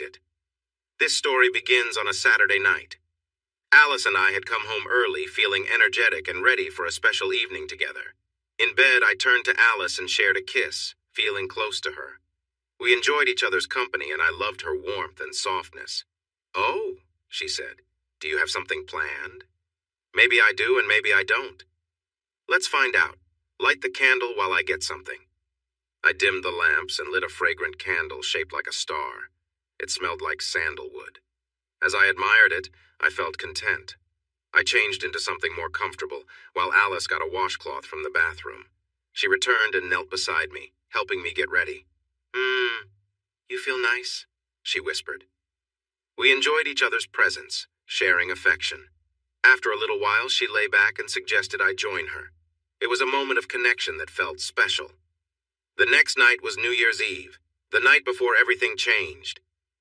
it. This story begins on a Saturday night. Alice and I had come home early, feeling energetic and ready for a special evening together. In bed, I turned to Alice and shared a kiss, feeling close to her. We enjoyed each other's company, and I loved her warmth and softness. "Oh," she said, "do you have something planned?" "Maybe I do and maybe I don't." "Let's find out. Light the candle while I get something." I dimmed the lamps and lit a fragrant candle shaped like a star. It smelled like sandalwood. As I admired it, I felt content. I changed into something more comfortable, while Alice got a washcloth from the bathroom. She returned and knelt beside me, helping me get ready. You feel nice," she whispered. We enjoyed each other's presence, sharing affection. After a little while, she lay back and suggested I join her. It was a moment of connection that felt special. The next night was New Year's Eve, the night before everything changed.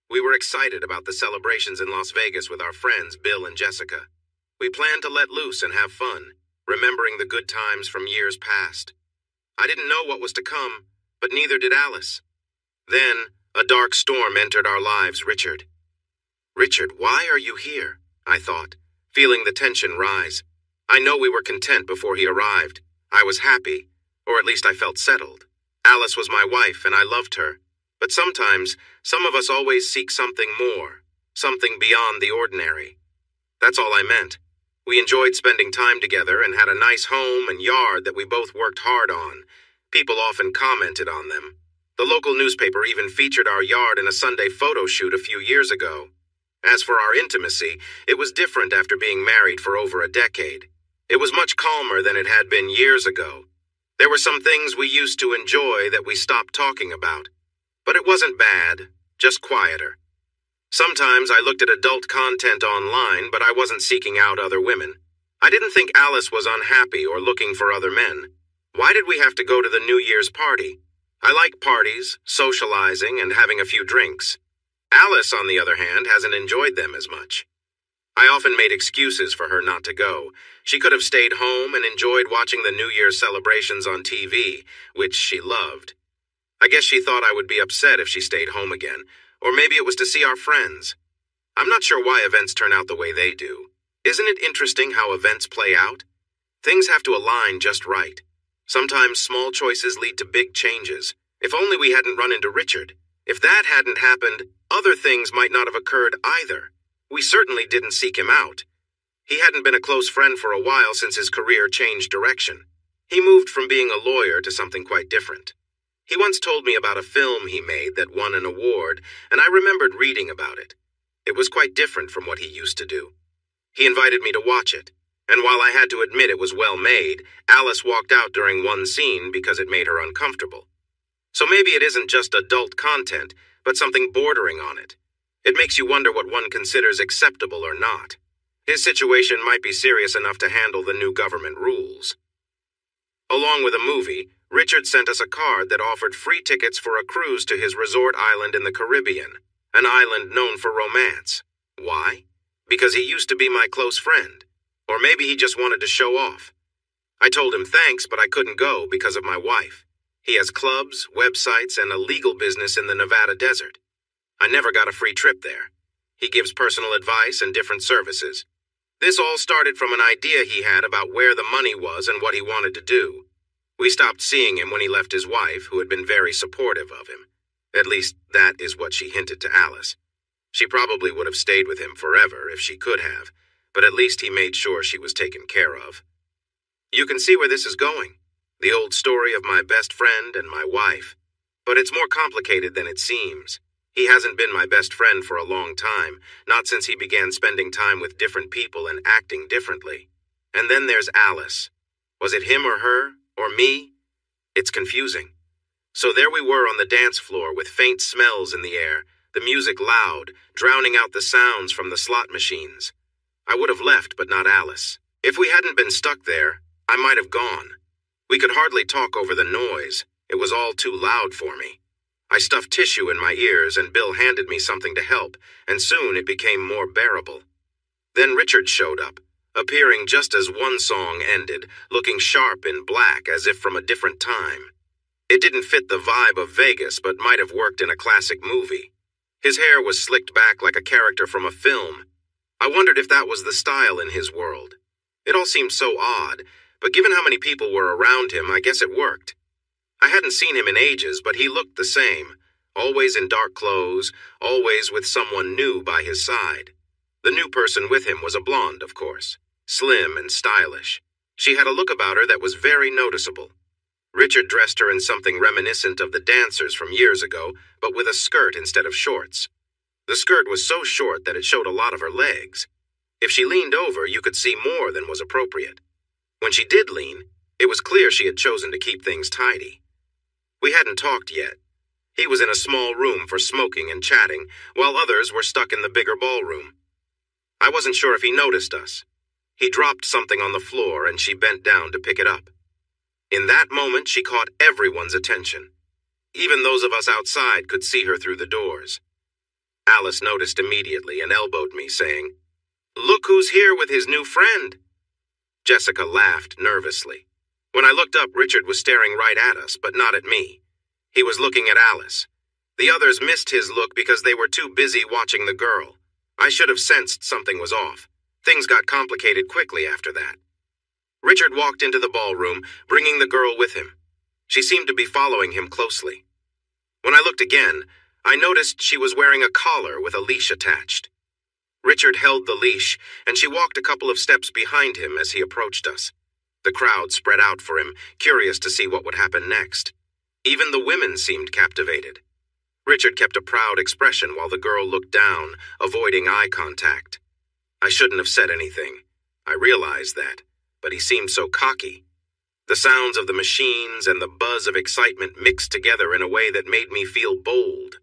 We were excited about the celebrations in Las Vegas with our friends Bill and Jessica. We planned to let loose and have fun, remembering the good times from years past. I didn't know what was to come, but neither did Alice. Then, a dark storm entered our lives. Richard, why are you here?" I thought, feeling the tension rise. I know we were content before he arrived. I was happy, or at least I felt settled. Alice was my wife, and I loved her. But sometimes, some of us always seek something more, something beyond the ordinary. That's all I meant. We enjoyed spending time together and had a nice home and yard that we both worked hard on. People often commented on them. The local newspaper even featured our yard in a Sunday photo shoot a few years ago. As for our intimacy, it was different after being married for over a decade. It was much calmer than it had been years ago. There were some things we used to enjoy that we stopped talking about. But it wasn't bad, just quieter. Sometimes I looked at adult content online, but I wasn't seeking out other women. I didn't think Alice was unhappy or looking for other men. Why did we have to go to the New Year's party? I like parties, socializing, and having a few drinks. Alice, on the other hand, hasn't enjoyed them as much. I often made excuses for her not to go. She could have stayed home and enjoyed watching the New Year's celebrations on TV, which she loved. I guess she thought I would be upset if she stayed home again, or maybe it was to see our friends. I'm not sure why events turn out the way they do. Isn't it interesting how events play out? Things have to align just right. Sometimes small choices lead to big changes. If only we hadn't run into Richard. If that hadn't happened, other things might not have occurred either. We certainly didn't seek him out. He hadn't been a close friend for a while since his career changed direction. He moved from being a lawyer to something quite different. He once told me about a film he made that won an award, and I remembered reading about it. It was quite different from what he used to do. He invited me to watch it, and while I had to admit it was well made, Alice walked out during one scene because it made her uncomfortable. So maybe it isn't just adult content, but something bordering on it. It makes you wonder what one considers acceptable or not. His situation might be serious enough to handle the new government rules. Along with a movie, Richard sent us a card that offered free tickets for a cruise to his resort island in the Caribbean, an island known for romance. Why? Because he used to be my close friend. Or maybe he just wanted to show off. I told him thanks, but I couldn't go because of my wife. He has clubs, websites, and a legal business in the Nevada desert. I never got a free trip there. He gives personal advice and different services. This all started from an idea he had about where the money was and what he wanted to do. We stopped seeing him when he left his wife, who had been very supportive of him. At least, that is what she hinted to Alice. She probably would have stayed with him forever if she could have, but at least he made sure she was taken care of. You can see where this is going. The old story of my best friend and my wife. But it's more complicated than it seems. He hasn't been my best friend for a long time, not since he began spending time with different people and acting differently. And then there's Alice. Was it him or her, or me? It's confusing. So there we were on the dance floor with faint smells in the air, the music loud, drowning out the sounds from the slot machines. I would have left, but not Alice. If we hadn't been stuck there, I might have gone. We could hardly talk over the noise. It was all too loud for me. I stuffed tissue in my ears and Bill handed me something to help, and soon it became more bearable. Then Richard showed up, appearing just as one song ended, looking sharp in black as if from a different time. It didn't fit the vibe of Vegas, but might have worked in a classic movie. His hair was slicked back like a character from a film. I wondered if that was the style in his world. It all seemed so odd, but given how many people were around him, I guess it worked. I hadn't seen him in ages, but he looked the same, always in dark clothes, always with someone new by his side. The new person with him was a blonde, of course, slim and stylish. She had a look about her that was very noticeable. Richard dressed her in something reminiscent of the dancers from years ago, but with a skirt instead of shorts. The skirt was so short that it showed a lot of her legs. If she leaned over, you could see more than was appropriate. When she did lean, it was clear she had chosen to keep things tidy. We hadn't talked yet. He was in a small room for smoking and chatting, while others were stuck in the bigger ballroom. I wasn't sure if he noticed us. He dropped something on the floor and she bent down to pick it up. In that moment, she caught everyone's attention. Even those of us outside could see her through the doors. Alice noticed immediately and elbowed me, saying, "Look who's here with his new friend." Jessica laughed nervously. When I looked up, Richard was staring right at us, but not at me. He was looking at Alice. The others missed his look because they were too busy watching the girl. I should have sensed something was off. Things got complicated quickly after that. Richard walked into the ballroom, bringing the girl with him. She seemed to be following him closely. When I looked again, I noticed she was wearing a collar with a leash attached. Richard held the leash, and she walked a couple of steps behind him as he approached us. The crowd spread out for him, curious to see what would happen next. Even the women seemed captivated. Richard kept a proud expression while the girl looked down, avoiding eye contact. I shouldn't have said anything. I realized that, but he seemed so cocky. The sounds of the machines and the buzz of excitement mixed together in a way that made me feel bold.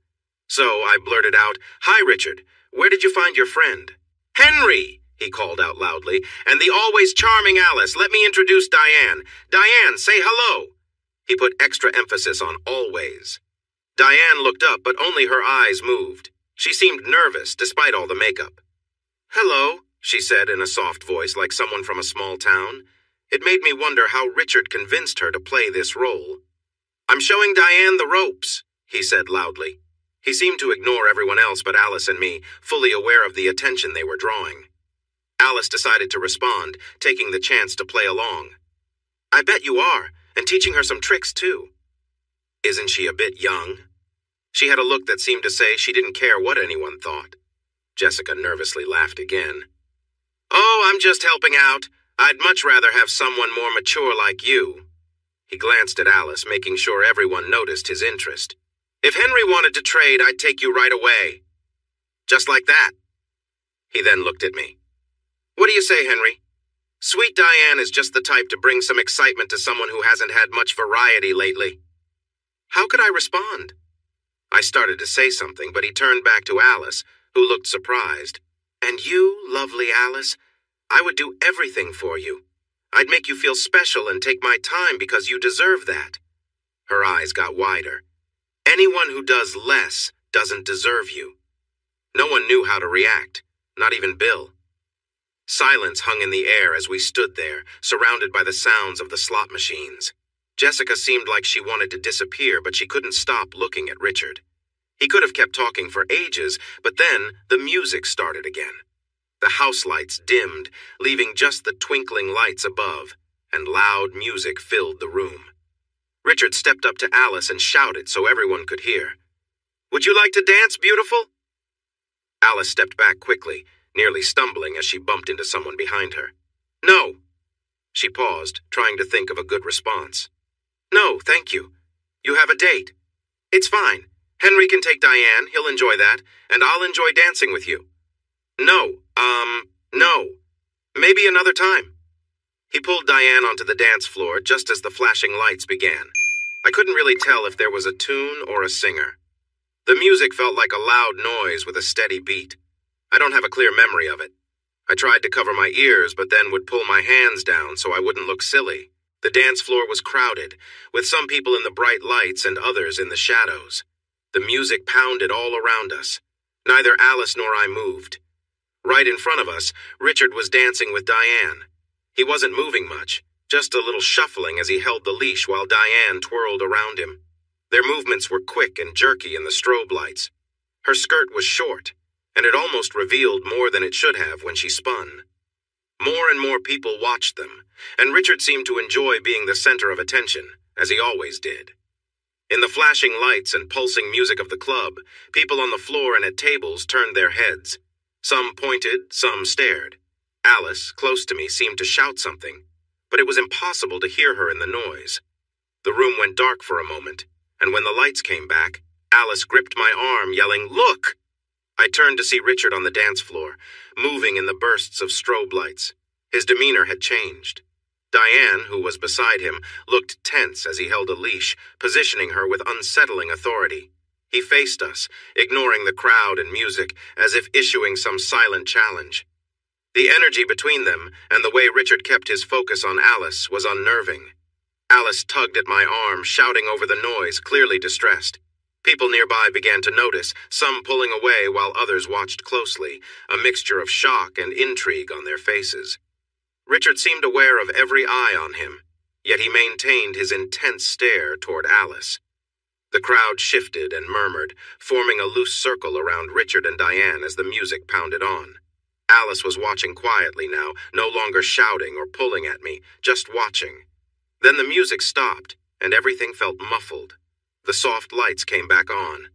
So I blurted out, "Hi, Richard. Where did you find your friend?" "Henry!" he called out loudly, "and the always charming Alice. Let me introduce Diane. Diane, say hello." He put extra emphasis on always. Diane looked up, but only her eyes moved. She seemed nervous, despite all the makeup. "Hello," she said in a soft voice like someone from a small town. It made me wonder how Richard convinced her to play this role. "I'm showing Diane the ropes," he said loudly. He seemed to ignore everyone else but Alice and me, fully aware of the attention they were drawing. Alice decided to respond, taking the chance to play along. "I bet you are, and teaching her some tricks too." "Isn't she a bit young?" She had a look that seemed to say she didn't care what anyone thought. Jessica nervously laughed again. "Oh, I'm just helping out. I'd much rather have someone more mature like you." He glanced at Alice, making sure everyone noticed his interest. "If Henry wanted to trade, I'd take you right away." "Just like that." He then looked at me. "What do you say, Henry? Sweet Diane is just the type to bring some excitement to someone who hasn't had much variety lately." How could I respond? I started to say something, but he turned back to Alice, who looked surprised. "And you, lovely Alice, I would do everything for you. I'd make you feel special and take my time because you deserve that." Her eyes got wider. "Anyone who does less doesn't deserve you." No one knew how to react, not even Bill. Silence hung in the air as we stood there, surrounded by the sounds of the slot machines. Jessica seemed like she wanted to disappear, but she couldn't stop looking at Richard. He could have kept talking for ages, but then the music started again. The house lights dimmed, leaving just the twinkling lights above, and loud music filled the room. Richard stepped up to Alice and shouted so everyone could hear, "Would you like to dance, beautiful?" Alice stepped back quickly, nearly stumbling as she bumped into someone behind her. "No." She paused, trying to think of a good response. "No, thank you. You have a date. It's fine. Henry can take Diane, he'll enjoy that, and I'll enjoy dancing with you." No. Maybe another time." He pulled Diane onto the dance floor just as the flashing lights began. I couldn't really tell if there was a tune or a singer. The music felt like a loud noise with a steady beat. I don't have a clear memory of it. I tried to cover my ears, but then would pull my hands down so I wouldn't look silly. The dance floor was crowded, with some people in the bright lights and others in the shadows. The music pounded all around us. Neither Alice nor I moved. Right in front of us, Richard was dancing with Diane. He wasn't moving much, just a little shuffling as he held the leash while Diane twirled around him. Their movements were quick and jerky in the strobe lights. Her skirt was short, and it almost revealed more than it should have when she spun. More and more people watched them, and Richard seemed to enjoy being the center of attention, as he always did. In the flashing lights and pulsing music of the club, people on the floor and at tables turned their heads. Some pointed, some stared. Alice, close to me, seemed to shout something, but it was impossible to hear her in the noise. The room went dark for a moment, and when the lights came back, Alice gripped my arm, yelling, "Look!" I turned to see Richard on the dance floor, moving in the bursts of strobe lights. His demeanor had changed. Diane, who was beside him, looked tense as he held a leash, positioning her with unsettling authority. He faced us, ignoring the crowd and music, as if issuing some silent challenge. The energy between them, and the way Richard kept his focus on Alice, was unnerving. Alice tugged at my arm, shouting over the noise, clearly distressed. People nearby began to notice, some pulling away while others watched closely, a mixture of shock and intrigue on their faces. Richard seemed aware of every eye on him, yet he maintained his intense stare toward Alice. The crowd shifted and murmured, forming a loose circle around Richard and Diane as the music pounded on. Alice was watching quietly now, no longer shouting or pulling at me, just watching. Then the music stopped, and everything felt muffled. The soft lights came back on.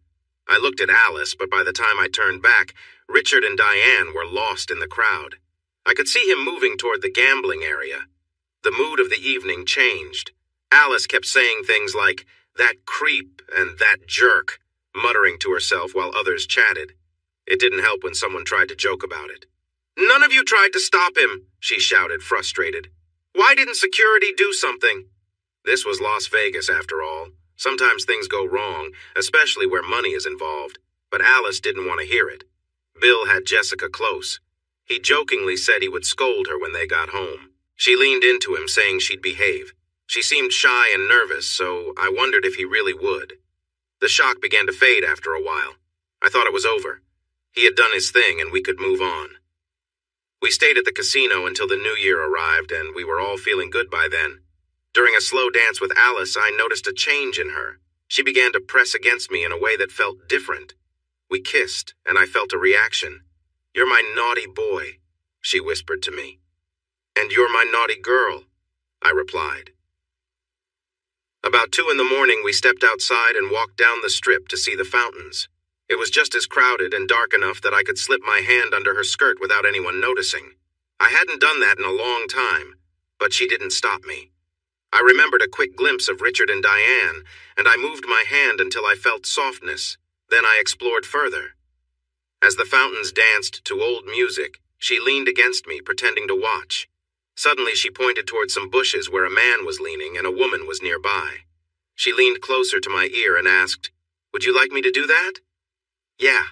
I looked at Alice, but by the time I turned back, Richard and Diane were lost in the crowd. I could see him moving toward the gambling area. The mood of the evening changed. Alice kept saying things like, "That creep" and "that jerk," muttering to herself while others chatted. It didn't help when someone tried to joke about it. "None of you tried to stop him," she shouted, frustrated. "Why didn't security do something?" This was Las Vegas, after all. Sometimes things go wrong, especially where money is involved, but Alice didn't want to hear it. Bill had Jessica close. He jokingly said he would scold her when they got home. She leaned into him, saying she'd behave. She seemed shy and nervous, so I wondered if he really would. The shock began to fade after a while. I thought it was over. He had done his thing and we could move on. We stayed at the casino until the new year arrived, and we were all feeling good by then. During a slow dance with Alice, I noticed a change in her. She began to press against me in a way that felt different. We kissed, and I felt a reaction. "You're my naughty boy," she whispered to me. "And you're my naughty girl," I replied. About 2 a.m, we stepped outside and walked down the strip to see the fountains. It was just as crowded and dark enough that I could slip my hand under her skirt without anyone noticing. I hadn't done that in a long time, but she didn't stop me. I remembered a quick glimpse of Richard and Diane, and I moved my hand until I felt softness. Then I explored further. As the fountains danced to old music, she leaned against me, pretending to watch. Suddenly she pointed toward some bushes where a man was leaning and a woman was nearby. She leaned closer to my ear and asked, "Would you like me to do that?" "Yeah.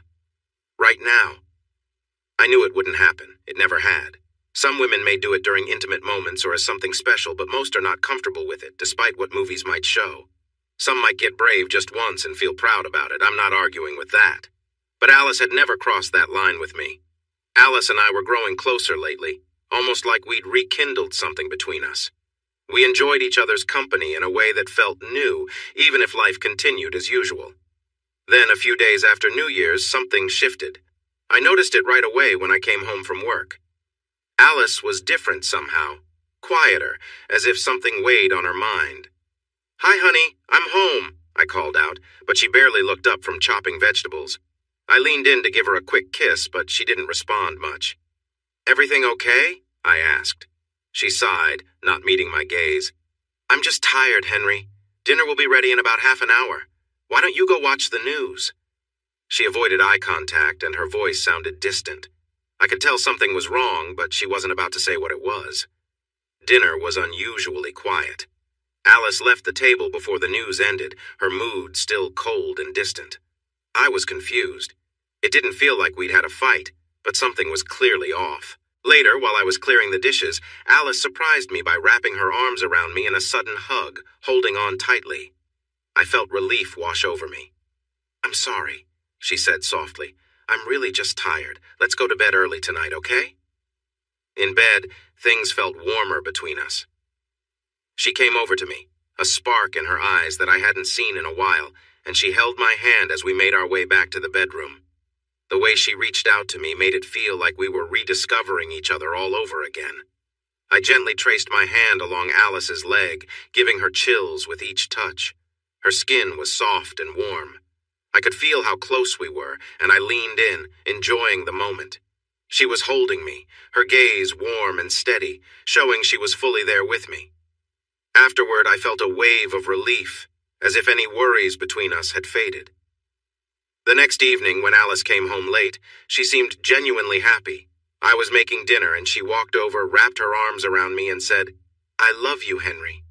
Right now." I knew it wouldn't happen. It never had. Some women may do it during intimate moments or as something special, but most are not comfortable with it, despite what movies might show. Some might get brave just once and feel proud about it. I'm not arguing with that. But Alice had never crossed that line with me. Alice and I were growing closer lately, almost like we'd rekindled something between us. We enjoyed each other's company in a way that felt new, even if life continued as usual. Then, a few days after New Year's, something shifted. I noticed it right away when I came home from work. Alice was different somehow, quieter, as if something weighed on her mind. "Hi, honey, I'm home," I called out, but she barely looked up from chopping vegetables. I leaned in to give her a quick kiss, but she didn't respond much. "Everything okay?" I asked. She sighed, not meeting my gaze. "I'm just tired, Henry. Dinner will be ready in about half an hour. Why don't you go watch the news?" She avoided eye contact, and her voice sounded distant. I could tell something was wrong, but she wasn't about to say what it was. Dinner was unusually quiet. Alice left the table before the news ended, her mood still cold and distant. I was confused. It didn't feel like we'd had a fight, but something was clearly off. Later, while I was clearing the dishes, Alice surprised me by wrapping her arms around me in a sudden hug, holding on tightly. I felt relief wash over me. "I'm sorry," she said softly. "I'm really just tired. Let's go to bed early tonight, okay?" In bed, things felt warmer between us. She came over to me, a spark in her eyes that I hadn't seen in a while, and she held my hand as we made our way back to the bedroom. The way she reached out to me made it feel like we were rediscovering each other all over again. I gently traced my hand along Alice's leg, giving her chills with each touch. Her skin was soft and warm. I could feel how close we were, and I leaned in, enjoying the moment. She was holding me, her gaze warm and steady, showing she was fully there with me. Afterward, I felt a wave of relief, as if any worries between us had faded. The next evening, when Alice came home late, she seemed genuinely happy. I was making dinner, and she walked over, wrapped her arms around me, and said, "I love you, Henry."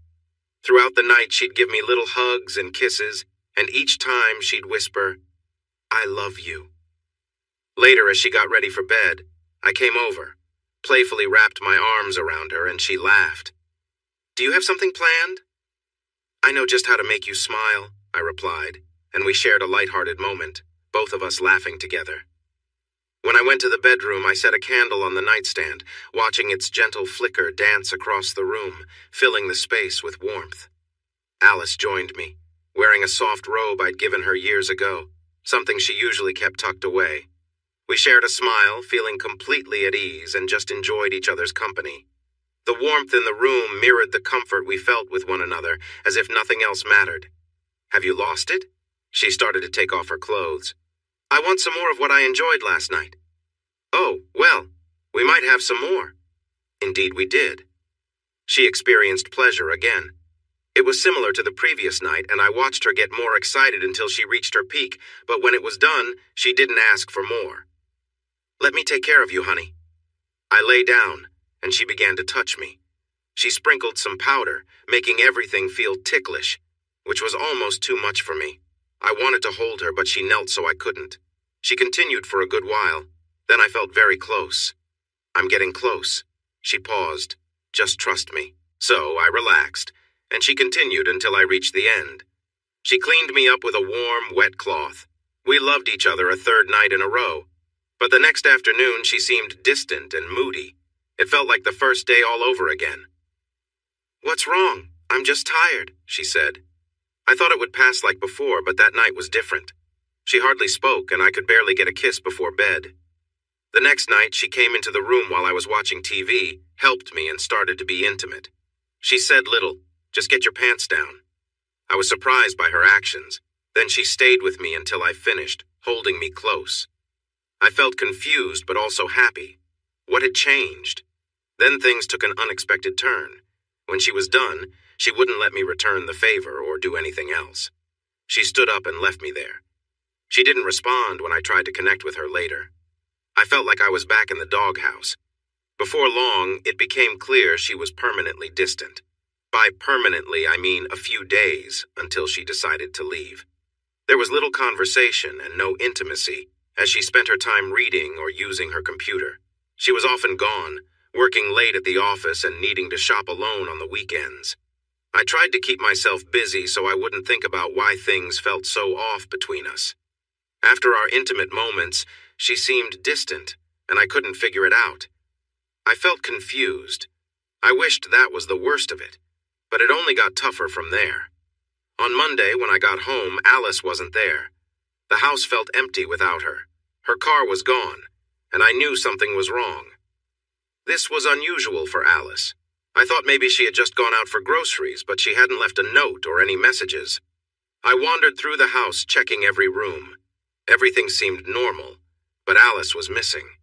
Throughout the night, she'd give me little hugs and kisses, and each time she'd whisper, "I love you." Later, as she got ready for bed, I came over, playfully wrapped my arms around her, and she laughed. "Do you have something planned?" "I know just how to make you smile," I replied, and we shared a light-hearted moment, both of us laughing together. When I went to the bedroom, I set a candle on the nightstand, watching its gentle flicker dance across the room, filling the space with warmth. Alice joined me, wearing a soft robe I'd given her years ago, something she usually kept tucked away. We shared a smile, feeling completely at ease, and just enjoyed each other's company. The warmth in the room mirrored the comfort we felt with one another, as if nothing else mattered. "Have you lost it?" She started to take off her clothes. "I want some more of what I enjoyed last night." "Oh, well, we might have some more." Indeed we did. She experienced pleasure again. It was similar to the previous night, and I watched her get more excited until she reached her peak, but when it was done, she didn't ask for more. "Let me take care of you, honey." I lay down, and she began to touch me. She sprinkled some powder, making everything feel ticklish, which was almost too much for me. I wanted to hold her, but she knelt so I couldn't. She continued for a good while. Then I felt very close. "I'm getting close." She paused. "Just trust me." So I relaxed, and she continued until I reached the end. She cleaned me up with a warm, wet cloth. We loved each other a third night in a row. But the next afternoon, she seemed distant and moody. It felt like the first day all over again. "What's wrong? I'm just tired," she said. I thought it would pass like before, but that night was different. She hardly spoke, and I could barely get a kiss before bed. The next night, she came into the room while I was watching TV, helped me, and started to be intimate. She said little, "Just get your pants down." I was surprised by her actions. Then she stayed with me until I finished, holding me close. I felt confused but also happy. What had changed? Then things took an unexpected turn. When she was done, she wouldn't let me return the favor or do anything else. She stood up and left me there. She didn't respond when I tried to connect with her later. I felt like I was back in the doghouse. Before long, it became clear she was permanently distant. By permanently, I mean a few days until she decided to leave. There was little conversation and no intimacy, as she spent her time reading or using her computer. She was often gone, working late at the office and needing to shop alone on the weekends. I tried to keep myself busy so I wouldn't think about why things felt so off between us. After our intimate moments, she seemed distant, and I couldn't figure it out. I felt confused. I wished that was the worst of it, but it only got tougher from there. On Monday, when I got home, Alice wasn't there. The house felt empty without her. Her car was gone, and I knew something was wrong. This was unusual for Alice. I thought maybe she had just gone out for groceries, but she hadn't left a note or any messages. I wandered through the house, checking every room. Everything seemed normal, but Alice was missing.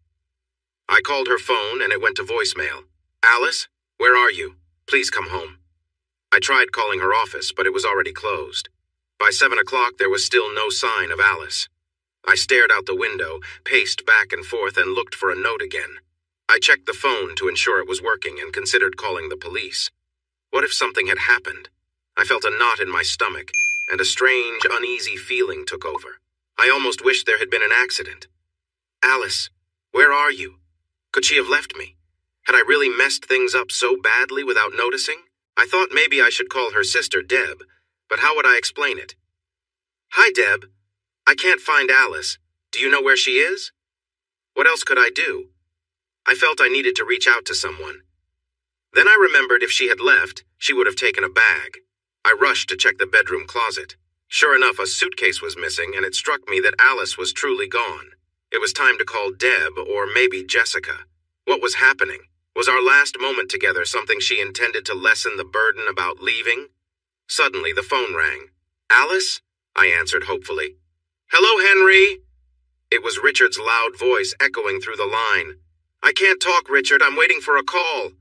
I called her phone and it went to voicemail. "Alice, where are you? Please come home." I tried calling her office, but it was already closed. By 7 o'clock, there was still no sign of Alice. I stared out the window, paced back and forth, and looked for a note again. I checked the phone to ensure it was working and considered calling the police. What if something had happened? I felt a knot in my stomach, and a strange, uneasy feeling took over. I almost wished there had been an accident. "Alice, where are you? Could she have left me? Had I really messed things up so badly without noticing? I thought maybe I should call her sister Deb, but how would I explain it? "Hi, Deb. I can't find Alice. Do you know where she is?" What else could I do? I felt I needed to reach out to someone. Then I remembered if she had left, she would have taken a bag. I rushed to check the bedroom closet. Sure enough, a suitcase was missing, and it struck me that Alice was truly gone. It was time to call Deb, or maybe Jessica. What was happening? Was our last moment together something she intended to lessen the burden about leaving? Suddenly, the phone rang. "Alice?" I answered hopefully. "Hello, Henry." It was Richard's loud voice echoing through the line. "I can't talk, Richard. I'm waiting for a call."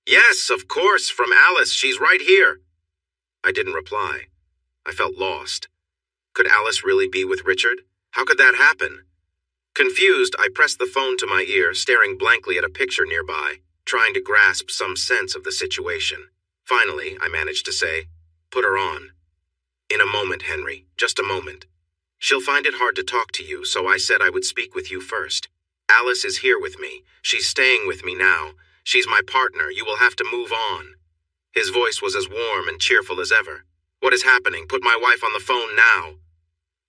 "Yes, of course, from Alice. She's right here." I didn't reply. I felt lost. Could Alice really be with Richard? How could that happen? Confused, I pressed the phone to my ear, staring blankly at a picture nearby, trying to grasp some sense of the situation. Finally, I managed to say, "Put her on." "In a moment, Henry. Just a moment. She'll find it hard to talk to you, so I said I would speak with you first. Alice is here with me. She's staying with me now. She's my partner. You will have to move on." His voice was as warm and cheerful as ever. "What is happening? Put my wife on the phone now."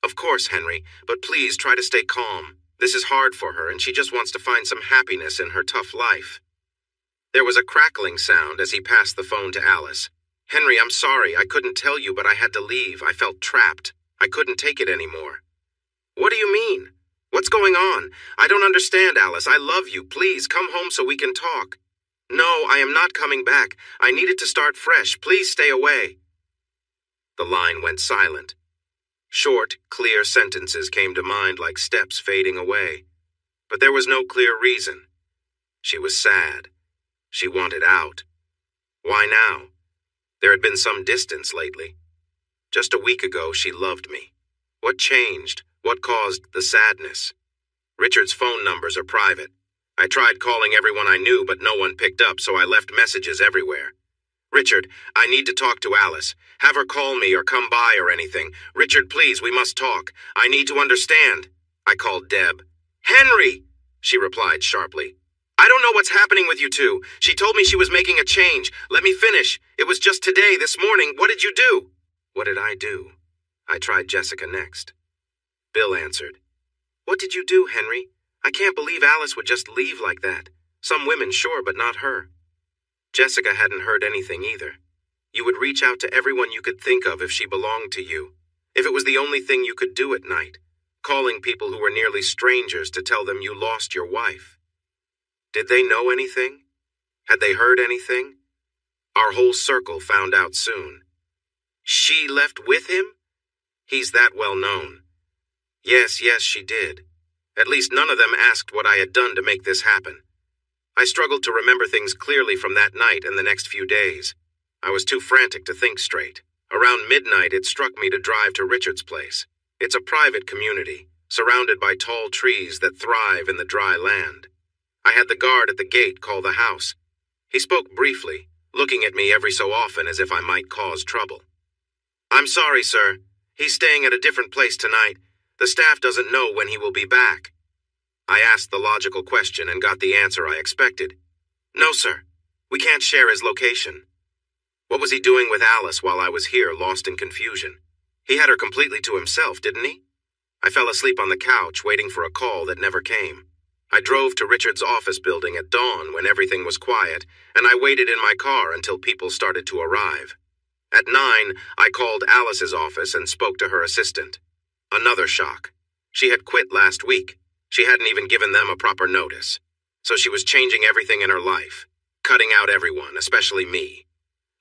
"Of course, Henry, but please try to stay calm. This is hard for her, and she just wants to find some happiness in her tough life." There was a crackling sound as he passed the phone to Alice. "Henry, I'm sorry. I couldn't tell you, but I had to leave. I felt trapped. I couldn't take it anymore." "What do you mean? What's going on? I don't understand, Alice. I love you. Please, come home so we can talk." "No, I am not coming back. I needed to start fresh. Please stay away." The line went silent. Short, clear sentences came to mind like steps fading away. But there was no clear reason. She was sad. She wanted out. Why now? There had been some distance lately. Just a week ago, she loved me. What changed? What caused the sadness? Richard's phone numbers are private. I tried calling everyone I knew, but no one picked up, so I left messages everywhere. "Richard, I need to talk to Alice. Have her call me or come by or anything. Richard, please, we must talk. I need to understand." I called Deb. "Henry!" she replied sharply. "I don't know what's happening with you two. She told me she was making a change. Let me finish. It was just today, this morning. What did you do?" What did I do? I tried Jessica next. Bill answered. "What did you do, Henry? I can't believe Alice would just leave like that. Some women, sure, but not her." Jessica hadn't heard anything either. You would reach out to everyone you could think of if she belonged to you. If it was the only thing you could do at night, calling people who were nearly strangers to tell them you lost your wife. Did they know anything? Had they heard anything? Our whole circle found out soon. She left with him? He's that well known. Yes, she did. At least none of them asked what I had done to make this happen. I struggled to remember things clearly from that night and the next few days. I was too frantic to think straight. Around midnight, it struck me to drive to Richard's place. It's a private community, surrounded by tall trees that thrive in the dry land. I had the guard at the gate call the house. He spoke briefly, looking at me every so often as if I might cause trouble. "I'm sorry, sir. He's staying at a different place tonight. The staff doesn't know when he will be back." I asked the logical question and got the answer I expected. "No, sir. We can't share his location." What was he doing with Alice while I was here, lost in confusion? He had her completely to himself, didn't he? I fell asleep on the couch, waiting for a call that never came. I drove to Richard's office building at dawn when everything was quiet, and I waited in my car until people started to arrive. At 9, I called Alice's office and spoke to her assistant. Another shock. She had quit last week. She hadn't even given them a proper notice. So she was changing everything in her life, cutting out everyone, especially me.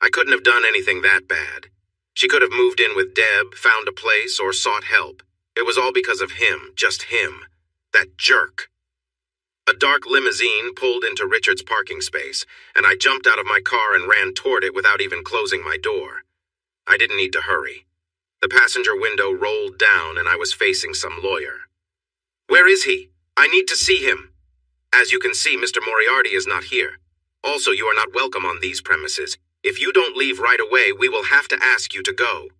I couldn't have done anything that bad. She could have moved in with Deb, found a place, or sought help. It was all because of him, just him. That jerk. A dark limousine pulled into Richard's parking space, and I jumped out of my car and ran toward it without even closing my door. I didn't need to hurry. The passenger window rolled down and I was facing some lawyer. "Where is he? I need to see him." "As you can see, Mr. Moriarty is not here. Also, you are not welcome on these premises. If you don't leave right away, we will have to ask you to go."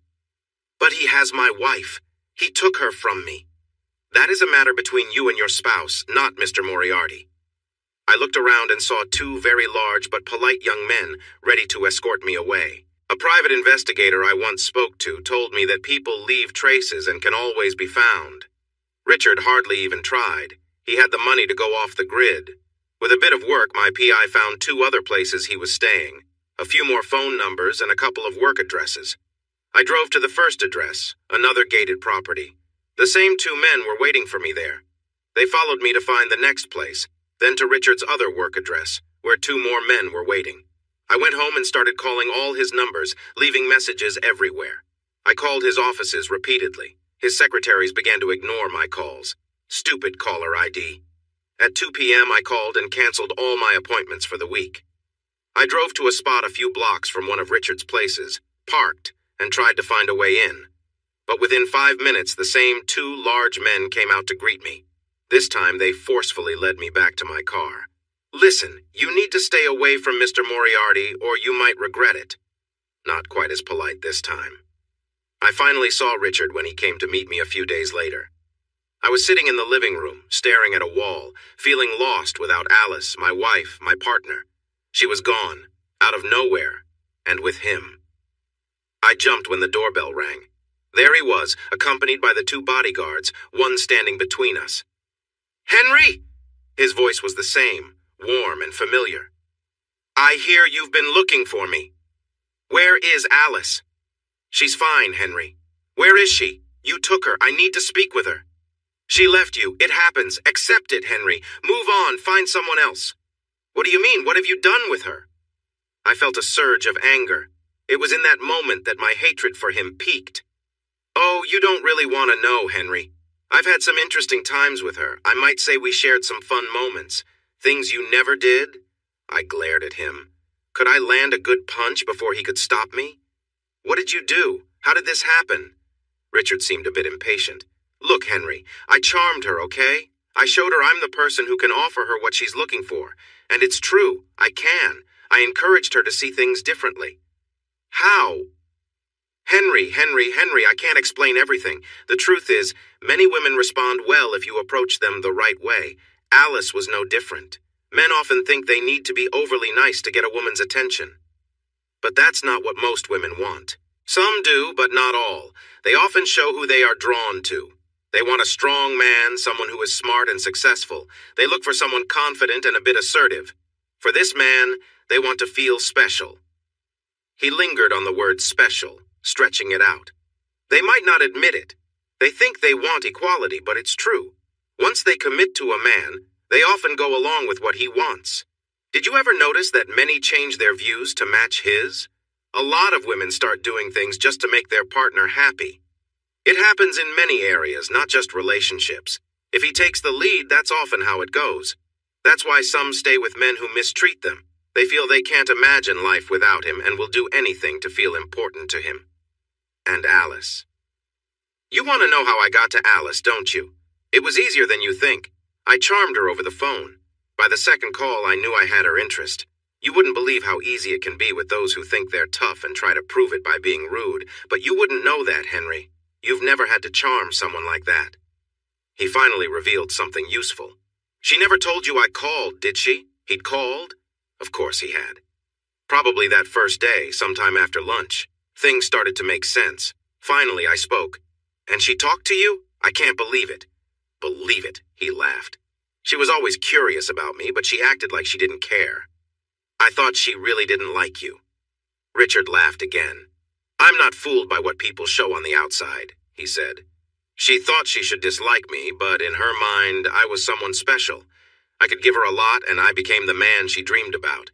"But he has my wife. He took her from me." "That is a matter between you and your spouse, not Mr. Moriarty." I looked around and saw 2 very large but polite young men ready to escort me away. A private investigator I once spoke to told me that people leave traces and can always be found. Richard hardly even tried. He had the money to go off the grid. With a bit of work, my PI found 2 other places he was staying, a few more phone numbers, and a couple of work addresses. I drove to the first address, another gated property. The same 2 men were waiting for me there. They followed me to find the next place, then to Richard's other work address, where 2 more men were waiting. I went home and started calling all his numbers, leaving messages everywhere. I called his offices repeatedly. His secretaries began to ignore my calls. Stupid caller ID. At 2 p.m. I called and canceled all my appointments for the week. I drove to a spot a few blocks from one of Richard's places, parked, and tried to find a way in. But within 5 minutes, the same 2 large men came out to greet me. This time, they forcefully led me back to my car. "Listen, you need to stay away from Mr. Moriarty or you might regret it." Not quite as polite this time. I finally saw Richard when he came to meet me a few days later. I was sitting in the living room, staring at a wall, feeling lost without Alice, my wife, my partner. She was gone, out of nowhere, and with him. I jumped when the doorbell rang. There he was, accompanied by the 2 bodyguards, one standing between us. "Henry!" His voice was the same, warm and familiar. "I hear you've been looking for me. Where is Alice?" "She's fine, Henry." "Where is she? You took her. I need to speak with her." "She left you. It happens. Accept it, Henry. Move on. Find someone else." "What do you mean? What have you done with her?" I felt a surge of anger. It was in that moment that my hatred for him peaked. "Oh, you don't really want to know, Henry. I've had some interesting times with her. I might say we shared some fun moments. Things you never did?" I glared at him. Could I land a good punch before he could stop me? "What did you do? How did this happen?" Richard seemed a bit impatient. "Look, Henry, I charmed her, okay? I showed her I'm the person who can offer her what she's looking for. And it's true, I can. I encouraged her to see things differently." "How?" Henry, I can't explain everything. The truth is, many women respond well if you approach them the right way. Alice was no different. Men often think they need to be overly nice to get a woman's attention. But that's not what most women want. Some do, but not all. They often show who they are drawn to. They want a strong man, someone who is smart and successful. They look for someone confident and a bit assertive. For this man, they want to feel special. He lingered on the word special, stretching it out. They might not admit it. They think they want equality, but it's true. Once they commit to a man, they often go along with what he wants. Did you ever notice that many change their views to match his? A lot of women start doing things just to make their partner happy. It happens in many areas, not just relationships. If he takes the lead, that's often how it goes. That's why some stay with men who mistreat them. They feel they can't imagine life without him and will do anything to feel important to him. And Alice. You want to know how I got to Alice, don't you? It was easier than you think. I charmed her over the phone. By the second call, I knew I had her interest. You wouldn't believe how easy it can be with those who think they're tough and try to prove it by being rude, but you wouldn't know that, Henry. You've never had to charm someone like that. He finally revealed something useful. She never told you I called, did she? He'd called? Of course he had. Probably that first day, sometime after lunch. Things started to make sense. Finally, I spoke. And she talked to you? I can't believe it. Believe it, he laughed. She was always curious about me, but she acted like she didn't care. I thought she really didn't like you. Richard laughed again. I'm not fooled by what people show on the outside, he said. She thought she should dislike me, but in her mind, I was someone special. I could give her a lot, and I became the man she dreamed about.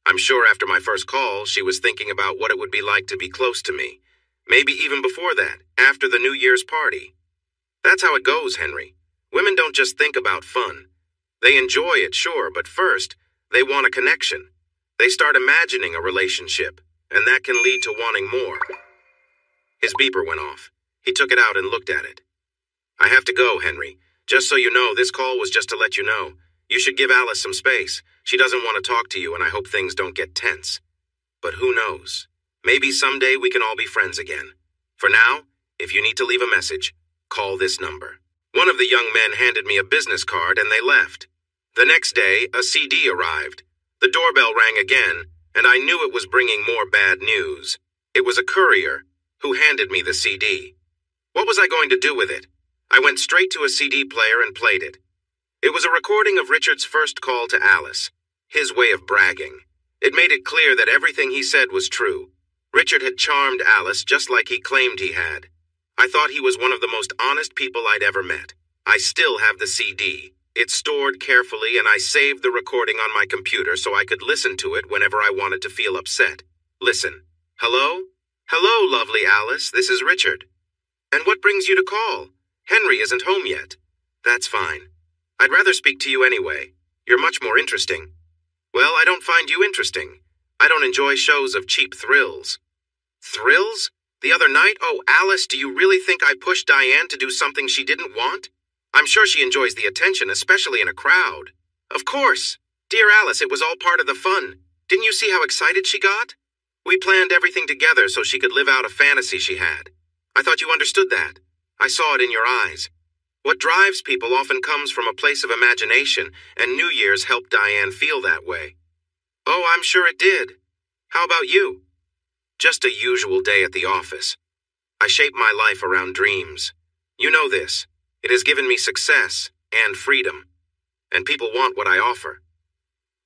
I'm sure after my first call, she was thinking about what it would be like to be close to me. Maybe even before that, after the New Year's party. That's how it goes, Henry. Women don't just think about fun. They enjoy it, sure, but first, they want a connection. They start imagining a relationship, and that can lead to wanting more. His beeper went off. He took it out and looked at it. I have to go, Henry. Just so you know, this call was just to let you know. You should give Alice some space. She doesn't want to talk to you, and I hope things don't get tense. But who knows? Maybe someday we can all be friends again. For now, if you need to leave a message, call this number. One of the young men handed me a business card, and they left. The next day, a CD arrived. The doorbell rang again, and I knew it was bringing more bad news. It was a courier who handed me the CD. What was I going to do with it? I went straight to a CD player and played it. It was a recording of Richard's first call to Alice, his way of bragging. It made it clear that everything he said was true. Richard had charmed Alice just like he claimed he had. I thought he was one of the most honest people I'd ever met. I still have the CD. It's stored carefully, and I saved the recording on my computer so I could listen to it whenever I wanted to feel upset. Listen. Hello? Hello, lovely Alice. This is Richard. And what brings you to call? Henry isn't home yet. That's fine. I'd rather speak to you anyway. You're much more interesting. Well, I don't find you interesting. I don't enjoy shows of cheap thrills. Thrills? The other night? Oh, Alice, do you really think I pushed Diane to do something she didn't want? I'm sure she enjoys the attention, especially in a crowd. Of course. Dear Alice, it was all part of the fun. Didn't you see how excited she got? We planned everything together so she could live out a fantasy she had. I thought you understood that. I saw it in your eyes. What drives people often comes from a place of imagination, and New Year's helped Diane feel that way. Oh, I'm sure it did. How about you? Just a usual day at the office. I shape my life around dreams. You know this. It has given me success and freedom. And people want what I offer.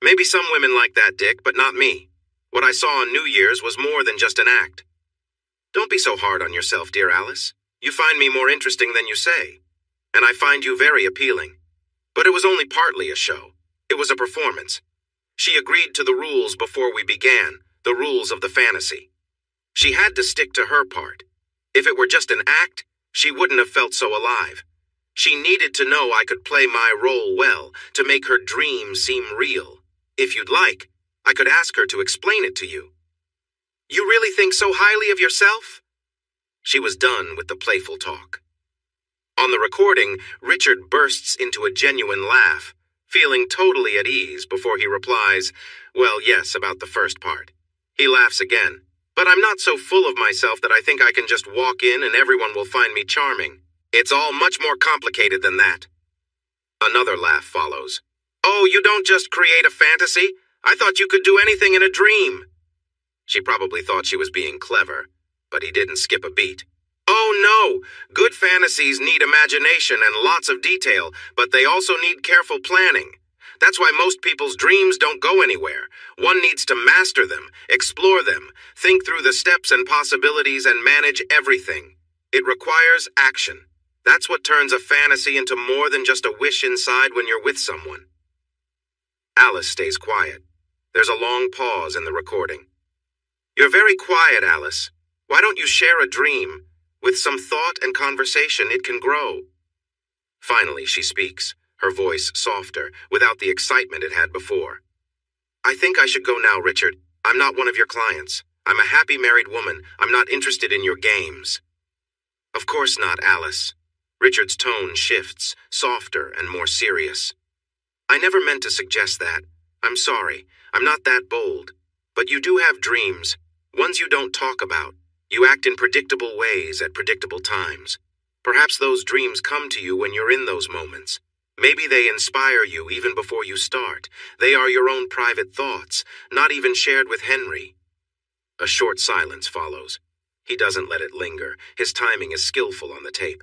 Maybe some women like that, Dick, but not me. What I saw on New Year's was more than just an act. Don't be so hard on yourself, dear Alice. You find me more interesting than you say. And I find you very appealing. But it was only partly a show. It was a performance. She agreed to the rules before we began, the rules of the fantasy. She had to stick to her part. If it were just an act, she wouldn't have felt so alive. She needed to know I could play my role well to make her dream seem real. If you'd like, I could ask her to explain it to you. You really think so highly of yourself? She was done with the playful talk. On the recording, Richard bursts into a genuine laugh, feeling totally at ease before he replies, well, yes, about the first part. He laughs again. But I'm not so full of myself that I think I can just walk in and everyone will find me charming. It's all much more complicated than that. Another laugh follows. Oh, you don't just create a fantasy? I thought you could do anything in a dream. She probably thought she was being clever, but he didn't skip a beat. Oh no! Good fantasies need imagination and lots of detail, but they also need careful planning. That's why most people's dreams don't go anywhere. One needs to master them, explore them, think through the steps and possibilities, and manage everything. It requires action. That's what turns a fantasy into more than just a wish inside when you're with someone. Alice stays quiet. There's a long pause in the recording. You're very quiet, Alice. Why don't you share a dream? With some thought and conversation, it can grow. Finally, she speaks, her voice softer, without the excitement it had before. I think I should go now, Richard. I'm not one of your clients. I'm a happy married woman. I'm not interested in your games. Of course not, Alice. Richard's tone shifts, softer and more serious. I never meant to suggest that. I'm sorry. I'm not that bold. But you do have dreams, ones you don't talk about. You act in predictable ways at predictable times. Perhaps those dreams come to you when you're in those moments. Maybe they inspire you even before you start. They are your own private thoughts, not even shared with Henry. A short silence follows. He doesn't let it linger. His timing is skillful on the tape.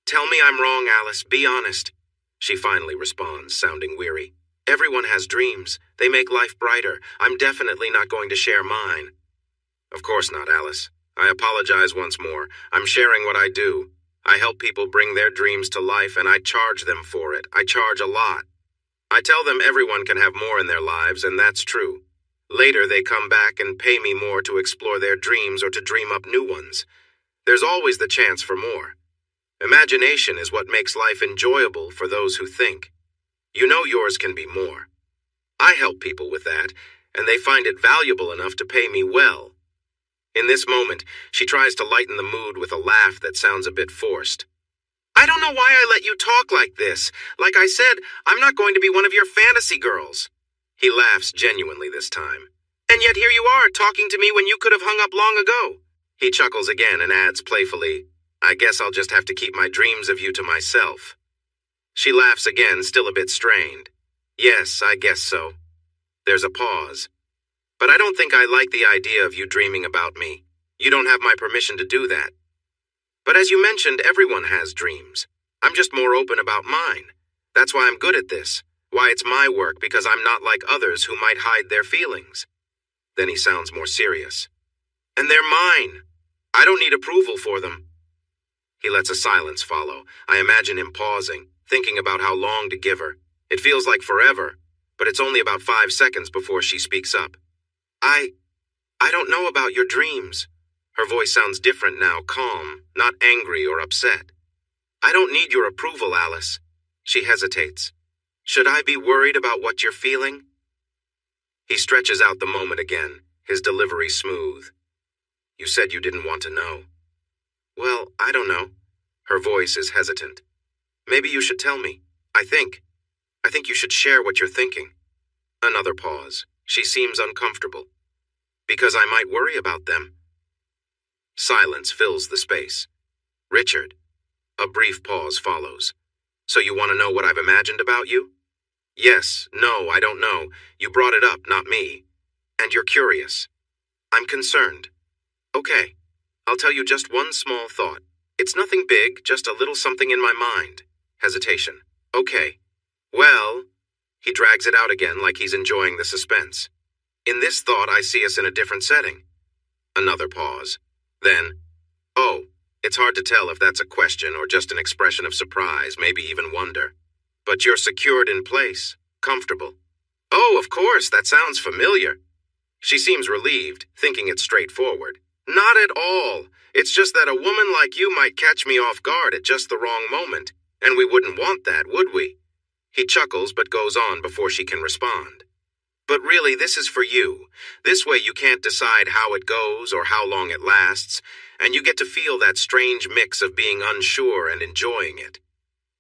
Tell me I'm wrong, Alice. Be honest. She finally responds, sounding weary. Everyone has dreams. They make life brighter. I'm definitely not going to share mine. Of course not, Alice. I apologize once more. I'm sharing what I do. I help people bring their dreams to life, and I charge them for it. I charge a lot. I tell them everyone can have more in their lives, and that's true. Later, they come back and pay me more to explore their dreams or to dream up new ones. There's always the chance for more. Imagination is what makes life enjoyable for those who think. You know yours can be more. I help people with that, and they find it valuable enough to pay me well. In this moment, she tries to lighten the mood with a laugh that sounds a bit forced. I don't know why I let you talk like this. Like I said, I'm not going to be one of your fantasy girls. He laughs genuinely this time. And yet here you are, talking to me when you could have hung up long ago. He chuckles again and adds playfully, I guess I'll just have to keep my dreams of you to myself. She laughs again, still a bit strained. Yes, I guess so. There's a pause. But I don't think I like the idea of you dreaming about me. You don't have my permission to do that. But as you mentioned, everyone has dreams. I'm just more open about mine. That's why I'm good at this. Why it's my work, because I'm not like others who might hide their feelings. Then he sounds more serious. And they're mine. I don't need approval for them. He lets a silence follow. I imagine him pausing, thinking about how long to give her. It feels like forever, but it's only about 5 seconds before she speaks up. I don't know about your dreams. Her voice sounds different now, calm, not angry or upset. I don't need your approval, Alice. She hesitates. Should I be worried about what you're feeling? He stretches out the moment again, his delivery smooth. You said you didn't want to know. Well, I don't know. Her voice is hesitant. Maybe you should tell me. I think you should share what you're thinking. Another pause. She seems uncomfortable. Because I might worry about them. Silence fills the space. Richard. A brief pause follows. So you want to know what I've imagined about you? Yes, no, I don't know. You brought it up, not me. And you're curious. I'm concerned. Okay, I'll tell you just one small thought. It's nothing big, just a little something in my mind. Hesitation. Okay. Well, he drags it out again like he's enjoying the suspense. In this thought, I see us in a different setting. Another pause. Then, oh, it's hard to tell if that's a question or just an expression of surprise, maybe even wonder. But you're secured in place, comfortable. Oh, of course, that sounds familiar. She seems relieved, thinking it's straightforward. Not at all. It's just that a woman like you might catch me off guard at just the wrong moment, and we wouldn't want that, would we? He chuckles but goes on before she can respond. But really, this is for you. This way you can't decide how it goes or how long it lasts, and you get to feel that strange mix of being unsure and enjoying it.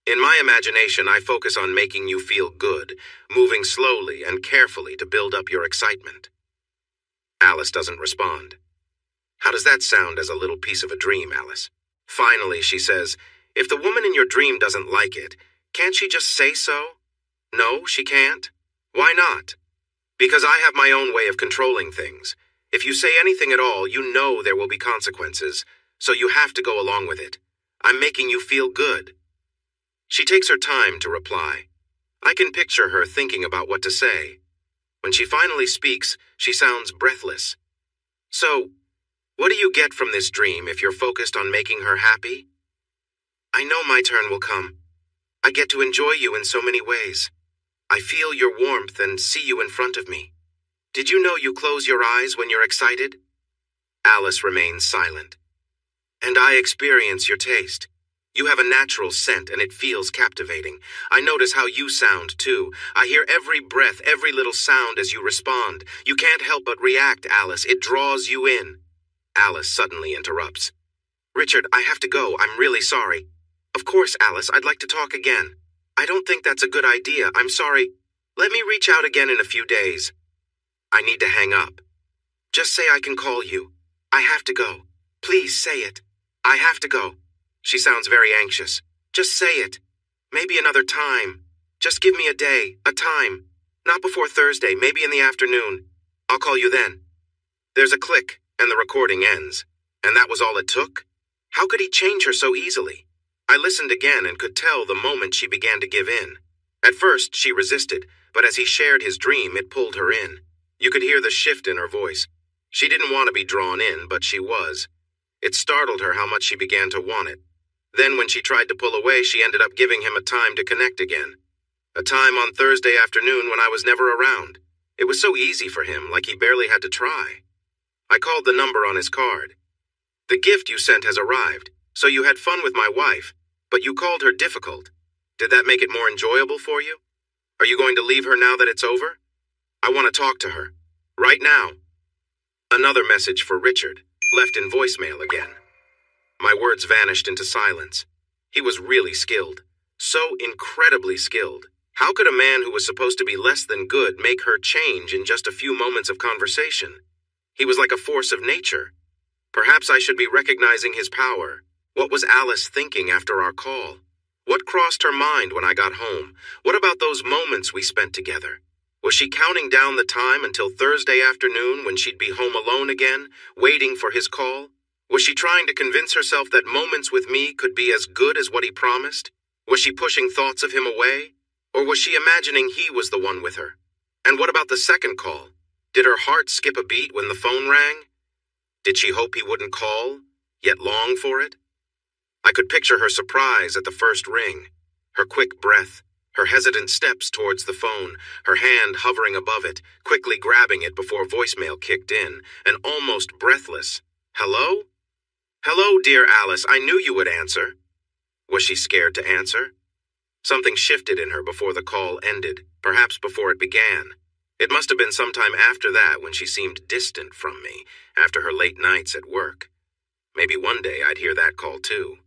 In my imagination, I focus on making you feel good, moving slowly and carefully to build up your excitement. Alice doesn't respond. How does that sound as a little piece of a dream, Alice? Finally, she says, if the woman in your dream doesn't like it, can't she just say so? No, she can't. Why not? Because I have my own way of controlling things. If you say anything at all, you know there will be consequences, so you have to go along with it. I'm making you feel good. She takes her time to reply. I can picture her thinking about what to say. When she finally speaks, she sounds breathless. So, what do you get from this dream if you're focused on making her happy? I know my turn will come. I get to enjoy you in so many ways. I feel your warmth and see you in front of me. Did you know you close your eyes when you're excited? Alice remains silent. And I experience your taste. You have a natural scent and it feels captivating. I notice how you sound, too. I hear every breath, every little sound as you respond. You can't help but react, Alice. It draws you in. Alice suddenly interrupts. Richard, I have to go. I'm really sorry. Of course, Alice, I'd like to talk again. I don't think that's a good idea. I'm sorry. Let me reach out again in a few days. I need to hang up. Just say I can call you. I have to go. Please say it. I have to go. She sounds very anxious. Just say it. Maybe another time. Just give me a day, a time. Not before Thursday, maybe in the afternoon. I'll call you then. There's a click, and the recording ends. And that was all it took? How could he change her so easily? I listened again and could tell the moment she began to give in. At first, she resisted, but as he shared his dream, it pulled her in. You could hear the shift in her voice. She didn't want to be drawn in, but she was. It startled her how much she began to want it. Then when she tried to pull away, she ended up giving him a time to connect again. A time on Thursday afternoon when I was never around. It was so easy for him, like he barely had to try. I called the number on his card. The gift you sent has arrived, so you had fun with my wife, but you called her difficult. Did that make it more enjoyable for you? Are you going to leave her now that it's over? I want to talk to her. Right now. Another message for Richard, left in voicemail again. My words vanished into silence. He was really skilled. So incredibly skilled. How could a man who was supposed to be less than good make her change in just a few moments of conversation? He was like a force of nature. Perhaps I should be recognizing his power. What was Alice thinking after our call? What crossed her mind when I got home? What about those moments we spent together? Was she counting down the time until Thursday afternoon when she'd be home alone again, waiting for his call? Was she trying to convince herself that moments with me could be as good as what he promised? Was she pushing thoughts of him away? Or was she imagining he was the one with her? And what about the second call? Did her heart skip a beat when the phone rang? Did she hope he wouldn't call, yet long for it? I could picture her surprise at the first ring, her quick breath, her hesitant steps towards the phone, her hand hovering above it, quickly grabbing it before voicemail kicked in, and almost breathless. "Hello? Hello, dear Alice, I knew you would answer." Was she scared to answer? Something shifted in her before the call ended, perhaps before it began. It must have been sometime after that when she seemed distant from me, after her late nights at work. Maybe one day I'd hear that call too.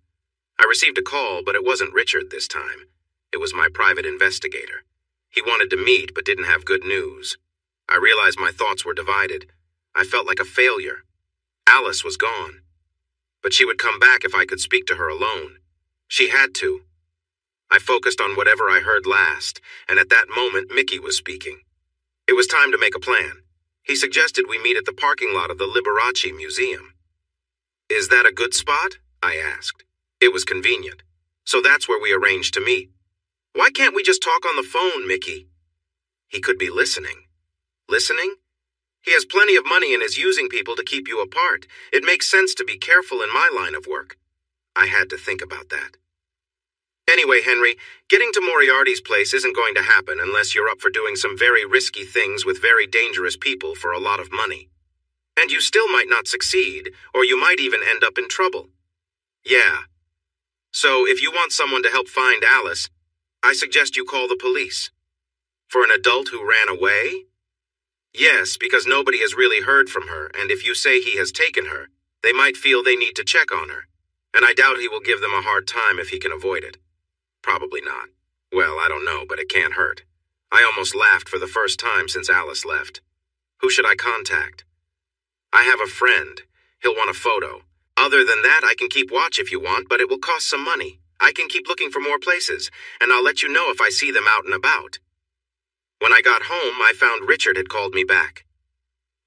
I received a call, but it wasn't Richard this time. It was my private investigator. He wanted to meet, but didn't have good news. I realized my thoughts were divided. I felt like a failure. Alice was gone. But she would come back if I could speak to her alone. She had to. I focused on whatever I heard last, and at that moment Mickey was speaking. It was time to make a plan. He suggested we meet at the parking lot of the Liberace Museum. "Is that a good spot?" I asked. It was convenient. So that's where we arranged to meet. "Why can't we just talk on the phone, Mickey?" He could be listening. Listening? He has plenty of money and is using people to keep you apart. It makes sense to be careful in my line of work. I had to think about that. "Anyway, Henry, getting to Moriarty's place isn't going to happen unless you're up for doing some very risky things with very dangerous people for a lot of money. And you still might not succeed, or you might even end up in trouble." "Yeah. So if you want someone to help find Alice, I suggest you call the police." "For an adult who ran away?" "Yes, because nobody has really heard from her, and if you say he has taken her, they might feel they need to check on her. And I doubt he will give them a hard time if he can avoid it." "Probably not. Well, I don't know, but it can't hurt." I almost laughed for the first time since Alice left. "Who should I contact?" "I have a friend. He'll want a photo. Other than that, I can keep watch if you want, but it will cost some money. I can keep looking for more places, and I'll let you know if I see them out and about." When I got home, I found Richard had called me back.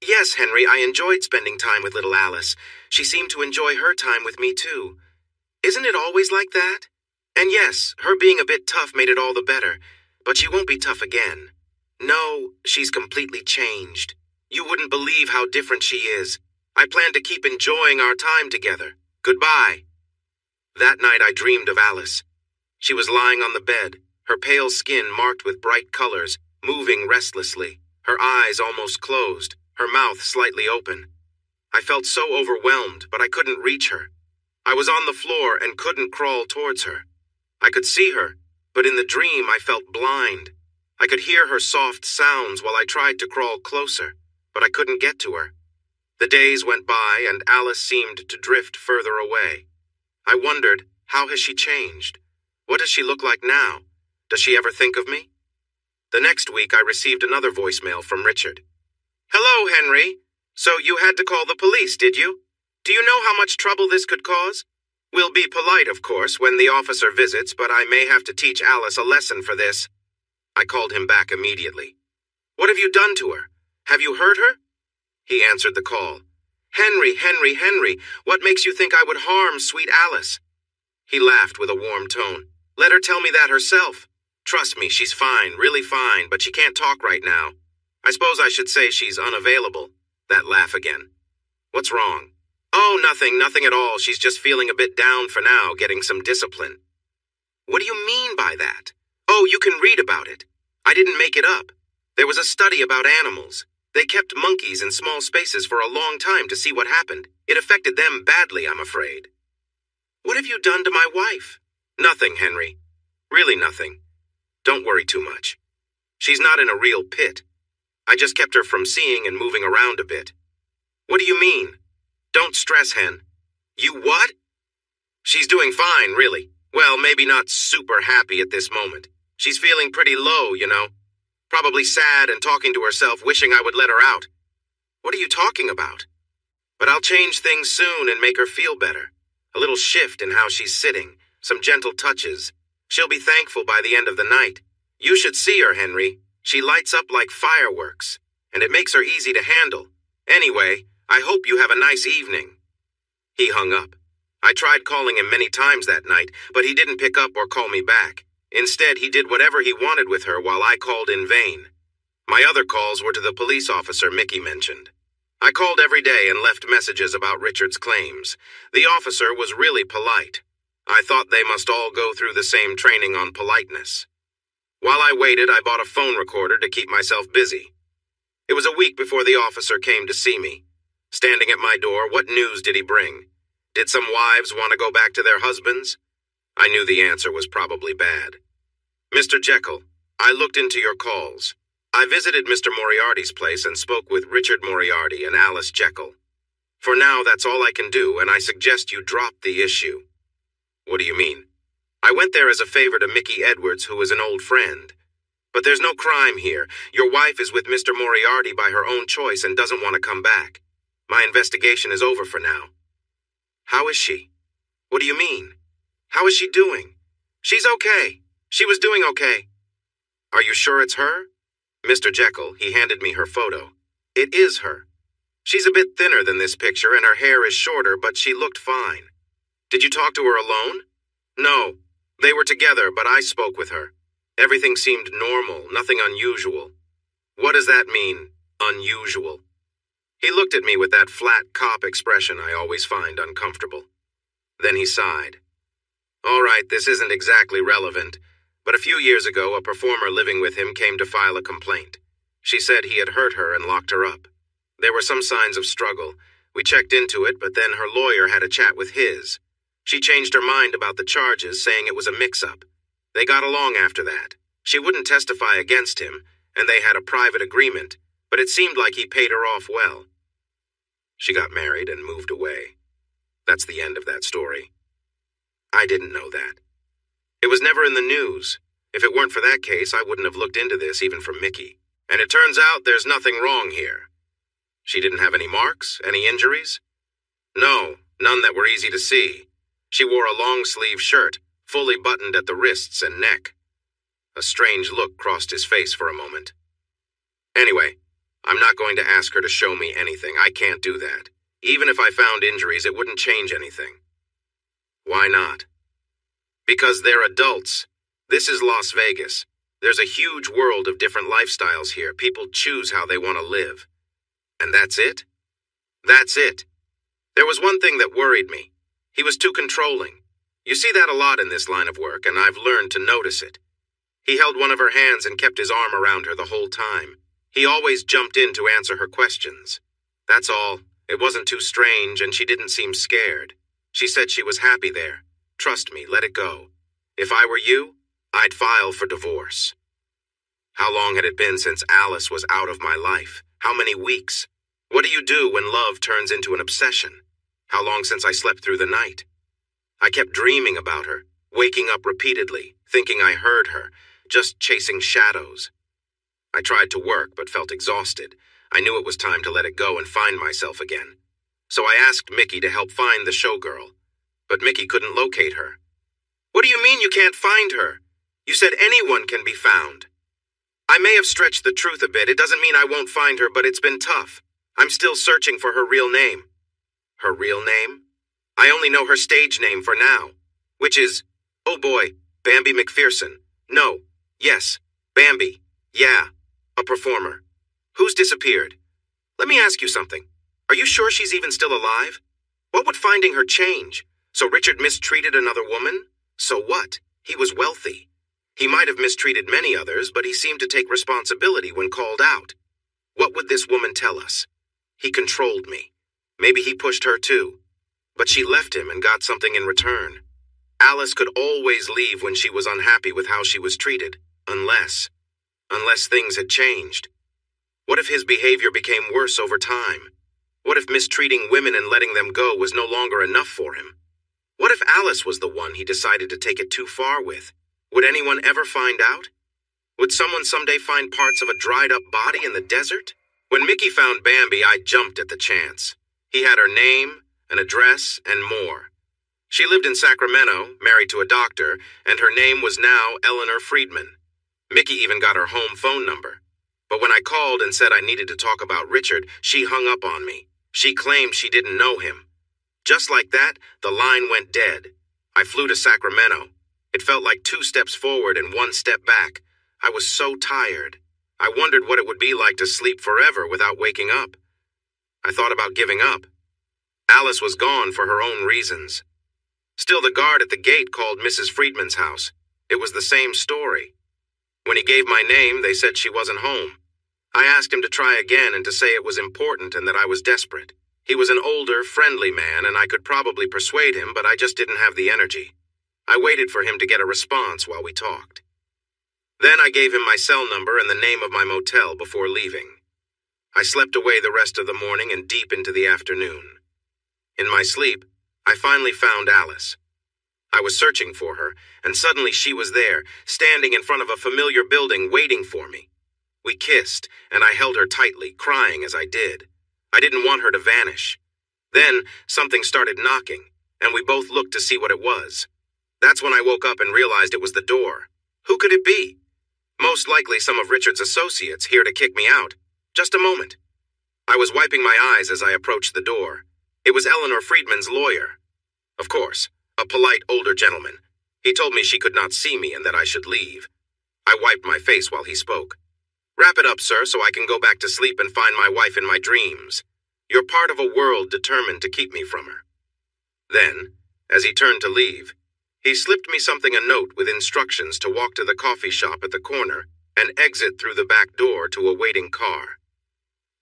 "Yes, Henry, I enjoyed spending time with little Alice. She seemed to enjoy her time with me too. Isn't it always like that? And yes, her being a bit tough made it all the better, but she won't be tough again. No, she's completely changed. You wouldn't believe how different she is. I plan to keep enjoying our time together. Goodbye." That night I dreamed of Alice. She was lying on the bed, her pale skin marked with bright colors, moving restlessly, her eyes almost closed, her mouth slightly open. I felt so overwhelmed, but I couldn't reach her. I was on the floor and couldn't crawl towards her. I could see her, but in the dream I felt blind. I could hear her soft sounds while I tried to crawl closer, but I couldn't get to her. The days went by and Alice seemed to drift further away. I wondered, how has she changed? What does she look like now? Does she ever think of me? The next week I received another voicemail from Richard. "Hello, Henry. So you had to call the police, did you? Do you know how much trouble this could cause? We'll be polite, of course, when the officer visits, but I may have to teach Alice a lesson for this." I called him back immediately. "What have you done to her? Have you hurt her?" He answered the call. Henry, what makes you think I would harm sweet Alice?" He laughed with a warm tone. "Let her tell me that herself. Trust me, she's fine, really fine, but she can't talk right now. I suppose I should say she's unavailable." That laugh again. "What's wrong?" "Oh, nothing at all. She's just feeling a bit down for now, getting some discipline." "What do you mean by that?" "Oh, you can read about it. I didn't make it up. There was a study about animals. They kept monkeys in small spaces for a long time to see what happened. It affected them badly, I'm afraid." "What have you done to my wife?" "Nothing, Henry. Really nothing. Don't worry too much. She's not in a real pit. I just kept her from seeing and moving around a bit." "What do you mean?" "Don't stress, Hen." "You what?" "She's doing fine, really. Well, maybe not super happy at this moment. She's feeling pretty low, you know. Probably sad and talking to herself, wishing I would let her out." "What are you talking about?" "But I'll change things soon and make her feel better. A little shift in how she's sitting, some gentle touches. She'll be thankful by the end of the night. You should see her, Henry. She lights up like fireworks, and it makes her easy to handle. Anyway, I hope you have a nice evening." He hung up. I tried calling him many times that night, but he didn't pick up or call me back. Instead, he did whatever he wanted with her while I called in vain. My other calls were to the police officer Mickey mentioned. I called every day and left messages about Richard's claims. The officer was really polite. I thought they must all go through the same training on politeness. While I waited, I bought a phone recorder to keep myself busy. It was a week before the officer came to see me. Standing at my door, what news did he bring? Did some wives want to go back to their husbands? I knew the answer was probably bad. Mr. Jekyll, I looked into your calls. I visited Mr. Moriarty's place and spoke with Richard Moriarty and Alice Jekyll. For now, that's all I can do, and I suggest you drop the issue. What do you mean? I went there as a favor to Mickey Edwards, who is an old friend. But there's no crime here. Your wife is with Mr. Moriarty by her own choice and doesn't want to come back. My investigation is over for now. How is she? What do you mean? How is she doing? She's okay. She was doing okay. Are you sure it's her? Mr. Jekyll, he handed me her photo. It is her. She's a bit thinner than this picture and her hair is shorter, but she looked fine. Did you talk to her alone? No. They were together, but I spoke with her. Everything seemed normal, nothing unusual. What does that mean, unusual? He looked at me with that flat cop expression I always find uncomfortable. Then he sighed. All right, this isn't exactly relevant, but a few years ago a performer living with him came to file a complaint. She said he had hurt her and locked her up. There were some signs of struggle. We checked into it, but then her lawyer had a chat with his. She changed her mind about the charges, saying it was a mix-up. They got along after that. She wouldn't testify against him, and they had a private agreement, but it seemed like he paid her off well. She got married and moved away. That's the end of that story. I didn't know that. It was never in the news. If it weren't for that case, I wouldn't have looked into this, even for Mickey. And it turns out there's nothing wrong here. She didn't have any marks, any injuries? No, none that were easy to see. She wore a long-sleeve shirt, fully buttoned at the wrists and neck. A strange look crossed his face for a moment. Anyway, I'm not going to ask her to show me anything. I can't do that. Even if I found injuries, it wouldn't change anything. Why not? Because they're adults. This is Las Vegas. There's a huge world of different lifestyles here. People choose how they want to live. And that's it? That's it. There was one thing that worried me. He was too controlling. You see that a lot in this line of work, and I've learned to notice it. He held one of her hands and kept his arm around her the whole time. He always jumped in to answer her questions. That's all. It wasn't too strange, and she didn't seem scared. She said she was happy there. Trust me, let it go. If I were you, I'd file for divorce. How long had it been since Alice was out of my life? How many weeks? What do you do when love turns into an obsession? How long since I slept through the night? I kept dreaming about her, waking up repeatedly, thinking I heard her, just chasing shadows. I tried to work, but felt exhausted. I knew it was time to let it go and find myself again. So I asked Mickey to help find the showgirl. But Mickey couldn't locate her. What do you mean you can't find her? You said anyone can be found. I may have stretched the truth a bit. It doesn't mean I won't find her, but it's been tough. I'm still searching for her real name. Her real name? I only know her stage name for now, which is, oh boy, Bambi McPherson. No, yes, Bambi. Yeah, a performer. Who's disappeared? Let me ask you something. Are you sure she's even still alive? What would finding her change? So Richard mistreated another woman? So what? He was wealthy. He might have mistreated many others, but he seemed to take responsibility when called out. What would this woman tell us? He controlled me. Maybe he pushed her too. But she left him and got something in return. Alice could always leave when she was unhappy with how she was treated, unless things had changed. What if his behavior became worse over time? What if mistreating women and letting them go was no longer enough for him? What if Alice was the one he decided to take it too far with? Would anyone ever find out? Would someone someday find parts of a dried-up body in the desert? When Mickey found Bambi, I jumped at the chance. He had her name, an address, and more. She lived in Sacramento, married to a doctor, and her name was now Eleanor Friedman. Mickey even got her home phone number. But when I called and said I needed to talk about Richard, she hung up on me. She claimed she didn't know him. Just like that, the line went dead. I flew to Sacramento. It felt like 2 steps forward and 1 step back. I was so tired. I wondered what it would be like to sleep forever without waking up. I thought about giving up. Alice was gone for her own reasons. Still, the guard at the gate called Mrs. Friedman's house. It was the same story. When he gave my name, they said she wasn't home. I asked him to try again and to say it was important and that I was desperate. He was an older, friendly man, and I could probably persuade him, but I just didn't have the energy. I waited for him to get a response while we talked. Then I gave him my cell number and the name of my motel before leaving. I slept away the rest of the morning and deep into the afternoon. In my sleep, I finally found Alice. I was searching for her, and suddenly she was there, standing in front of a familiar building waiting for me. We kissed, and I held her tightly, crying as I did. I didn't want her to vanish. Then something started knocking, and we both looked to see what it was. That's when I woke up and realized it was the door. Who could it be? Most likely some of Richard's associates here to kick me out. Just a moment. I was wiping my eyes as I approached the door. It was Eleanor Friedman's lawyer. Of course, a polite older gentleman. He told me she could not see me and that I should leave. I wiped my face while he spoke. Wrap it up, sir, so I can go back to sleep and find my wife in my dreams. You're part of a world determined to keep me from her. Then, as he turned to leave, he slipped me something, a note with instructions to walk to the coffee shop at the corner and exit through the back door to a waiting car.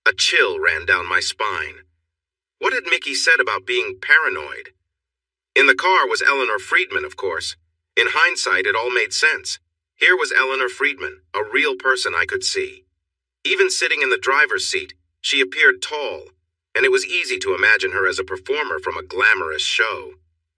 A chill ran down my spine. What had Mickey said about being paranoid? In the car was Eleanor Friedman, of course. In hindsight, it all made sense. Here was Eleanor Friedman, a real person I could see. Even sitting in the driver's seat, she appeared tall, and it was easy to imagine her as a performer from a glamorous show.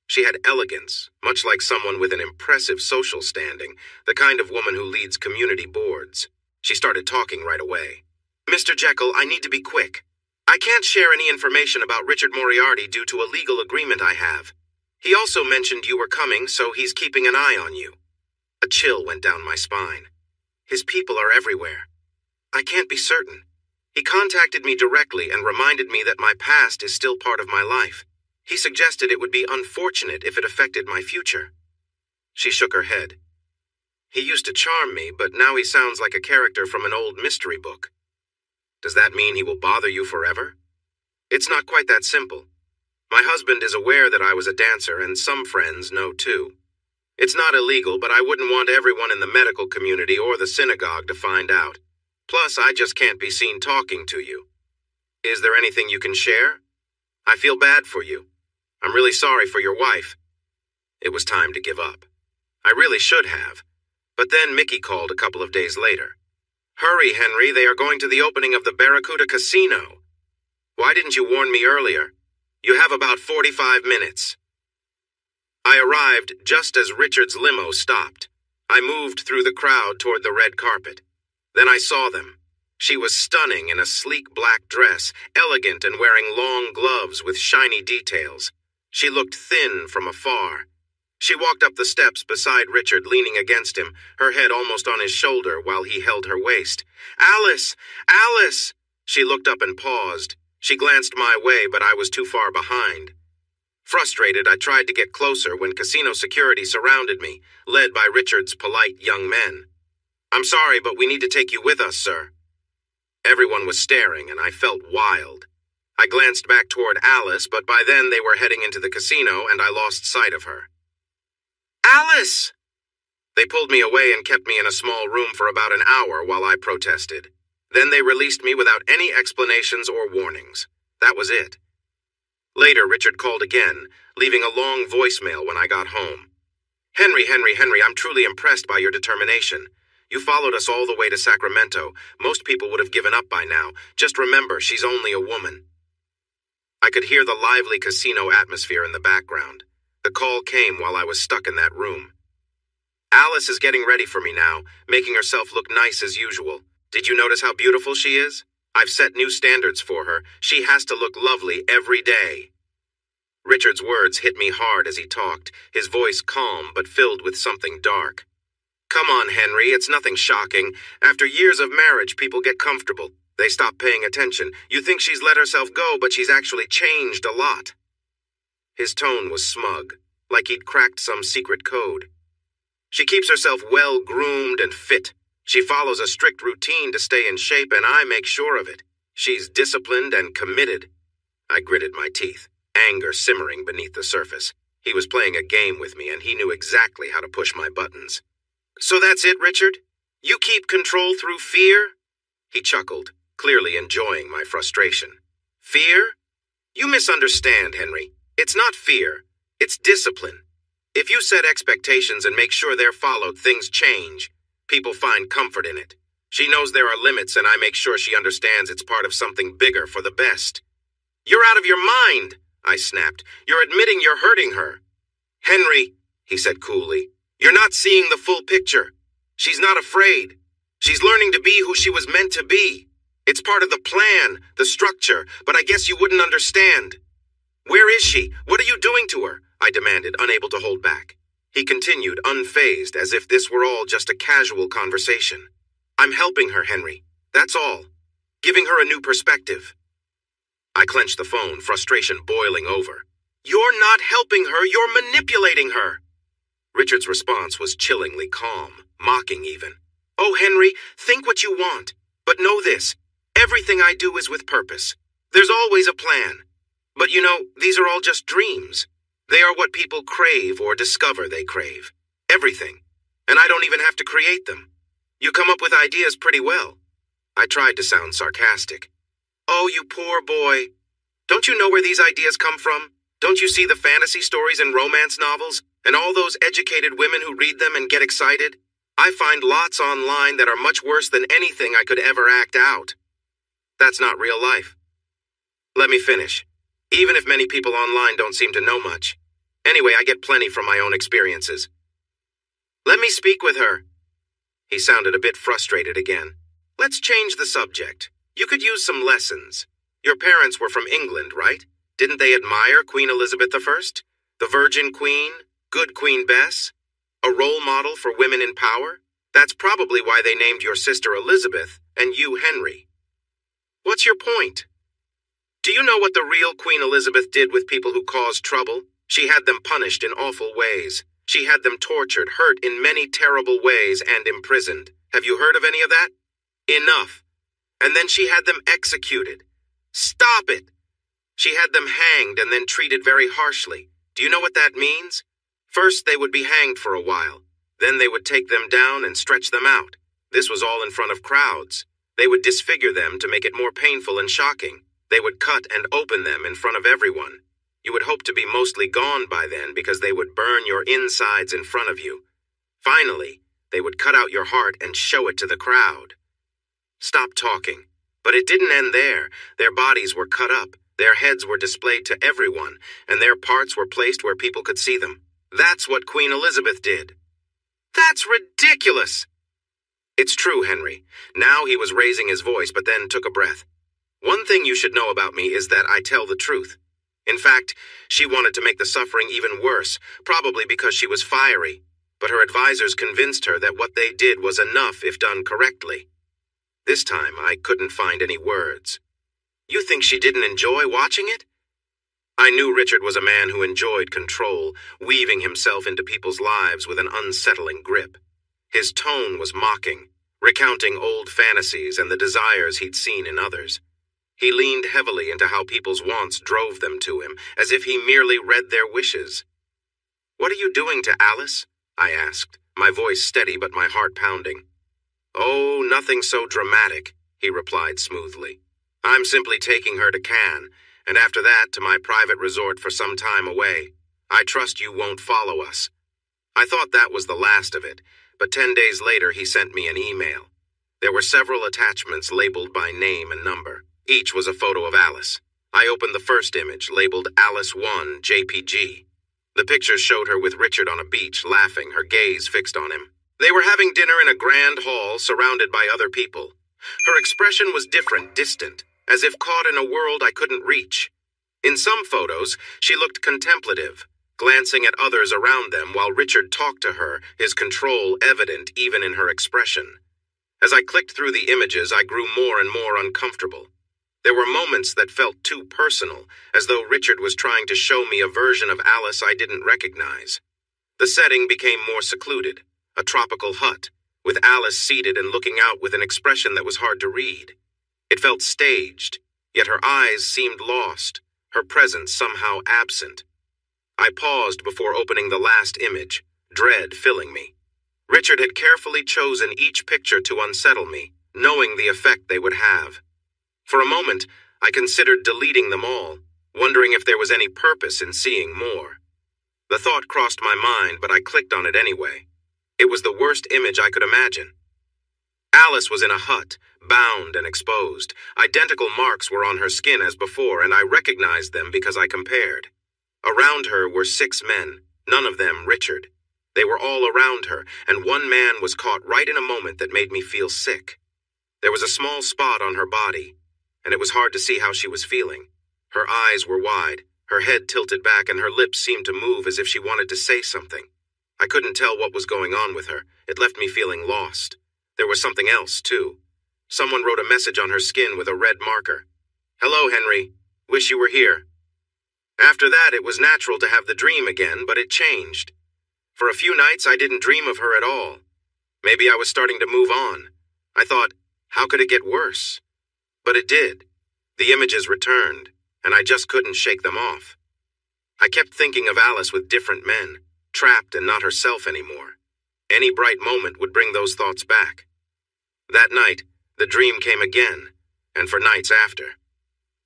She had elegance, much like someone with an impressive social standing, the kind of woman who leads community boards. She started talking right away. Mr. Jekyll, I need to be quick. I can't share any information about Richard Moriarty due to a legal agreement I have. He also mentioned you were coming, so he's keeping an eye on you. A chill went down my spine. His people are everywhere. I can't be certain. He contacted me directly and reminded me that my past is still part of my life. He suggested it would be unfortunate if it affected my future. She shook her head. He used to charm me, but now he sounds like a character from an old mystery book. Does that mean he will bother you forever? It's not quite that simple. My husband is aware that I was a dancer, and some friends know too. It's not illegal, but I wouldn't want everyone in the medical community or the synagogue to find out. Plus, I just can't be seen talking to you. Is there anything you can share? I feel bad for you. I'm really sorry for your wife. It was time to give up. I really should have. But then Mickey called a couple of days later. Hurry, Henry, they are going to the opening of the Barracuda Casino. Why didn't you warn me earlier? You have about 45 minutes. I arrived just as Richard's limo stopped. I moved through the crowd toward the red carpet. Then I saw them. She was stunning in a sleek black dress, elegant and wearing long gloves with shiny details. She looked thin from afar. She walked up the steps beside Richard, leaning against him, her head almost on his shoulder while he held her waist. Alice! Alice! She looked up and paused. She glanced my way, but I was too far behind. Frustrated, I tried to get closer when casino security surrounded me, led by Richard's polite young men. I'm sorry, but we need to take you with us, sir. Everyone was staring, and I felt wild. I glanced back toward Alice, but by then they were heading into the casino, and I lost sight of her. Alice! They pulled me away and kept me in a small room for about an hour while I protested. Then they released me without any explanations or warnings. That was it. Later, Richard called again, leaving a long voicemail when I got home. Henry, I'm truly impressed by your determination. You followed us all the way to Sacramento. Most people would have given up by now. Just remember, she's only a woman. I could hear the lively casino atmosphere in the background. The call came while I was stuck in that room. Alice is getting ready for me now, making herself look nice as usual. Did you notice how beautiful she is? I've set new standards for her. She has to look lovely every day. Richard's words hit me hard as he talked, his voice calm but filled with something dark. Come on, Henry, it's nothing shocking. After years of marriage, people get comfortable. They stop paying attention. You think she's let herself go, but she's actually changed a lot. His tone was smug, like he'd cracked some secret code. She keeps herself well-groomed and fit. She follows a strict routine to stay in shape, and I make sure of it. She's disciplined and committed. I gritted my teeth, anger simmering beneath the surface. He was playing a game with me, and he knew exactly how to push my buttons. "So that's it, Richard? You keep control through fear?" He chuckled, clearly enjoying my frustration. "Fear? You misunderstand, Henry. It's not fear. It's discipline. If you set expectations and make sure they're followed, things change. People find comfort in it. She knows there are limits, and I make sure she understands it's part of something bigger for the best." "You're out of your mind," I snapped. "You're admitting you're hurting her." "Henry," he said coolly, "you're not seeing the full picture. She's not afraid. She's learning to be who she was meant to be. It's part of the plan, the structure, but I guess you wouldn't understand." "Where is she? What are you doing to her?" I demanded, unable to hold back. He continued, unfazed, as if this were all just a casual conversation. "I'm helping her, Henry. That's all. Giving her a new perspective." I clenched the phone, frustration boiling over. "You're not helping her, you're manipulating her." Richard's response was chillingly calm, mocking even. "Oh, Henry, think what you want. But know this, everything I do is with purpose. There's always a plan. But you know, these are all just dreams. They are what people crave or discover they crave. Everything. And I don't even have to create them. You come up with ideas pretty well." I tried to sound sarcastic. "Oh, you poor boy. Don't you know where these ideas come from? Don't you see the fantasy stories and romance novels, and all those educated women who read them and get excited? I find lots online that are much worse than anything I could ever act out. That's not real life. Let me finish. Even if many people online don't seem to know much. Anyway, I get plenty from my own experiences." "Let me speak with her." He sounded a bit frustrated again. "Let's change the subject. You could use some lessons. Your parents were from England, right? Didn't they admire Queen Elizabeth I? The Virgin Queen? Good Queen Bess? A role model for women in power? That's probably why they named your sister Elizabeth and you Henry. What's your point? Do you know what the real Queen Elizabeth did with people who caused trouble? She had them punished in awful ways. She had them tortured, hurt in many terrible ways, and imprisoned. Have you heard of any of that? Enough. And then she had them executed. Stop it! She had them hanged and then treated very harshly. Do you know what that means? First, they would be hanged for a while. Then they would take them down and stretch them out. This was all in front of crowds. They would disfigure them to make it more painful and shocking. They would cut and open them in front of everyone. You would hope to be mostly gone by then because they would burn your insides in front of you. Finally, they would cut out your heart and show it to the crowd. Stop talking. But it didn't end there. Their bodies were cut up, their heads were displayed to everyone, and their parts were placed where people could see them. That's what Queen Elizabeth did. That's ridiculous! It's true, Henry. Now he was raising his voice, but then took a breath. One thing you should know about me is that I tell the truth. In fact, she wanted to make the suffering even worse, probably because she was fiery, but her advisors convinced her that what they did was enough if done correctly. This time, I couldn't find any words. You think she didn't enjoy watching it? I knew Richard was a man who enjoyed control, weaving himself into people's lives with an unsettling grip. His tone was mocking, recounting old fantasies and the desires he'd seen in others. He leaned heavily into how people's wants drove them to him, as if he merely read their wishes. "What are you doing to Alice?" I asked, my voice steady but my heart pounding. "Oh, nothing so dramatic," he replied smoothly. "I'm simply taking her to Cannes, and after that to my private resort for some time away. I trust you won't follow us." I thought that was the last of it, but 10 days later he sent me an email. There were several attachments labeled by name and number. Each was a photo of Alice. I opened the first image, labeled Alice 1 JPG. The picture showed her with Richard on a beach, laughing, her gaze fixed on him. They were having dinner in a grand hall, surrounded by other people. Her expression was different, distant, as if caught in a world I couldn't reach. In some photos, she looked contemplative, glancing at others around them while Richard talked to her, his control evident even in her expression. As I clicked through the images, I grew more and more uncomfortable. There were moments that felt too personal, as though Richard was trying to show me a version of Alice I didn't recognize. The setting became more secluded, a tropical hut, with Alice seated and looking out with an expression that was hard to read. It felt staged, yet her eyes seemed lost, her presence somehow absent. I paused before opening the last image, dread filling me. Richard had carefully chosen each picture to unsettle me, knowing the effect they would have. For a moment, I considered deleting them all, wondering if there was any purpose in seeing more. The thought crossed my mind, but I clicked on it anyway. It was the worst image I could imagine. Alice was in a hut, bound and exposed. Identical marks were on her skin as before, and I recognized them because I compared. Around her were 6 men, none of them Richard. They were all around her, and one man was caught right in a moment that made me feel sick. There was a small spot on her body, and it was hard to see how she was feeling. Her eyes were wide, her head tilted back, and her lips seemed to move as if she wanted to say something. I couldn't tell what was going on with her. It left me feeling lost. There was something else, too. Someone wrote a message on her skin with a red marker. "Hello, Henry. Wish you were here." After that, it was natural to have the dream again, but it changed. For a few nights, I didn't dream of her at all. Maybe I was starting to move on. I thought, how could it get worse? But it did. The images returned, and I just couldn't shake them off. I kept thinking of Alice with different men, trapped and not herself anymore. Any bright moment would bring those thoughts back. That night, the dream came again, and for nights after.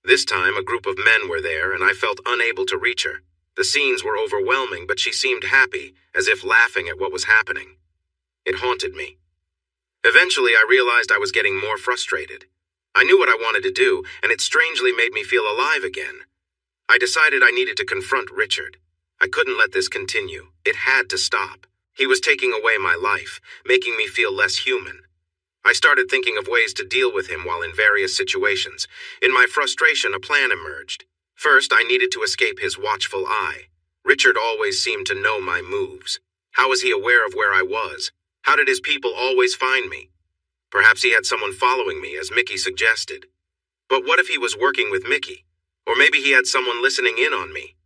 This time, a group of men were there, and I felt unable to reach her. The scenes were overwhelming, but she seemed happy, as if laughing at what was happening. It haunted me. Eventually, I realized I was getting more frustrated. I knew what I wanted to do, and it strangely made me feel alive again. I decided I needed to confront Richard. I couldn't let this continue. It had to stop. He was taking away my life, making me feel less human. I started thinking of ways to deal with him while in various situations. In my frustration, a plan emerged. First, I needed to escape his watchful eye. Richard always seemed to know my moves. How was he aware of where I was? How did his people always find me? Perhaps he had someone following me, as Mickey suggested. But what if he was working with Mickey? Or maybe he had someone listening in on me.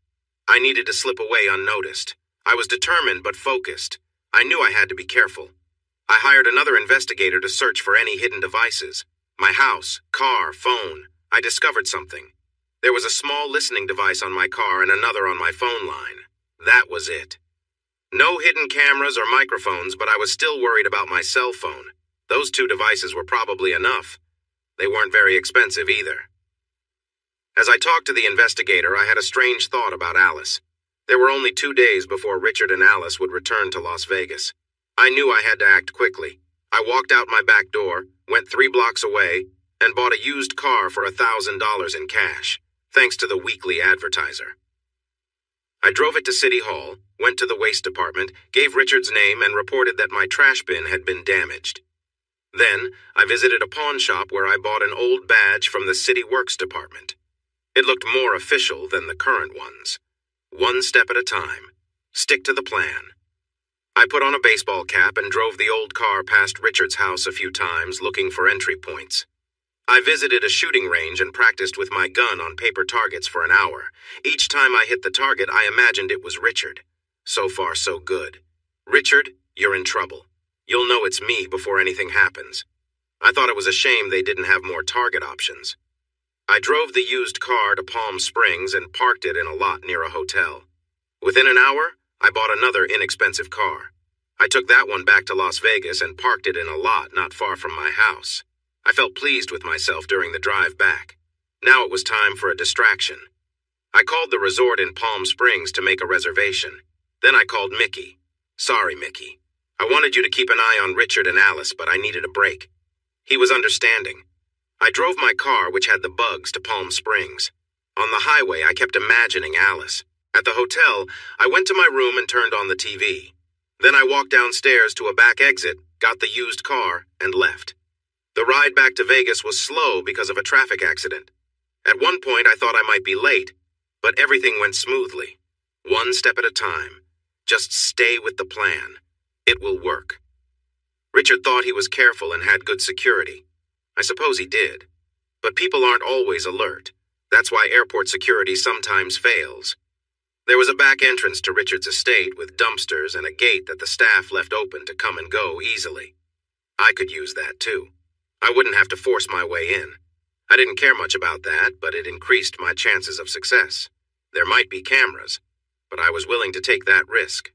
I needed to slip away unnoticed. I was determined but focused. I knew I had to be careful. I hired another investigator to search for any hidden devices. My house, car, phone. I discovered something. There was a small listening device on my car and another on my phone line. That was it. No hidden cameras or microphones, but I was still worried about my cell phone. Those 2 devices were probably enough. They weren't very expensive either. As I talked to the investigator, I had a strange thought about Alice. There were only 2 days before Richard and Alice would return to Las Vegas. I knew I had to act quickly. I walked out my back door, went 3 blocks away, and bought a used car for $1,000 in cash, thanks to the Weekly Advertiser. I drove it to City Hall, went to the waste department, gave Richard's name, and reported that my trash bin had been damaged. Then, I visited a pawn shop where I bought an old badge from the City Works department. It looked more official than the current ones. 1 step at a time. Stick to the plan. I put on a baseball cap and drove the old car past Richard's house a few times, looking for entry points. I visited a shooting range and practiced with my gun on paper targets for an hour. Each time I hit the target, I imagined it was Richard. So far, so good. Richard, you're in trouble. You'll know it's me before anything happens. I thought it was a shame they didn't have more target options. I drove the used car to Palm Springs and parked it in a lot near a hotel. Within an hour, I bought another inexpensive car. I took that one back to Las Vegas and parked it in a lot not far from my house. I felt pleased with myself during the drive back. Now it was time for a distraction. I called the resort in Palm Springs to make a reservation. Then I called Mickey. Sorry, Mickey. I wanted you to keep an eye on Richard and Alice, but I needed a break. He was understanding. I drove my car, which had the bugs, to Palm Springs. On the highway, I kept imagining Alice. At the hotel, I went to my room and turned on the TV. Then I walked downstairs to a back exit, got the used car, and left. The ride back to Vegas was slow because of a traffic accident. At one point, I thought I might be late, but everything went smoothly. 1 step at a time. Just stay with the plan. It will work. Richard thought he was careful and had good security. I suppose he did. But people aren't always alert. That's why airport security sometimes fails. There was a back entrance to Richard's estate with dumpsters and a gate that the staff left open to come and go easily. I could use that too. I wouldn't have to force my way in. I didn't care much about that, but it increased my chances of success. There might be cameras. but I was willing to take that risk.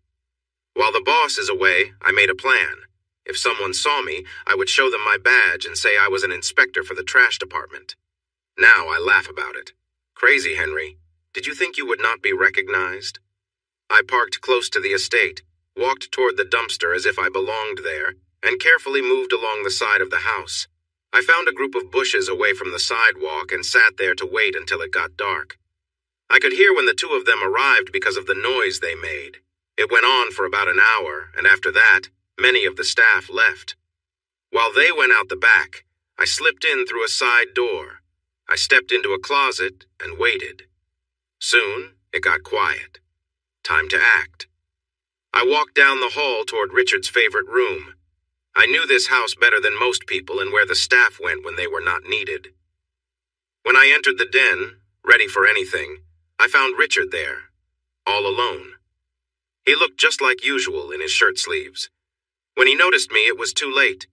While the boss is away, I made a plan. If someone saw me, I would show them my badge and say I was an inspector for the trash department. Now I laugh about it. Crazy, Henry. Did you think you would not be recognized? I parked close to the estate, walked toward the dumpster as if I belonged there, and carefully moved along the side of the house. I found a group of bushes away from the sidewalk and sat there to wait until it got dark. I could hear when the two of them arrived because of the noise they made. It went on for about an hour, and after that, many of the staff left. While they went out the back, I slipped in through a side door. I stepped into a closet and waited. Soon, it got quiet. Time to act. I walked down the hall toward Richard's favorite room. I knew this house better than most people and where the staff went when they were not needed. When I entered the den, ready for anything, I found Richard there, all alone. He looked just like usual in his shirt sleeves. When he noticed me, it was too late.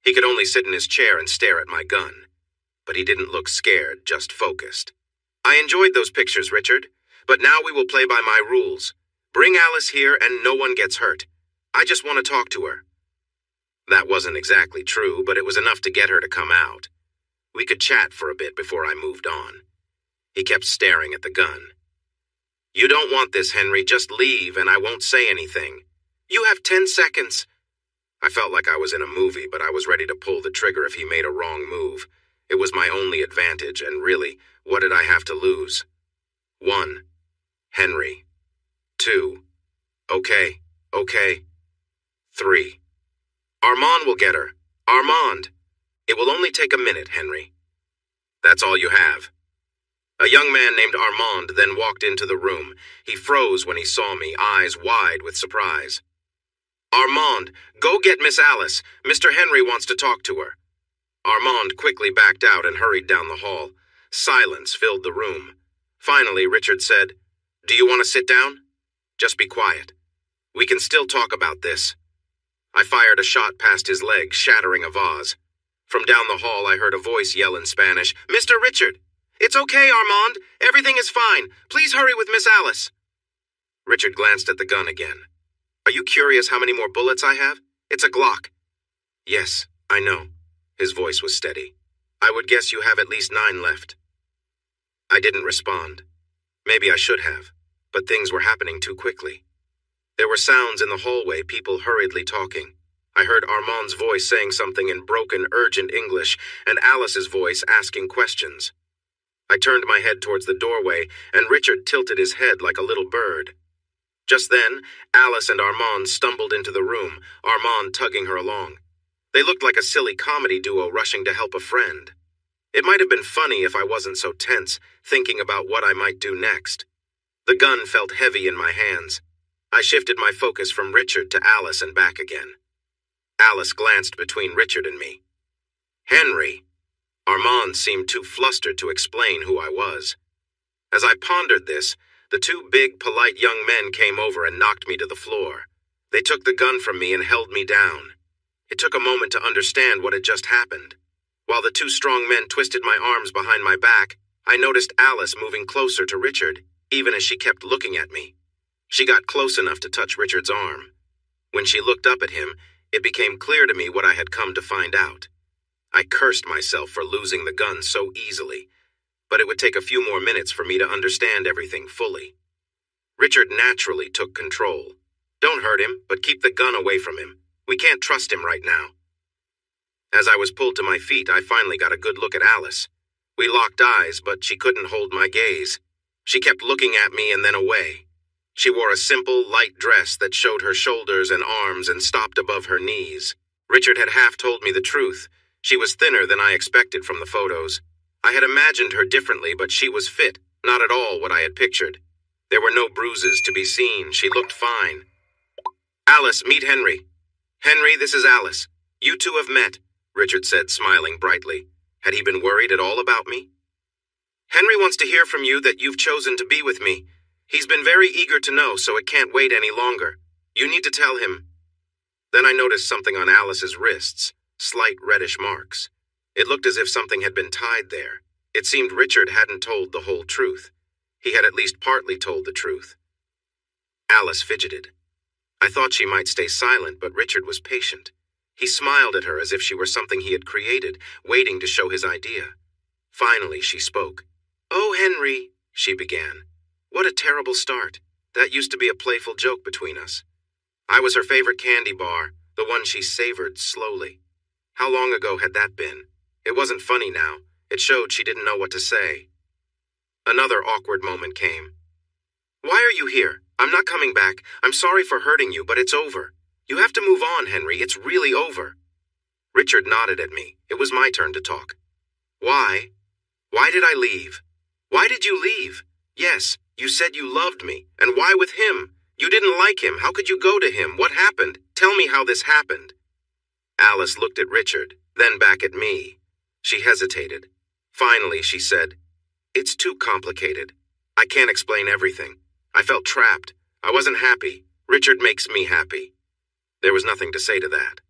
He could only sit in his chair and stare at my gun. But he didn't look scared, just focused. I enjoyed those pictures, Richard, but now we will play by my rules. Bring Alice here and no one gets hurt. I just want to talk to her. That wasn't exactly true, but it was enough to get her to come out. We could chat for a bit before I moved on. He kept staring at the gun. You don't want this, Henry. Just leave and I won't say anything. You have 10 seconds. I felt like I was in a movie, but I was ready to pull the trigger if he made a wrong move. It was my only advantage, and really, what did I have to lose? 1. Henry. 2. Okay. 3. Armand will get her. Armand. It will only take a minute, Henry. That's all you have. A young man named Armand then walked into the room. He froze when he saw me, eyes wide with surprise. Armand, go get Miss Alice. Mr. Henry wants to talk to her. Armand quickly backed out and hurried down the hall. Silence filled the room. Finally, Richard said, Do you want to sit down? Just be quiet. We can still talk about this. I fired a shot past his leg, shattering a vase. From down the hall, I heard a voice yell in Spanish, Mr. Richard! It's okay, Armand. Everything is fine. Please hurry with Miss Alice. Richard glanced at the gun again. Are you curious how many more bullets I have? It's a Glock. Yes, I know. His voice was steady. I would guess you have at least 9 left. I didn't respond. Maybe I should have, but things were happening too quickly. There were sounds in the hallway, people hurriedly talking. I heard Armand's voice saying something in broken, urgent English, and Alice's voice asking questions. I turned my head towards the doorway, and Richard tilted his head like a little bird. Just then, Alice and Armand stumbled into the room, Armand tugging her along. They looked like a silly comedy duo rushing to help a friend. It might have been funny if I wasn't so tense, thinking about what I might do next. The gun felt heavy in my hands. I shifted my focus from Richard to Alice and back again. Alice glanced between Richard and me. Henry! Armand seemed too flustered to explain who I was. As I pondered this, the 2 big, polite young men came over and knocked me to the floor. They took the gun from me and held me down. It took a moment to understand what had just happened. While the 2 strong men twisted my arms behind my back, I noticed Alice moving closer to Richard, even as she kept looking at me. She got close enough to touch Richard's arm. When she looked up at him, it became clear to me what I had come to find out. I cursed myself for losing the gun so easily, but it would take a few more minutes for me to understand everything fully. Richard naturally took control. Don't hurt him, but keep the gun away from him. We can't trust him right now. As I was pulled to my feet, I finally got a good look at Alice. We locked eyes, but she couldn't hold my gaze. She kept looking at me and then away. She wore a simple, light dress that showed her shoulders and arms and stopped above her knees. Richard had half told me the truth. She was thinner than I expected from the photos. I had imagined her differently, but she was fit, not at all what I had pictured. There were no bruises to be seen. She looked fine. Alice, meet Henry. Henry, this is Alice. You 2 have met, Richard said, smiling brightly. Had he been worried at all about me? Henry wants to hear from you that you've chosen to be with me. He's been very eager to know, so it can't wait any longer. You need to tell him. Then I noticed something on Alice's wrists, slight reddish marks. It looked as if something had been tied there. It seemed Richard hadn't told the whole truth. He had at least partly told the truth. Alice fidgeted. I thought she might stay silent, but Richard was patient. He smiled at her as if she were something he had created, waiting to show his idea. Finally, she spoke. "Oh, Henry," she began. "What a terrible start. That used to be a playful joke between us. I was her favorite candy bar, the one she savored slowly. How long ago had that been? It wasn't funny now. It showed she didn't know what to say. Another awkward moment came. "Why are you here? I'm not coming back. I'm sorry for hurting you, but it's over. You have to move on, Henry. It's really over." Richard nodded at me. It was my turn to talk. "Why? Why did I leave? Why did you leave? Yes, you said you loved me. And why with him? You didn't like him. How could you go to him? What happened? Tell me how this happened." Alice looked at Richard, then back at me. She hesitated. Finally, she said, "It's too complicated. I can't explain everything. I felt trapped. I wasn't happy. Richard makes me happy." There was nothing to say to that.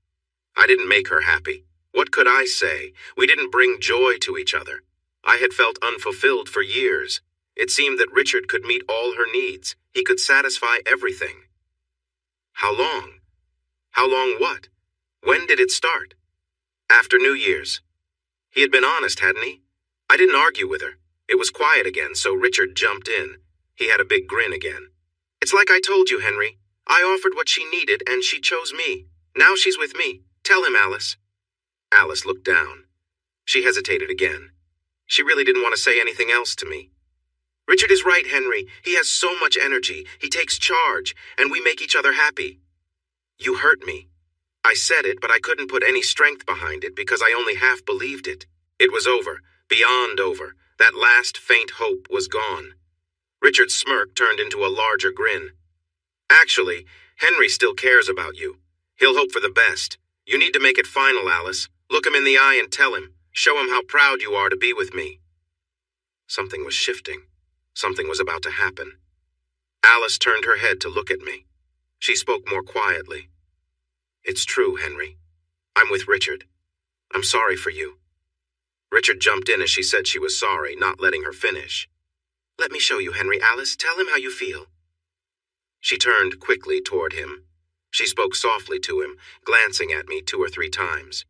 I didn't make her happy. What could I say? We didn't bring joy to each other. I had felt unfulfilled for years. It seemed that Richard could meet all her needs. He could satisfy everything. How long? How long what? When did it start? After New Year's. He had been honest, hadn't he? I didn't argue with her. It was quiet again, so Richard jumped in. He had a big grin again. "It's like I told you, Henry. I offered what she needed, and she chose me. Now she's with me. Tell him, Alice." Alice looked down. She hesitated again. She really didn't want to say anything else to me. "Richard is right, Henry. He has so much energy. He takes charge, and we make each other happy." "You hurt me." I said it, but I couldn't put any strength behind it because I only half believed it. It was over, beyond over. That last faint hope was gone. Richard's smirk turned into a larger grin. "Actually, Henry still cares about you. He'll hope for the best. You need to make it final, Alice. Look him in the eye and tell him. Show him how proud you are to be with me." Something was shifting. Something was about to happen. Alice turned her head to look at me. She spoke more quietly. "It's true, Henry. I'm with Richard. I'm sorry for you." Richard jumped in as she said she was sorry, not letting her finish. "Let me show you, Henry. Alice, tell him how you feel." She turned quickly toward him. She spoke softly to him, glancing at me 2 or 3 times.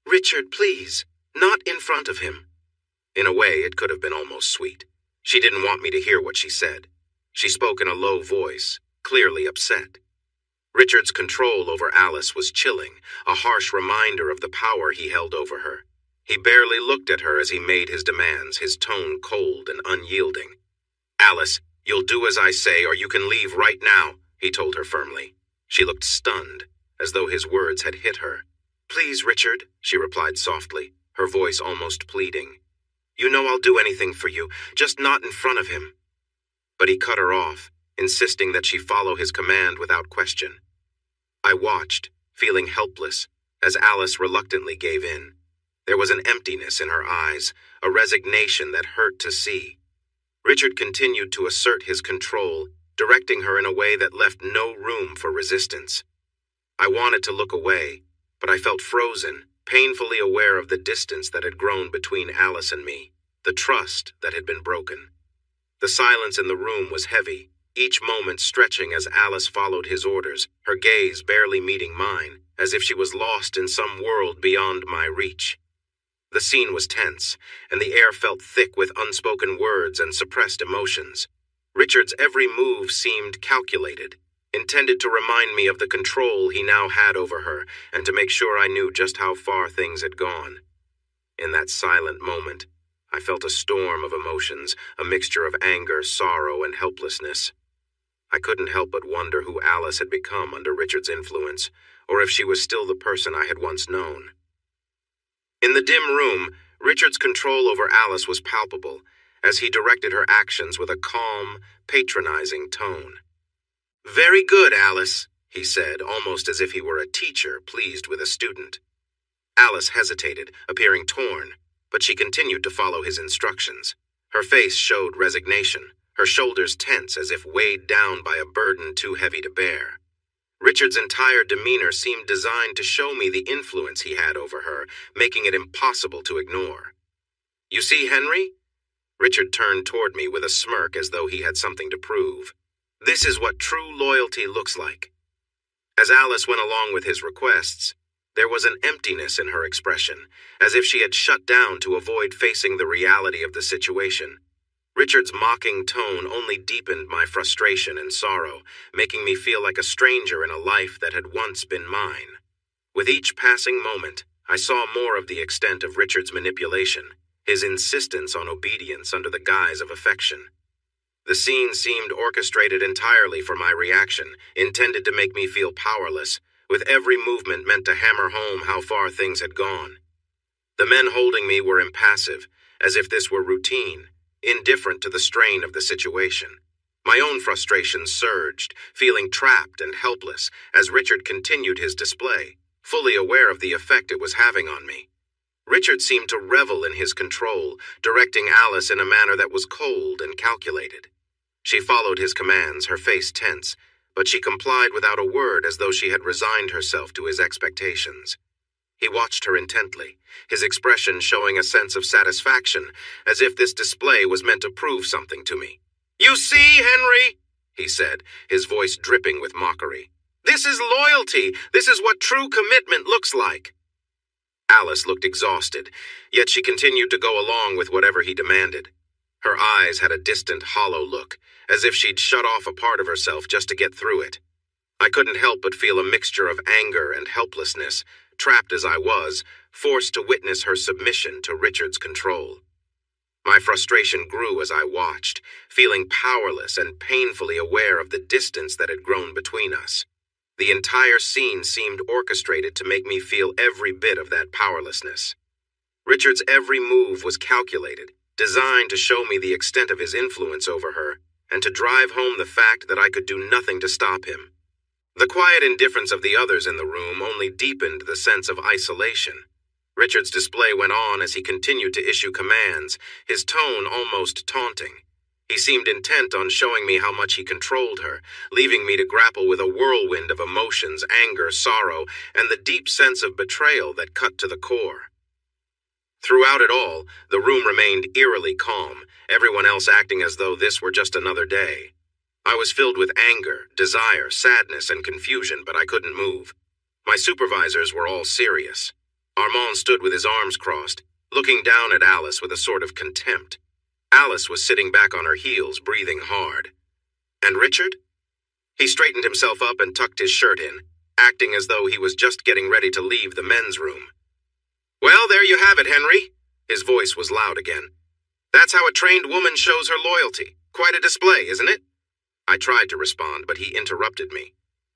"Richard, please, not in front of him." In a way, it could have been almost sweet. She didn't want me to hear what she said. She spoke in a low voice, clearly upset. Richard's control over Alice was chilling, a harsh reminder of the power he held over her. He barely looked at her as he made his demands, his tone cold and unyielding. "Alice, you'll do as I say or you can leave right now," he told her firmly. She looked stunned, as though his words had hit her. "Please, Richard," she replied softly, her voice almost pleading. "You know I'll do anything for you, just not in front of him." But he cut her off, insisting that she follow his command without question. I watched, feeling helpless, as Alice reluctantly gave in. There was an emptiness in her eyes, a resignation that hurt to see. Richard continued to assert his control, directing her in a way that left no room for resistance. I wanted to look away, but I felt frozen, painfully aware of the distance that had grown between Alice and me, the trust that had been broken. The silence in the room was heavy, each moment stretching as Alice followed his orders, her gaze barely meeting mine, as if she was lost in some world beyond my reach. The scene was tense, and the air felt thick with unspoken words and suppressed emotions. Richard's every move seemed calculated, intended to remind me of the control he now had over her and to make sure I knew just how far things had gone. In that silent moment, I felt a storm of emotions, a mixture of anger, sorrow, and helplessness. I couldn't help but wonder who Alice had become under Richard's influence, or if she was still the person I had once known. In the dim room, Richard's control over Alice was palpable, as he directed her actions with a calm, patronizing tone. "Very good, Alice," he said, almost as if he were a teacher pleased with a student. Alice hesitated, appearing torn, but she continued to follow his instructions. Her face showed resignation, her shoulders tense as if weighed down by a burden too heavy to bear. Richard's entire demeanor seemed designed to show me the influence he had over her, making it impossible to ignore. "You see, Henry?" Richard turned toward me with a smirk as though he had something to prove. This is what true loyalty looks like. As Alice went along with his requests, there was an emptiness in her expression, as if she had shut down to avoid facing the reality of the situation. Richard's mocking tone only deepened my frustration and sorrow, making me feel like a stranger in a life that had once been mine. With each passing moment, I saw more of the extent of Richard's manipulation, his insistence on obedience under the guise of affection. The scene seemed orchestrated entirely for my reaction, intended to make me feel powerless, with every movement meant to hammer home how far things had gone. The men holding me were impassive, as if this were routine, indifferent to the strain of the situation. My own frustration surged, feeling trapped and helpless as Richard continued his display, fully aware of the effect it was having on me. Richard seemed to revel in his control, directing Alice in a manner that was cold and calculated. She followed his commands, her face tense, but she complied without a word as though she had resigned herself to his expectations. He watched her intently, his expression showing a sense of satisfaction, as if this display was meant to prove something to me. "You see, Henry," he said, his voice dripping with mockery. "This is loyalty. This is what true commitment looks like." Alice looked exhausted, yet she continued to go along with whatever he demanded. Her eyes had a distant, hollow look, as if she'd shut off a part of herself just to get through it. I couldn't help but feel a mixture of anger and helplessness, trapped as I was, forced to witness her submission to Richard's control. My frustration grew as I watched, feeling powerless and painfully aware of the distance that had grown between us. The entire scene seemed orchestrated to make me feel every bit of that powerlessness. Richard's every move was calculated, designed to show me the extent of his influence over her, and to drive home the fact that I could do nothing to stop him. The quiet indifference of the others in the room only deepened the sense of isolation. Richard's display went on as he continued to issue commands, his tone almost taunting. He seemed intent on showing me how much he controlled her, leaving me to grapple with a whirlwind of emotions, anger, sorrow, and the deep sense of betrayal that cut to the core. Throughout it all, the room remained eerily calm, everyone else acting as though this were just another day. I was filled with anger, desire, sadness, and confusion, but I couldn't move. My supervisors were all serious. Armand stood with his arms crossed, looking down at Alice with a sort of contempt. Alice was sitting back on her heels, breathing hard. And Richard? He straightened himself up and tucked his shirt in, acting as though he was just getting ready to leave the men's room. "Well, there you have it, Henry." His voice was loud again. "That's how a trained woman shows her loyalty. Quite a display, isn't it?" I tried to respond, but he interrupted me.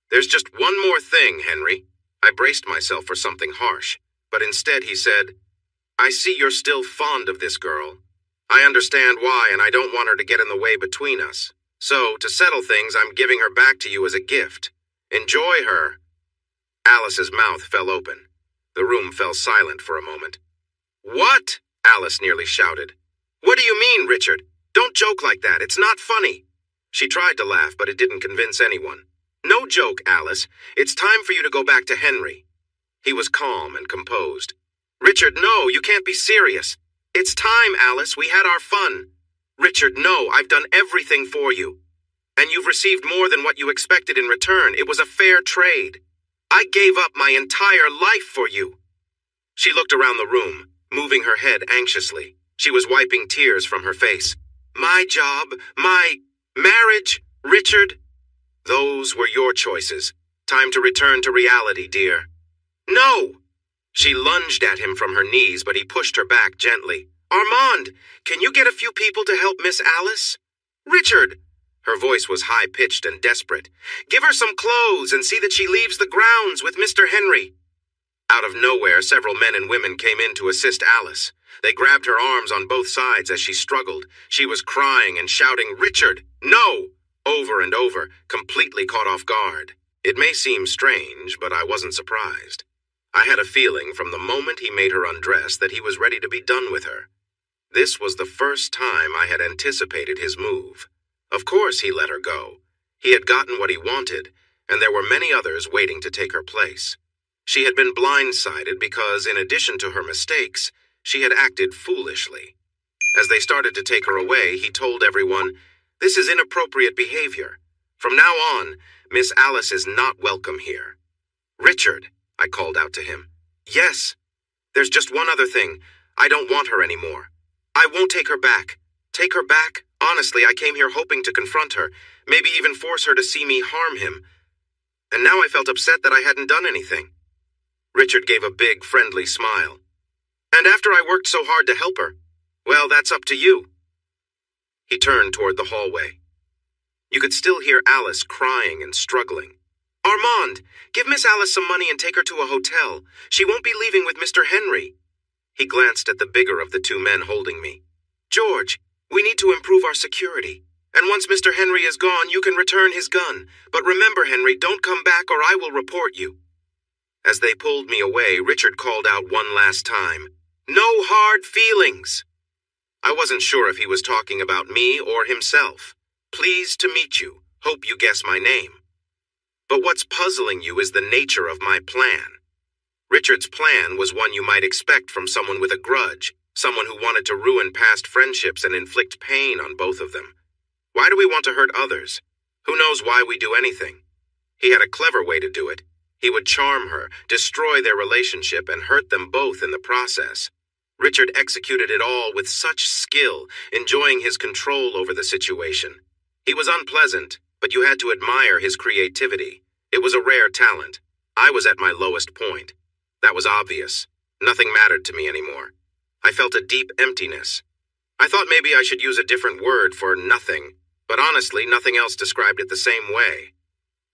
"There's just one more thing, Henry." I braced myself for something harsh, but instead he said, "I see you're still fond of this girl. I understand why, and I don't want her to get in the way between us. So, to settle things, I'm giving her back to you as a gift. Enjoy her." Alice's mouth fell open. The room fell silent for a moment. "What?" Alice nearly shouted. "What do you mean, Richard? Don't joke like that. It's not funny." She tried to laugh, but it didn't convince anyone. "No joke, Alice. It's time for you to go back to Henry." He was calm and composed. "Richard, no, you can't be serious. It's time, Alice. We had our fun. Richard, no, I've done everything for you. And you've received more than what you expected in return. It was a fair trade. I gave up my entire life for you." She looked around the room, moving her head anxiously. She was wiping tears from her face. "My job, my marriage, Richard. Those were your choices. Time to return to reality, dear." "No!" She lunged at him from her knees, but he pushed her back gently. "Armand, can you get a few people to help Miss Alice?" "Richard!" Her voice was high-pitched and desperate. "Give her some clothes and see that she leaves the grounds with Mr. Henry." Out of nowhere, several men and women came in to assist Alice. They grabbed her arms on both sides as she struggled. She was crying and shouting, "Richard, no!" over and over, completely caught off guard. It may seem strange, but I wasn't surprised. I had a feeling from the moment he made her undress that he was ready to be done with her. This was the first time I had anticipated his move. Of course he let her go. He had gotten what he wanted, and there were many others waiting to take her place. She had been blindsided because, in addition to her mistakes, she had acted foolishly. As they started to take her away, he told everyone, "This is inappropriate behavior. From now on, Miss Alice is not welcome here. Richard, I called out to him. Yes. There's just one other thing. I don't want her anymore. I won't take her back. Take her back? Honestly, I came here hoping to confront her, maybe even force her to see me harm him. And now I felt upset that I hadn't done anything. Richard gave a big, friendly smile. And after I worked so hard to help her, well, that's up to you. He turned toward the hallway. You could still hear Alice crying and struggling. Armand, give Miss Alice some money and take her to a hotel. She won't be leaving with Mr. Henry. He glanced at the bigger of the two men holding me. George, we need to improve our security. And once Mr. Henry is gone, you can return his gun. But remember, Henry, don't come back or I will report you. As they pulled me away, Richard called out one last time, No hard feelings. I wasn't sure if he was talking about me or himself. Pleased to meet you. Hope you guess my name. But what's puzzling you is the nature of my plan. Richard's plan was one you might expect from someone with a grudge, someone who wanted to ruin past friendships and inflict pain on both of them. Why do we want to hurt others? Who knows why we do anything? He had a clever way to do it. He would charm her, destroy their relationship, and hurt them both in the process. Richard executed it all with such skill, enjoying his control over the situation. He was unpleasant, but you had to admire his creativity. It was a rare talent. I was at my lowest point. That was obvious. Nothing mattered to me anymore. I felt a deep emptiness. I thought maybe I should use a different word for nothing, but honestly, nothing else described it the same way.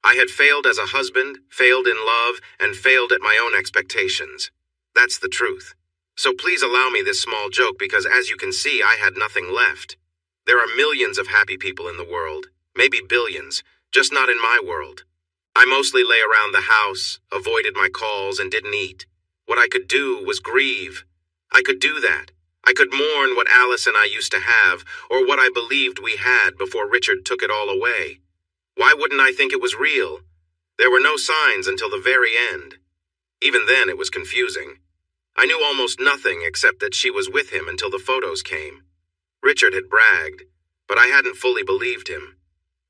I had failed as a husband, failed in love, and failed at my own expectations. That's the truth. So please allow me this small joke because, as you can see, I had nothing left. There are millions of happy people in the world, maybe billions, just not in my world. I mostly lay around the house, avoided my calls, and didn't eat. What I could do was grieve. I could do that. I could mourn what Alice and I used to have, or what I believed we had before Richard took it all away. Why wouldn't I think it was real? There were no signs until the very end. Even then, it was confusing. I knew almost nothing except that she was with him until the photos came. Richard had bragged, but I hadn't fully believed him.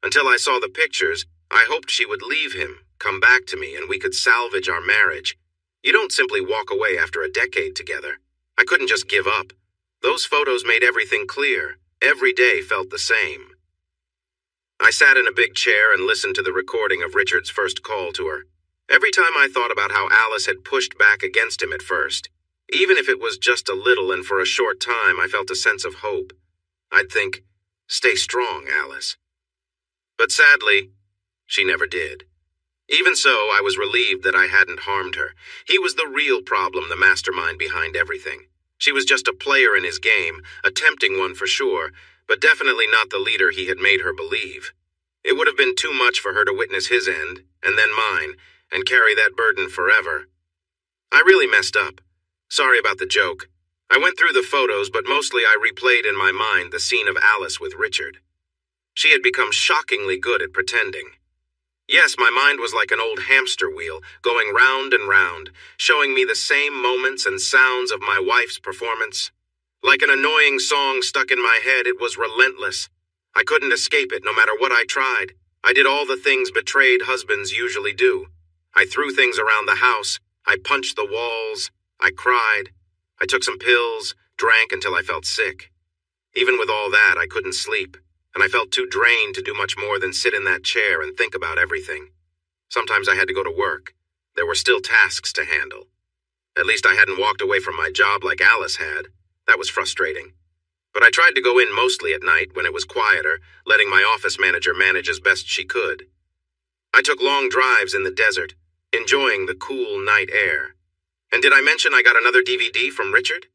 Until I saw the pictures, I hoped she would leave him, come back to me, and we could salvage our marriage. You don't simply walk away after a decade together. I couldn't just give up. Those photos made everything clear. Every day felt the same. I sat in a big chair and listened to the recording of Richard's first call to her. Every time I thought about how Alice had pushed back against him at first, even if it was just a little and for a short time, I felt a sense of hope. I'd think, stay strong, Alice. But sadly, she never did. Even so, I was relieved that I hadn't harmed her. He was the real problem, the mastermind behind everything. She was just a player in his game, a tempting one for sure, but definitely not the leader he had made her believe. It would have been too much for her to witness his end, and then mine, and carry that burden forever. I really messed up. Sorry about the joke. I went through the photos, but mostly I replayed in my mind the scene of Alice with Richard. She had become shockingly good at pretending. Yes, my mind was like an old hamster wheel, going round and round, showing me the same moments and sounds of my wife's performance. Like an annoying song stuck in my head, it was relentless. I couldn't escape it, no matter what I tried. I did all the things betrayed husbands usually do. I threw things around the house. I punched the walls. I cried. I took some pills, drank until I felt sick. Even with all that, I couldn't sleep, and I felt too drained to do much more than sit in that chair and think about everything. Sometimes I had to go to work. There were still tasks to handle. At least I hadn't walked away from my job like Alice had. That was frustrating. But I tried to go in mostly at night when it was quieter, letting my office manager manage as best she could. I took long drives in the desert, enjoying the cool night air. And did I mention I got another DVD from Richard?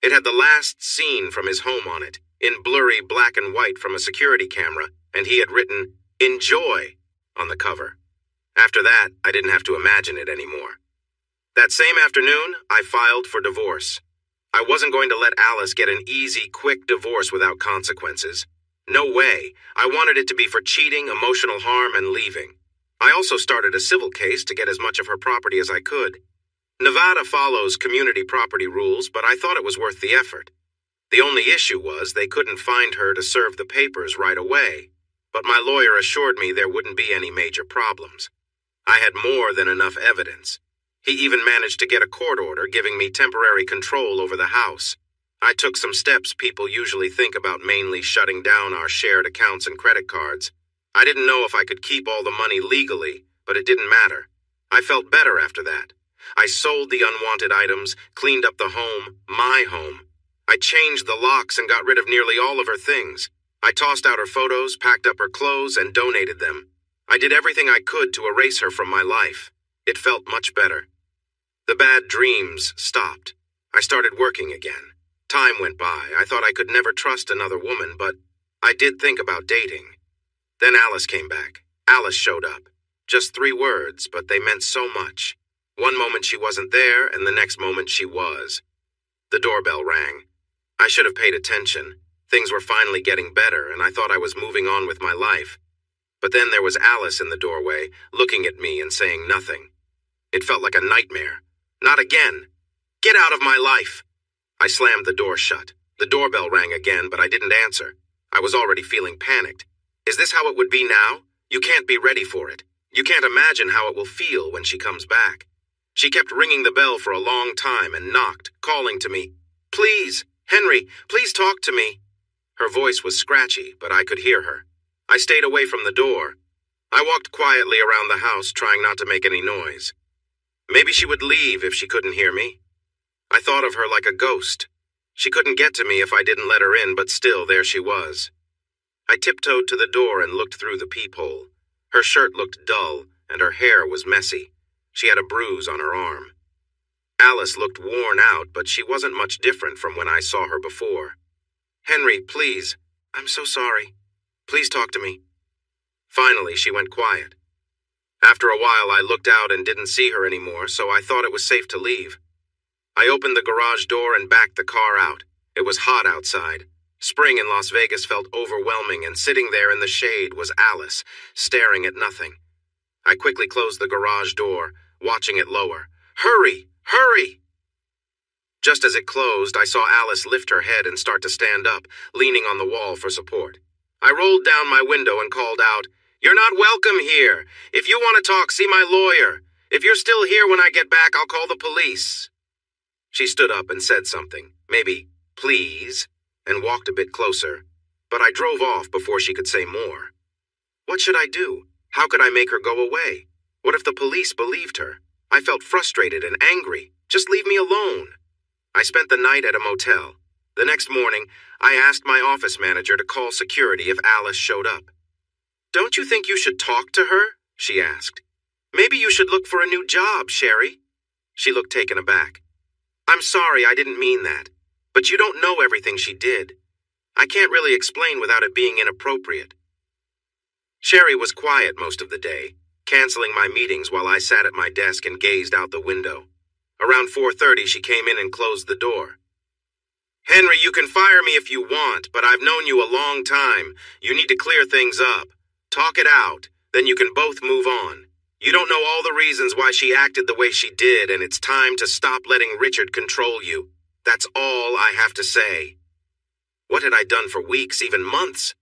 It had the last scene from his home on it, in blurry black and white from a security camera, and he had written, "Enjoy," on the cover. After that, I didn't have to imagine it anymore. That same afternoon, I filed for divorce. I wasn't going to let Alice get an easy, quick divorce without consequences. No way. I wanted it to be for cheating, emotional harm, and leaving. I also started a civil case to get as much of her property as I could. Nevada follows community property rules, but I thought it was worth the effort. The only issue was they couldn't find her to serve the papers right away. but my lawyer assured me there wouldn't be any major problems. I had more than enough evidence. He even managed to get a court order giving me temporary control over the house. I took some steps people usually think about, mainly shutting down our shared accounts and credit cards. I didn't know if I could keep all the money legally, but it didn't matter. I felt better after that. I sold the unwanted items, cleaned up the home, my home. I changed the locks and got rid of nearly all of her things. I tossed out her photos, packed up her clothes, and donated them. I did everything I could to erase her from my life. It felt much better. The bad dreams stopped. I started working again. Time went by. I thought I could never trust another woman, but I did think about dating. Then Alice came back. Alice showed up. Just 3 words, but they meant so much. One moment she wasn't there, and the next moment she was. The doorbell rang. I should have paid attention. Things were finally getting better, and I thought I was moving on with my life. But then there was Alice in the doorway, looking at me and saying nothing. It felt like a nightmare. Not again. Get out of my life. I slammed the door shut. The doorbell rang again, but I didn't answer. I was already feeling panicked. Is this how it would be now? You can't be ready for it. You can't imagine how it will feel when she comes back. She kept ringing the bell for a long time and knocked, calling to me. Please, Henry, please talk to me. Her voice was scratchy, but I could hear her. I stayed away from the door. I walked quietly around the house, trying not to make any noise. Maybe she would leave if she couldn't hear me. I thought of her like a ghost. She couldn't get to me if I didn't let her in, but still there she was. I tiptoed to the door and looked through the peephole. Her shirt looked dull, and her hair was messy. She had a bruise on her arm. Alice looked worn out, but she wasn't much different from when I saw her before. Henry, please. I'm so sorry. Please talk to me. Finally, she went quiet. After a while, I looked out and didn't see her anymore, so I thought it was safe to leave. I opened the garage door and backed the car out. It was hot outside. Spring in Las Vegas felt overwhelming, and sitting there in the shade was Alice, staring at nothing. I quickly closed the garage door, watching it lower. Hurry! Hurry! Just as it closed, I saw Alice lift her head and start to stand up, leaning on the wall for support. I rolled down my window and called out, You're not welcome here. If you want to talk, see my lawyer. If you're still here when I get back, I'll call the police. She stood up and said something, maybe, please, and walked a bit closer, but I drove off before she could say more. What should I do? How could I make her go away? What if the police believed her? I felt frustrated and angry. Just leave me alone. I spent the night at a motel. The next morning, I asked my office manager to call security if Alice showed up. Don't you think you should talk to her? She asked. Maybe you should look for a new job, Sherry. She looked taken aback. I'm sorry, I didn't mean that. But you don't know everything she did. I can't really explain without it being inappropriate. Sherry was quiet most of the day, canceling my meetings while I sat at my desk and gazed out the window. Around 4:30, she came in and closed the door. Henry, you can fire me if you want, but I've known you a long time. You need to clear things up. Talk it out, then you can both move on. You don't know all the reasons why she acted the way she did, and it's time to stop letting Richard control you. That's all I have to say. What had I done for weeks, even months?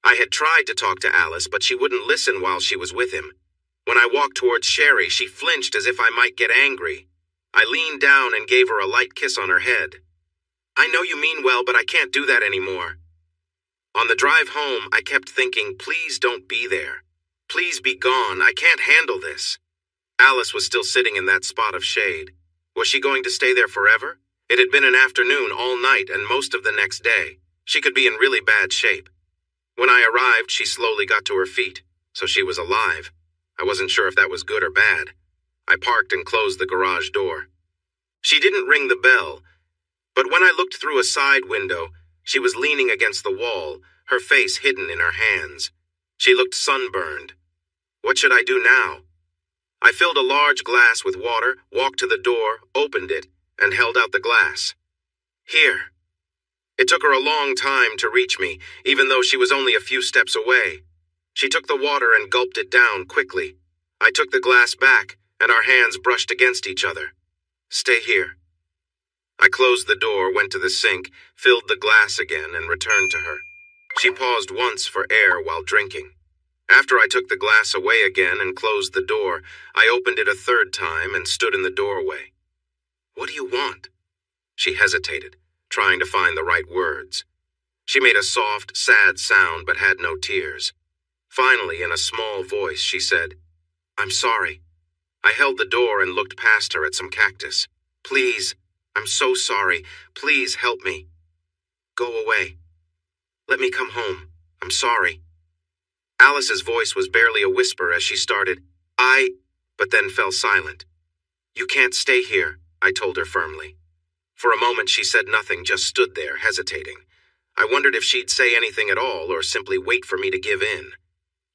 I had tried to talk to Alice, but she wouldn't listen while she was with him. When I walked towards Sherry, she flinched as if I might get angry. I leaned down and gave her a light kiss on her head. I know you mean well, but I can't do that anymore. On the drive home, I kept thinking, please don't be there. Please be gone. I can't handle this. Alice was still sitting in that spot of shade. Was she going to stay there forever? It had been an afternoon all night and most of the next day. She could be in really bad shape. When I arrived, she slowly got to her feet, so she was alive. I wasn't sure if that was good or bad. I parked and closed the garage door. She didn't ring the bell, but when I looked through a side window, she was leaning against the wall, her face hidden in her hands. She looked sunburned. What should I do now? I filled a large glass with water, walked to the door, opened it, and held out the glass. Here. It took her a long time to reach me, even though she was only a few steps away. She took the water and gulped it down quickly. I took the glass back, and our hands brushed against each other. Stay here. I closed the door, went to the sink, filled the glass again, and returned to her. She paused once for air while drinking. After I took the glass away again and closed the door, I opened it a third time and stood in the doorway. "What do you want?" She hesitated, trying to find the right words. She made a soft, sad sound but had no tears. Finally, in a small voice, she said, "I'm sorry." I held the door and looked past her at some cactus. "Please, I'm so sorry. Please help me. Go away. Let me come home. I'm sorry." Alice's voice was barely a whisper as she started, but then fell silent. "You can't stay here," I told her firmly. For a moment she said nothing, just stood there, hesitating. I wondered if she'd say anything at all or simply wait for me to give in.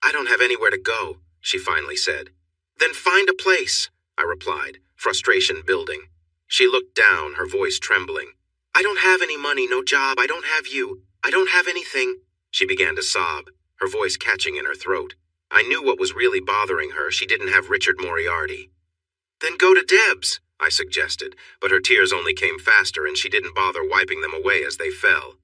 "I don't have anywhere to go," she finally said. "Then find a place," I replied, frustration building. She looked down, her voice trembling. "I don't have any money, no job, I don't have you. I don't have anything." She began to sob, her voice catching in her throat. I knew what was really bothering her. She didn't have Richard Moriarty. "Then go to Deb's," I suggested, but her tears only came faster and she didn't bother wiping them away as they fell.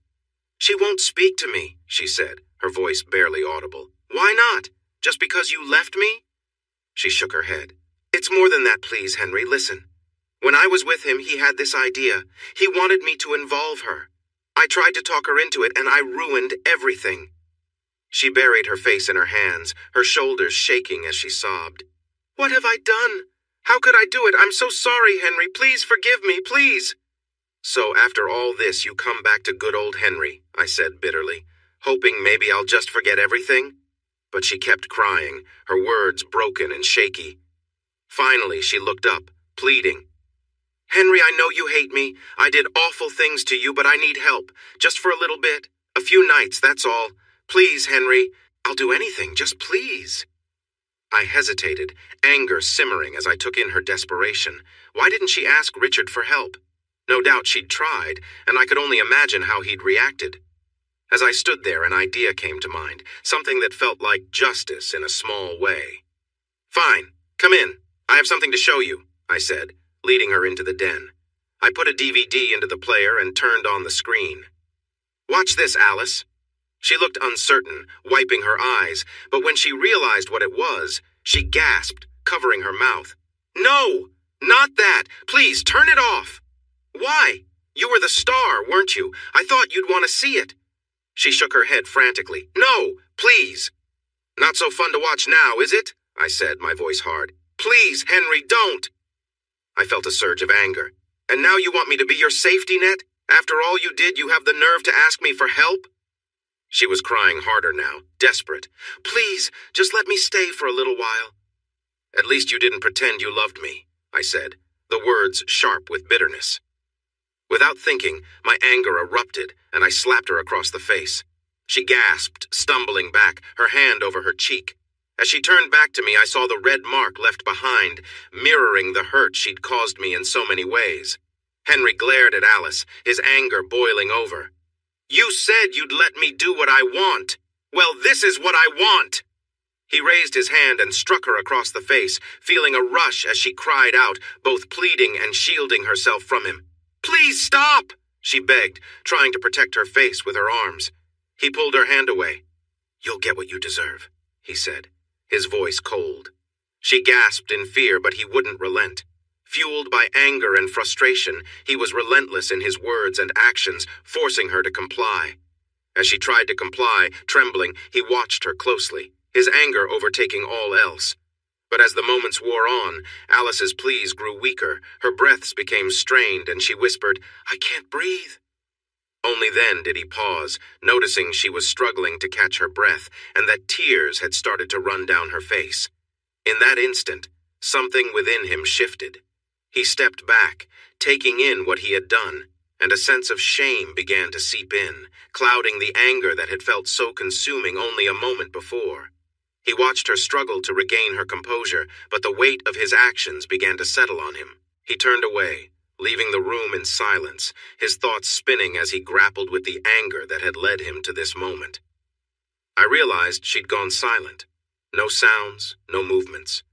"She won't speak to me," she said, her voice barely audible. "Why not? Just because you left me?" She shook her head. "It's more than that, please, Henry. Listen. When I was with him, he had this idea. He wanted me to involve her. I tried to talk her into it, and I ruined everything." She buried her face in her hands, her shoulders shaking as she sobbed. "What have I done? How could I do it? I'm so sorry, Henry. Please forgive me, please." "So after all this, you come back to good old Henry," I said bitterly, hoping maybe I'll just forget everything. But she kept crying, her words broken and shaky. Finally, she looked up, pleading. "Henry, I know you hate me. I did awful things to you, but I need help. Just for a little bit. A few nights, that's all. Please, Henry. I'll do anything, just please." I hesitated, anger simmering as I took in her desperation. Why didn't she ask Richard for help? No doubt she'd tried, and I could only imagine how he'd reacted. As I stood there, an idea came to mind, something that felt like justice in a small way. "Fine, come in. I have something to show you," I said, leading her into the den. I put a DVD into the player and turned on the screen. "Watch this, Alice." She looked uncertain, wiping her eyes, but when she realized what it was, she gasped, covering her mouth. "No, not that. Please, turn it off." "Why? You were the star, weren't you? I thought you'd want to see it." She shook her head frantically. "No, please." "Not so fun to watch now, is it?" I said, my voice hard. "Please, Henry, don't." I felt a surge of anger. "And now you want me to be your safety net? After all you did, you have the nerve to ask me for help?" She was crying harder now, desperate. "Please, just let me stay for a little while." "At least you didn't pretend you loved me," I said, the words sharp with bitterness. Without thinking, my anger erupted, and I slapped her across the face. She gasped, stumbling back, her hand over her cheek. As she turned back to me, I saw the red mark left behind, mirroring the hurt she'd caused me in so many ways. Henry glared at Alice, his anger boiling over. "You said you'd let me do what I want. Well, this is what I want." He raised his hand and struck her across the face, feeling a rush as she cried out, both pleading and shielding herself from him. "Please stop," she begged, trying to protect her face with her arms. He pulled her hand away. "You'll get what you deserve," he said, his voice cold. She gasped in fear, but he wouldn't relent. Fueled by anger and frustration, he was relentless in his words and actions, forcing her to comply. As she tried to comply, trembling, he watched her closely, his anger overtaking all else. But as the moments wore on, Alice's pleas grew weaker, her breaths became strained, and she whispered, "I can't breathe." Only then did he pause, noticing she was struggling to catch her breath, and that tears had started to run down her face. In that instant, something within him shifted. He stepped back, taking in what he had done, and a sense of shame began to seep in, clouding the anger that had felt so consuming only a moment before. He watched her struggle to regain her composure, but the weight of his actions began to settle on him. He turned away, leaving the room in silence, his thoughts spinning as he grappled with the anger that had led him to this moment. I realized she'd gone silent. No sounds, no movements.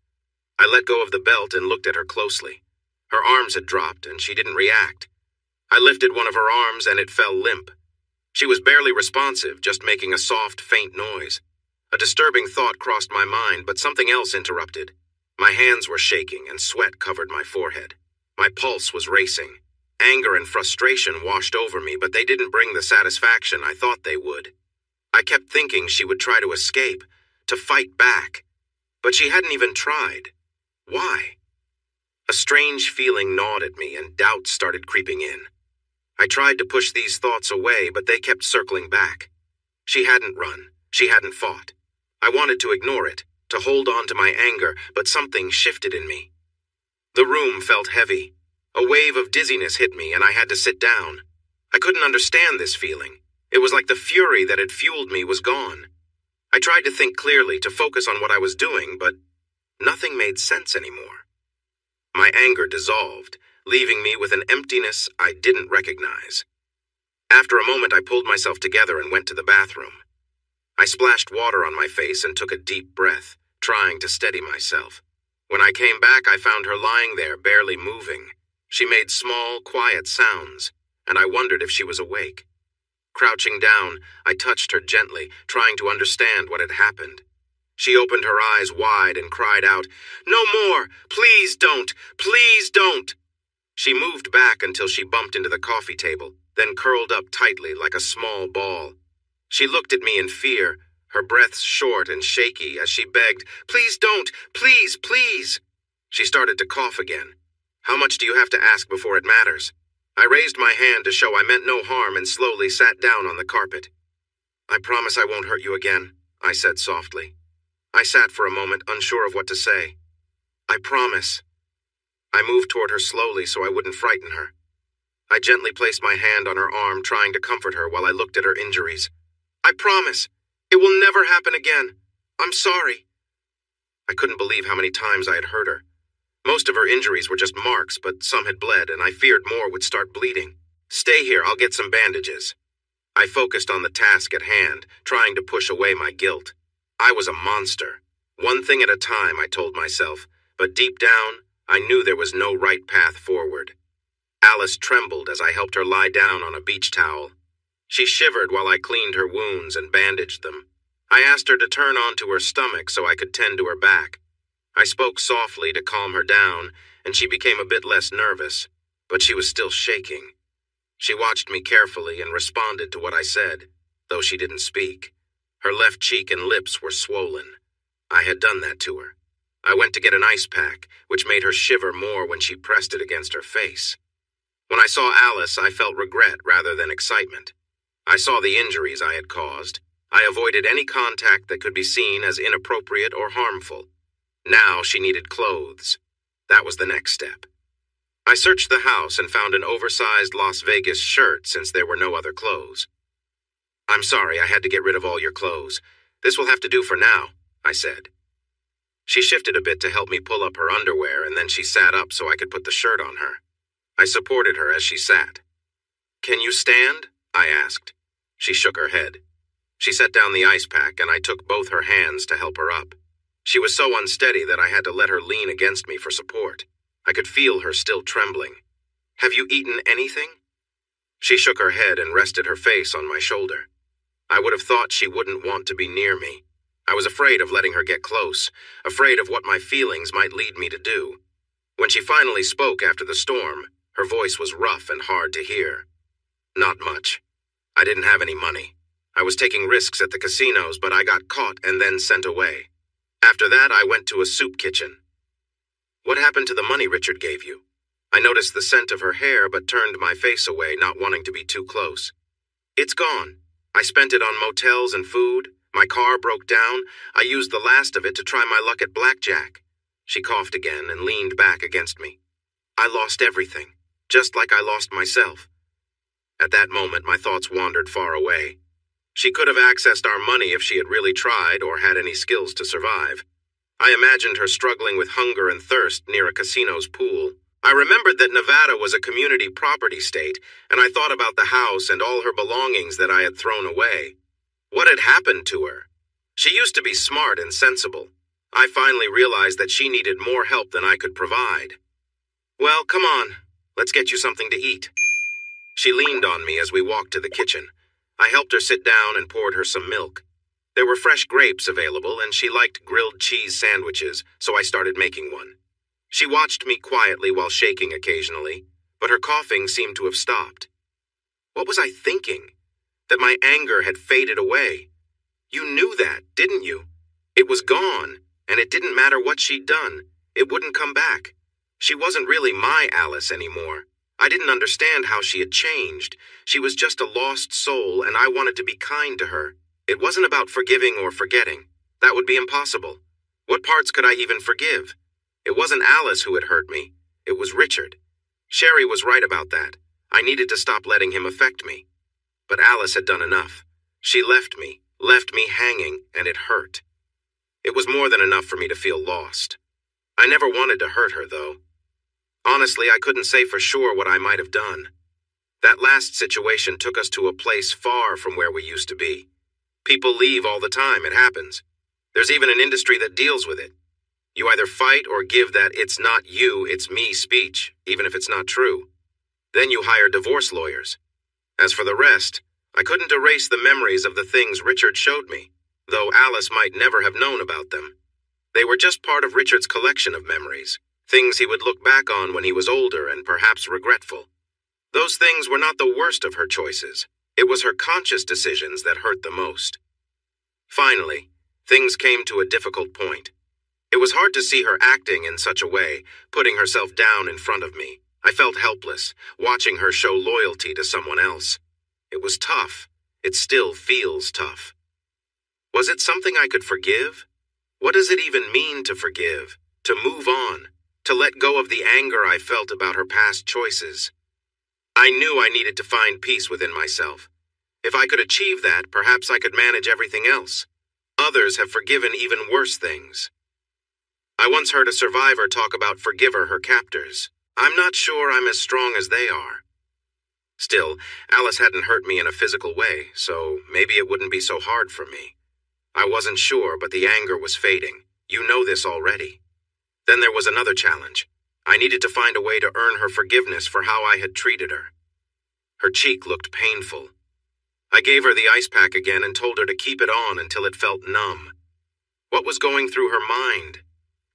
I let go of the belt and looked at her closely. Her arms had dropped, and she didn't react. I lifted one of her arms, and it fell limp. She was barely responsive, just making a soft, faint noise. A disturbing thought crossed my mind, but something else interrupted. My hands were shaking and sweat covered my forehead. My pulse was racing. Anger and frustration washed over me, but they didn't bring the satisfaction I thought they would. I kept thinking she would try to escape, to fight back, but she hadn't even tried. Why? A strange feeling gnawed at me and doubt started creeping in. I tried to push these thoughts away, but they kept circling back. She hadn't run. She hadn't fought. I wanted to ignore it, to hold on to my anger, but something shifted in me. The room felt heavy. A wave of dizziness hit me, and I had to sit down. I couldn't understand this feeling. It was like the fury that had fueled me was gone. I tried to think clearly, to focus on what I was doing, but nothing made sense anymore. My anger dissolved, leaving me with an emptiness I didn't recognize. After a moment, I pulled myself together and went to the bathroom. I splashed water on my face and took a deep breath, trying to steady myself. When I came back, I found her lying there, barely moving. She made small, quiet sounds, and I wondered if she was awake. Crouching down, I touched her gently, trying to understand what had happened. She opened her eyes wide and cried out, "No more! Please don't! Please don't!" She moved back until she bumped into the coffee table, then curled up tightly like a small ball. She looked at me in fear, her breaths short and shaky as she begged, "Please don't! Please, please!" She started to cough again. "How much do you have to ask before it matters?" I raised my hand to show I meant no harm and slowly sat down on the carpet. "I promise I won't hurt you again," I said softly. I sat for a moment, unsure of what to say. "I promise." I moved toward her slowly so I wouldn't frighten her. I gently placed my hand on her arm, trying to comfort her while I looked at her injuries. "I promise. It will never happen again. I'm sorry." I couldn't believe how many times I had hurt her. Most of her injuries were just marks, but some had bled, and I feared more would start bleeding. "Stay here, I'll get some bandages." I focused on the task at hand, trying to push away my guilt. I was a monster. One thing at a time, I told myself, but deep down, I knew there was no right path forward. Alice trembled as I helped her lie down on a beach towel. She shivered while I cleaned her wounds and bandaged them. I asked her to turn onto her stomach so I could tend to her back. I spoke softly to calm her down, and she became a bit less nervous, but she was still shaking. She watched me carefully and responded to what I said, though she didn't speak. Her left cheek and lips were swollen. I had done that to her. I went to get an ice pack, which made her shiver more when she pressed it against her face. When I saw Alice, I felt regret rather than excitement. I saw the injuries I had caused. I avoided any contact that could be seen as inappropriate or harmful. Now she needed clothes. That was the next step. I searched the house and found an oversized Las Vegas shirt since there were no other clothes. "I'm sorry, I had to get rid of all your clothes. This will have to do for now," I said. She shifted a bit to help me pull up her underwear, and then she sat up so I could put the shirt on her. I supported her as she sat. "Can you stand?" I asked. She shook her head. She set down the ice pack, and I took both her hands to help her up. She was so unsteady that I had to let her lean against me for support. I could feel her still trembling. "Have you eaten anything?" She shook her head and rested her face on my shoulder. I would have thought she wouldn't want to be near me. I was afraid of letting her get close, afraid of what my feelings might lead me to do. When she finally spoke after the storm, her voice was rough and hard to hear. "Not much. I didn't have any money. I was taking risks at the casinos, but I got caught and then sent away. After that, I went to a soup kitchen." "What happened to the money Richard gave you?" I noticed the scent of her hair but turned my face away, not wanting to be too close. "It's gone. I spent it on motels and food. My car broke down. I used the last of it to try my luck at blackjack." She coughed again and leaned back against me. "I lost everything, just like I lost myself." At that moment, my thoughts wandered far away. She could have accessed our money if she had really tried or had any skills to survive. I imagined her struggling with hunger and thirst near a casino's pool. I remembered that Nevada was a community property state, and I thought about the house and all her belongings that I had thrown away. What had happened to her? She used to be smart and sensible. I finally realized that she needed more help than I could provide. "Well, come on. Let's get you something to eat." She leaned on me as we walked to the kitchen. I helped her sit down and poured her some milk. There were fresh grapes available, and she liked grilled cheese sandwiches, so I started making one. She watched me quietly while shaking occasionally, but her coughing seemed to have stopped. What was I thinking? That my anger had faded away. You knew that, didn't you? It was gone, and it didn't matter what she'd done. It wouldn't come back. She wasn't really my Alice anymore. I didn't understand how she had changed. She was just a lost soul, and I wanted to be kind to her. It wasn't about forgiving or forgetting. That would be impossible. What parts could I even forgive? It wasn't Alice who had hurt me. It was Richard. Sherry was right about that. I needed to stop letting him affect me. But Alice had done enough. She left me hanging, and it hurt. It was more than enough for me to feel lost. I never wanted to hurt her, though. Honestly, I couldn't say for sure what I might have done. That last situation took us to a place far from where we used to be. People leave all the time, it happens. There's even an industry that deals with it. You either fight or give that "it's not you, it's me" speech, even if it's not true. Then you hire divorce lawyers. As for the rest, I couldn't erase the memories of the things Richard showed me, though Alice might never have known about them. They were just part of Richard's collection of memories, things he would look back on when he was older and perhaps regretful. Those things were not the worst of her choices. It was her conscious decisions that hurt the most. Finally, things came to a difficult point. It was hard to see her acting in such a way, putting herself down in front of me. I felt helpless, watching her show loyalty to someone else. It was tough. It still feels tough. Was it something I could forgive? What does it even mean to forgive? To move on? To let go of the anger I felt about her past choices? I knew I needed to find peace within myself. If I could achieve that, perhaps I could manage everything else. Others have forgiven even worse things. I once heard a survivor talk about forgiver her captors. I'm not sure I'm as strong as they are. Still, Alice hadn't hurt me in a physical way, so maybe it wouldn't be so hard for me. I wasn't sure, but the anger was fading. You know this already. Then there was another challenge. I needed to find a way to earn her forgiveness for how I had treated her. Her cheek looked painful. I gave her the ice pack again and told her to keep it on until it felt numb. What was going through her mind?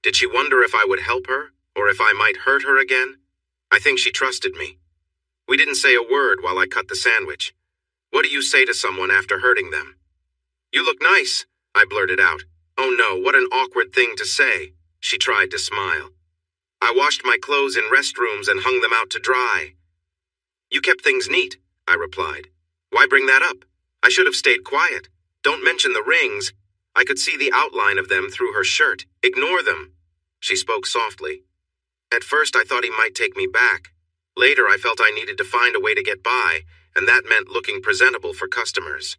Did she wonder if I would help her, or if I might hurt her again? I think she trusted me. We didn't say a word while I cut the sandwich. What do you say to someone after hurting them? You look nice, I blurted out. Oh no, what an awkward thing to say. She tried to smile. I washed my clothes in restrooms and hung them out to dry. You kept things neat, I replied. Why bring that up? I should have stayed quiet. Don't mention the rings. I could see the outline of them through her shirt. Ignore them. She spoke softly. At first I thought he might take me back. Later I felt I needed to find a way to get by, and that meant looking presentable for customers.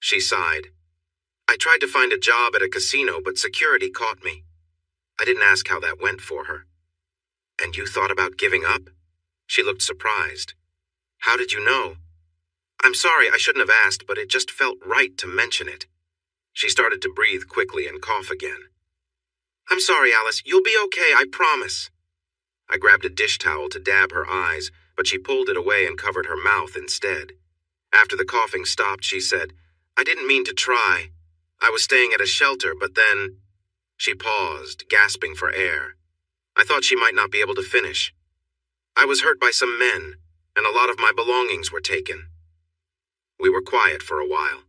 She sighed. I tried to find a job at a casino, but security caught me. I didn't ask how that went for her. And you thought about giving up? She looked surprised. How did you know? I'm sorry, I shouldn't have asked, but it just felt right to mention it. She started to breathe quickly and cough again. I'm sorry, Alice. You'll be okay, I promise. I grabbed a dish towel to dab her eyes, but she pulled it away and covered her mouth instead. After the coughing stopped, she said, I didn't mean to try. I was staying at a shelter, but then... She paused, gasping for air. I thought she might not be able to finish. I was hurt by some men, and a lot of my belongings were taken. We were quiet for a while.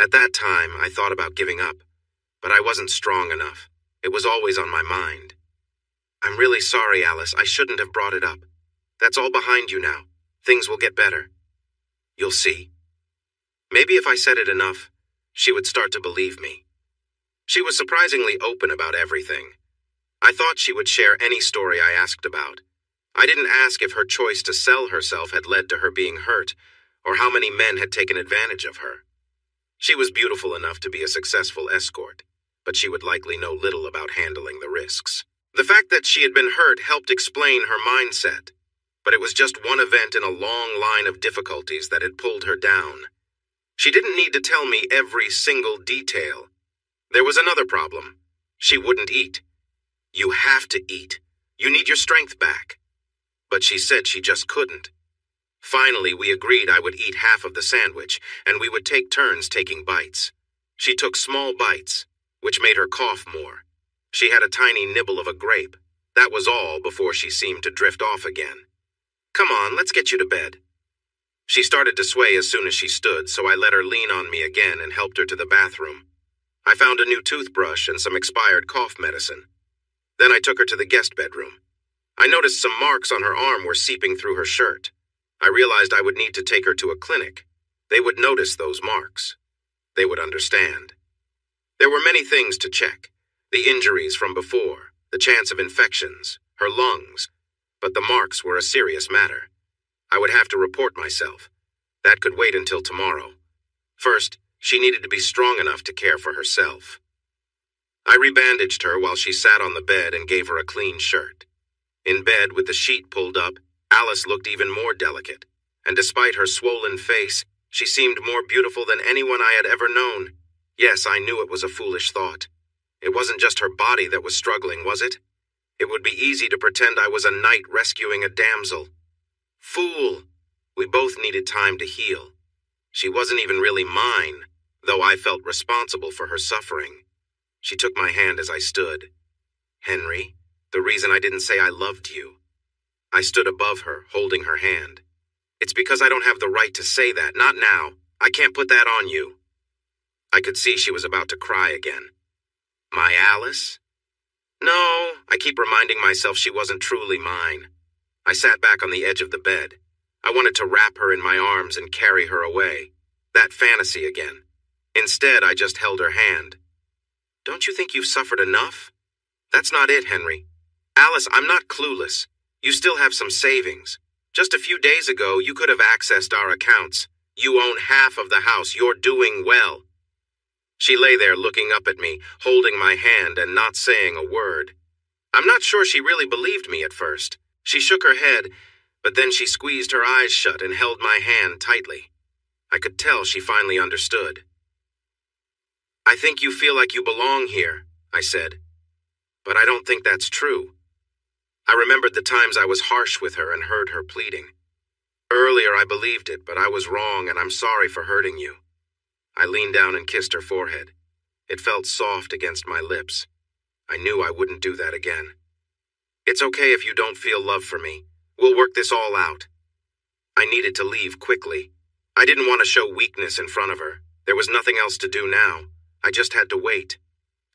At that time, I thought about giving up, but I wasn't strong enough. It was always on my mind. I'm really sorry, Alice. I shouldn't have brought it up. That's all behind you now. Things will get better. You'll see. Maybe if I said it enough, she would start to believe me. She was surprisingly open about everything. I thought she would share any story I asked about. I didn't ask if her choice to sell herself had led to her being hurt, or how many men had taken advantage of her. She was beautiful enough to be a successful escort, but she would likely know little about handling the risks. The fact that she had been hurt helped explain her mindset, but it was just one event in a long line of difficulties that had pulled her down. She didn't need to tell me every single detail. There was another problem. She wouldn't eat. You have to eat. You need your strength back. But she said she just couldn't. Finally, we agreed I would eat half of the sandwich, and we would take turns taking bites. She took small bites, which made her cough more. She had a tiny nibble of a grape. That was all before she seemed to drift off again. Come on, let's get you to bed. She started to sway as soon as she stood, so I let her lean on me again and helped her to the bathroom. I found a new toothbrush and some expired cough medicine. Then I took her to the guest bedroom. I noticed some marks on her arm were seeping through her shirt. I realized I would need to take her to a clinic. They would notice those marks. They would understand. There were many things to check. The injuries from before, the chance of infections, her lungs. But the marks were a serious matter. I would have to report myself. That could wait until tomorrow. First, she needed to be strong enough to care for herself. I rebandaged her while she sat on the bed and gave her a clean shirt. In bed with the sheet pulled up, Alice looked even more delicate, and despite her swollen face, she seemed more beautiful than anyone I had ever known. Yes, I knew it was a foolish thought. It wasn't just her body that was struggling, was it? It would be easy to pretend I was a knight rescuing a damsel. Fool! We both needed time to heal. She wasn't even really mine, though I felt responsible for her suffering. She took my hand as I stood. Henry, the reason I didn't say I loved you. I stood above her, holding her hand. It's because I don't have the right to say that, not now. I can't put that on you. I could see she was about to cry again. My Alice? No, I keep reminding myself she wasn't truly mine. I sat back on the edge of the bed. I wanted to wrap her in my arms and carry her away. That fantasy again. Instead, I just held her hand. Don't you think you've suffered enough? That's not it, Henry. Alice, I'm not clueless. You still have some savings. Just a few days ago, you could have accessed our accounts. You own half of the house. You're doing well. She lay there looking up at me, holding my hand and not saying a word. I'm not sure she really believed me at first. She shook her head, but then she squeezed her eyes shut and held my hand tightly. I could tell she finally understood. I think you feel like you belong here, I said. But I don't think that's true. I remembered the times I was harsh with her and heard her pleading. Earlier I believed it, but I was wrong and I'm sorry for hurting you. I leaned down and kissed her forehead. It felt soft against my lips. I knew I wouldn't do that again. It's okay if you don't feel love for me. We'll work this all out. I needed to leave quickly. I didn't want to show weakness in front of her. There was nothing else to do now. I just had to wait.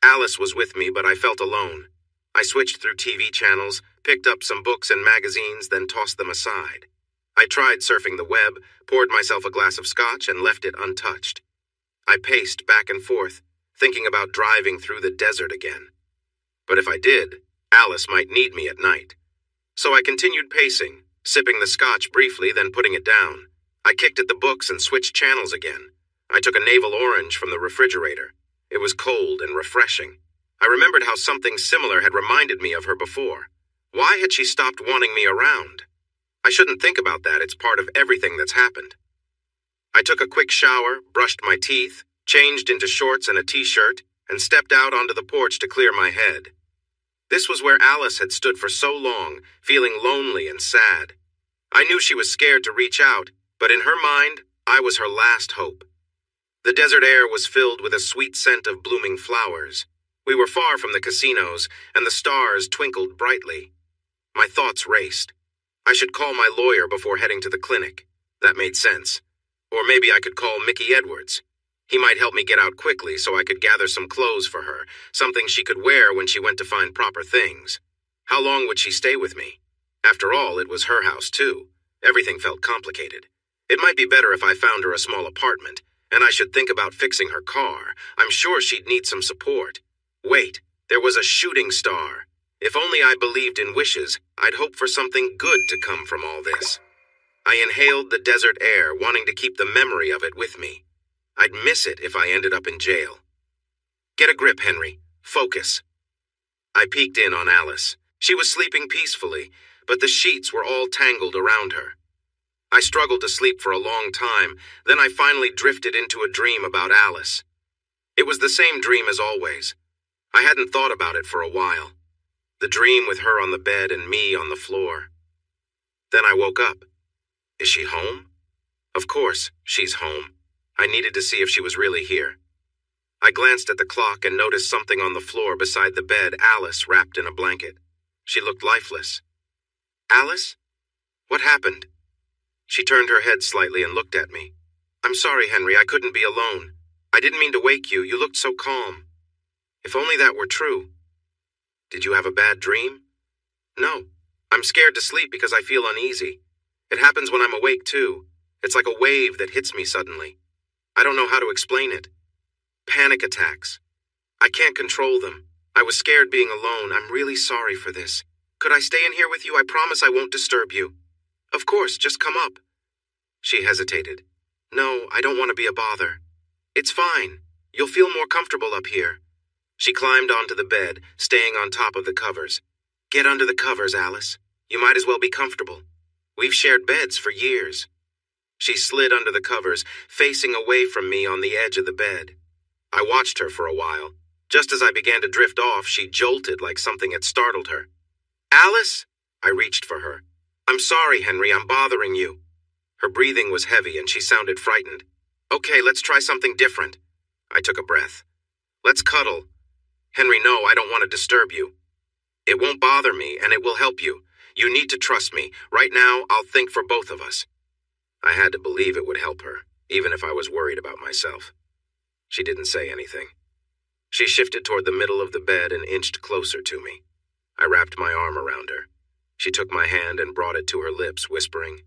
Alice was with me, but I felt alone. I switched through TV channels, picked up some books and magazines, then tossed them aside. I tried surfing the web, poured myself a glass of scotch, and left it untouched. I paced back and forth, thinking about driving through the desert again. But if I did, Alice might need me at night. So I continued pacing, sipping the scotch briefly, then putting it down. I kicked at the books and switched channels again. I took a navel orange from the refrigerator. It was cold and refreshing. I remembered how something similar had reminded me of her before. Why had she stopped wanting me around? I shouldn't think about that. It's part of everything that's happened. I took a quick shower, brushed my teeth, changed into shorts and a t-shirt, and stepped out onto the porch to clear my head. This was where Alice had stood for so long, feeling lonely and sad. I knew she was scared to reach out, but in her mind, I was her last hope. The desert air was filled with a sweet scent of blooming flowers. We were far from the casinos, and the stars twinkled brightly. My thoughts raced. I should call my lawyer before heading to the clinic. That made sense. Or maybe I could call Mickey Edwards. He might help me get out quickly so I could gather some clothes for her, something she could wear when she went to find proper things. How long would she stay with me? After all, it was her house too. Everything felt complicated. It might be better if I found her a small apartment, and I should think about fixing her car. I'm sure she'd need some support. Wait, there was a shooting star. If only I believed in wishes, I'd hope for something good to come from all this. I inhaled the desert air, wanting to keep the memory of it with me. I'd miss it if I ended up in jail. Get a grip, Henry. Focus. I peeked in on Alice. She was sleeping peacefully, but the sheets were all tangled around her. I struggled to sleep for a long time, then I finally drifted into a dream about Alice. It was the same dream as always. I hadn't thought about it for a while. The dream with her on the bed and me on the floor. Then I woke up. Is she home? Of course, she's home. I needed to see if she was really here. I glanced at the clock and noticed something on the floor beside the bed, Alice wrapped in a blanket. She looked lifeless. Alice? What happened? She turned her head slightly and looked at me. I'm sorry, Henry, I couldn't be alone. I didn't mean to wake you. You looked so calm. If only that were true. Did you have a bad dream? No. I'm scared to sleep because I feel uneasy. It happens when I'm awake, too. It's like a wave that hits me suddenly. I don't know how to explain it. Panic attacks. I can't control them. I was scared being alone. I'm really sorry for this. Could I stay in here with you? I promise I won't disturb you. Of course, just come up. She hesitated. No, I don't want to be a bother. It's fine. You'll feel more comfortable up here. She climbed onto the bed, staying on top of the covers. Get under the covers, Alice. You might as well be comfortable. We've shared beds for years. She slid under the covers, facing away from me on the edge of the bed. I watched her for a while. Just as I began to drift off, she jolted like something had startled her. Alice? I reached for her. I'm sorry, Henry, I'm bothering you. Her breathing was heavy and she sounded frightened. Okay, let's try something different. I took a breath. Let's cuddle. Henry, no, I don't want to disturb you. It won't bother me and it will help you. You need to trust me. Right now, I'll think for both of us. I had to believe it would help her, even if I was worried about myself. She didn't say anything. She shifted toward the middle of the bed and inched closer to me. I wrapped my arm around her. She took my hand and brought it to her lips, whispering,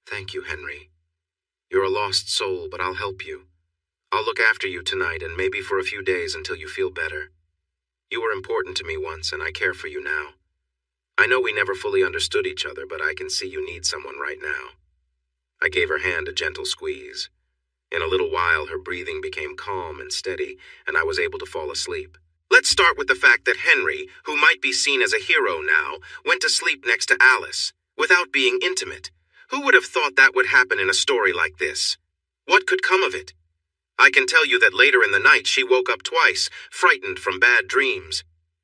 Thank you, Henry. You're a lost soul, but I'll help you. I'll look after you tonight and maybe for a few days until you feel better. You were important to me once, and I care for you now. I know we never fully understood each other, but I can see you need someone right now. I gave her hand a gentle squeeze. In a little while, her breathing became calm and steady, and I was able to fall asleep. Let's start with the fact that Henry, who might be seen as a hero now, went to sleep next to Alice, without being intimate. Who would have thought that would happen in a story like this? What could come of it? I can tell you that later in the night she woke up twice, frightened from bad dreams.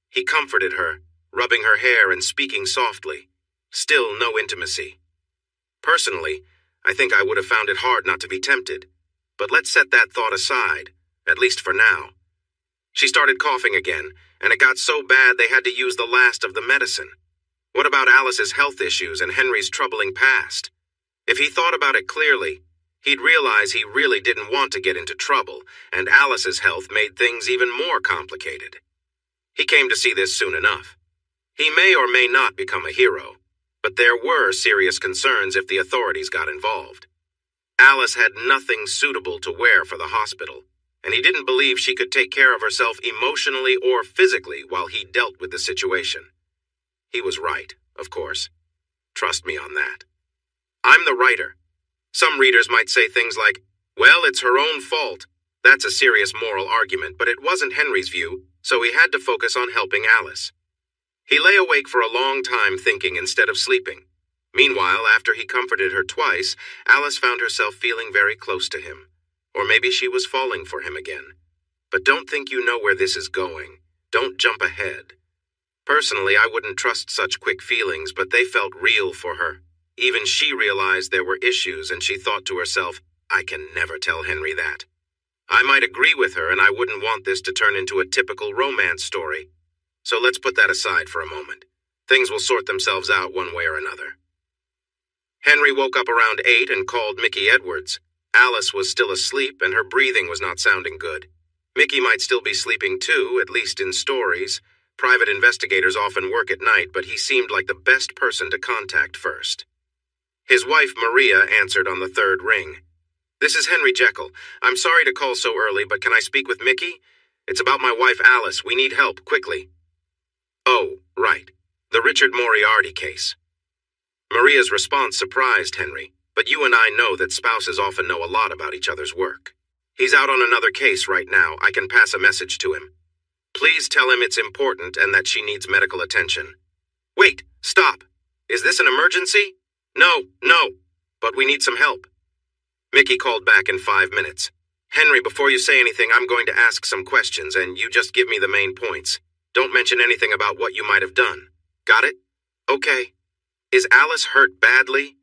He comforted her, rubbing her hair and speaking softly. Still no intimacy. Personally, I think I would have found it hard not to be tempted. But let's set that thought aside, at least for now. She started coughing again, and it got so bad they had to use the last of the medicine. What about Alice's health issues and Henry's troubling past? If he thought about it clearly, he'd realize he really didn't want to get into trouble, and Alice's health made things even more complicated. He came to see this soon enough. He may or may not become a hero, but there were serious concerns if the authorities got involved. Alice had nothing suitable to wear for the hospital, and he didn't believe she could take care of herself emotionally or physically while he dealt with the situation. He was right, of course. Trust me on that. I'm the writer. Some readers might say things like, well, it's her own fault. That's a serious moral argument, but it wasn't Henry's view, so he had to focus on helping Alice. He lay awake for a long time thinking instead of sleeping. Meanwhile, after he comforted her twice, Alice found herself feeling very close to him. Or maybe she was falling for him again. But don't think you know where this is going. Don't jump ahead. Personally, I wouldn't trust such quick feelings, but they felt real for her. Even she realized there were issues, and she thought to herself, I can never tell Henry that. I might agree with her, and I wouldn't want this to turn into a typical romance story. So let's put that aside for a moment. Things will sort themselves out one way or another. Henry woke up around 8 and called Mickey Edwards. Alice was still asleep, and her breathing was not sounding good. Mickey might still be sleeping too, at least in stories. Private investigators often work at night, but he seemed like the best person to contact first. His wife, Maria, answered on the third ring. This is Henry Jekyll. I'm sorry to call so early, but can I speak with Mickey? It's about my wife, Alice. We need help, quickly. Oh, right. The Richard Moriarty case. Maria's response surprised Henry, but you and I know that spouses often know a lot about each other's work. He's out on another case right now. I can pass a message to him. Please tell him it's important and that she needs medical attention. Wait, stop. Is this an emergency? No, but we need some help. Mickey called back in 5 minutes. Henry, before you say anything, I'm going to ask some questions, and you just give me the main points. Don't mention anything about what you might have done. Got it? Okay. Is Alice hurt badly?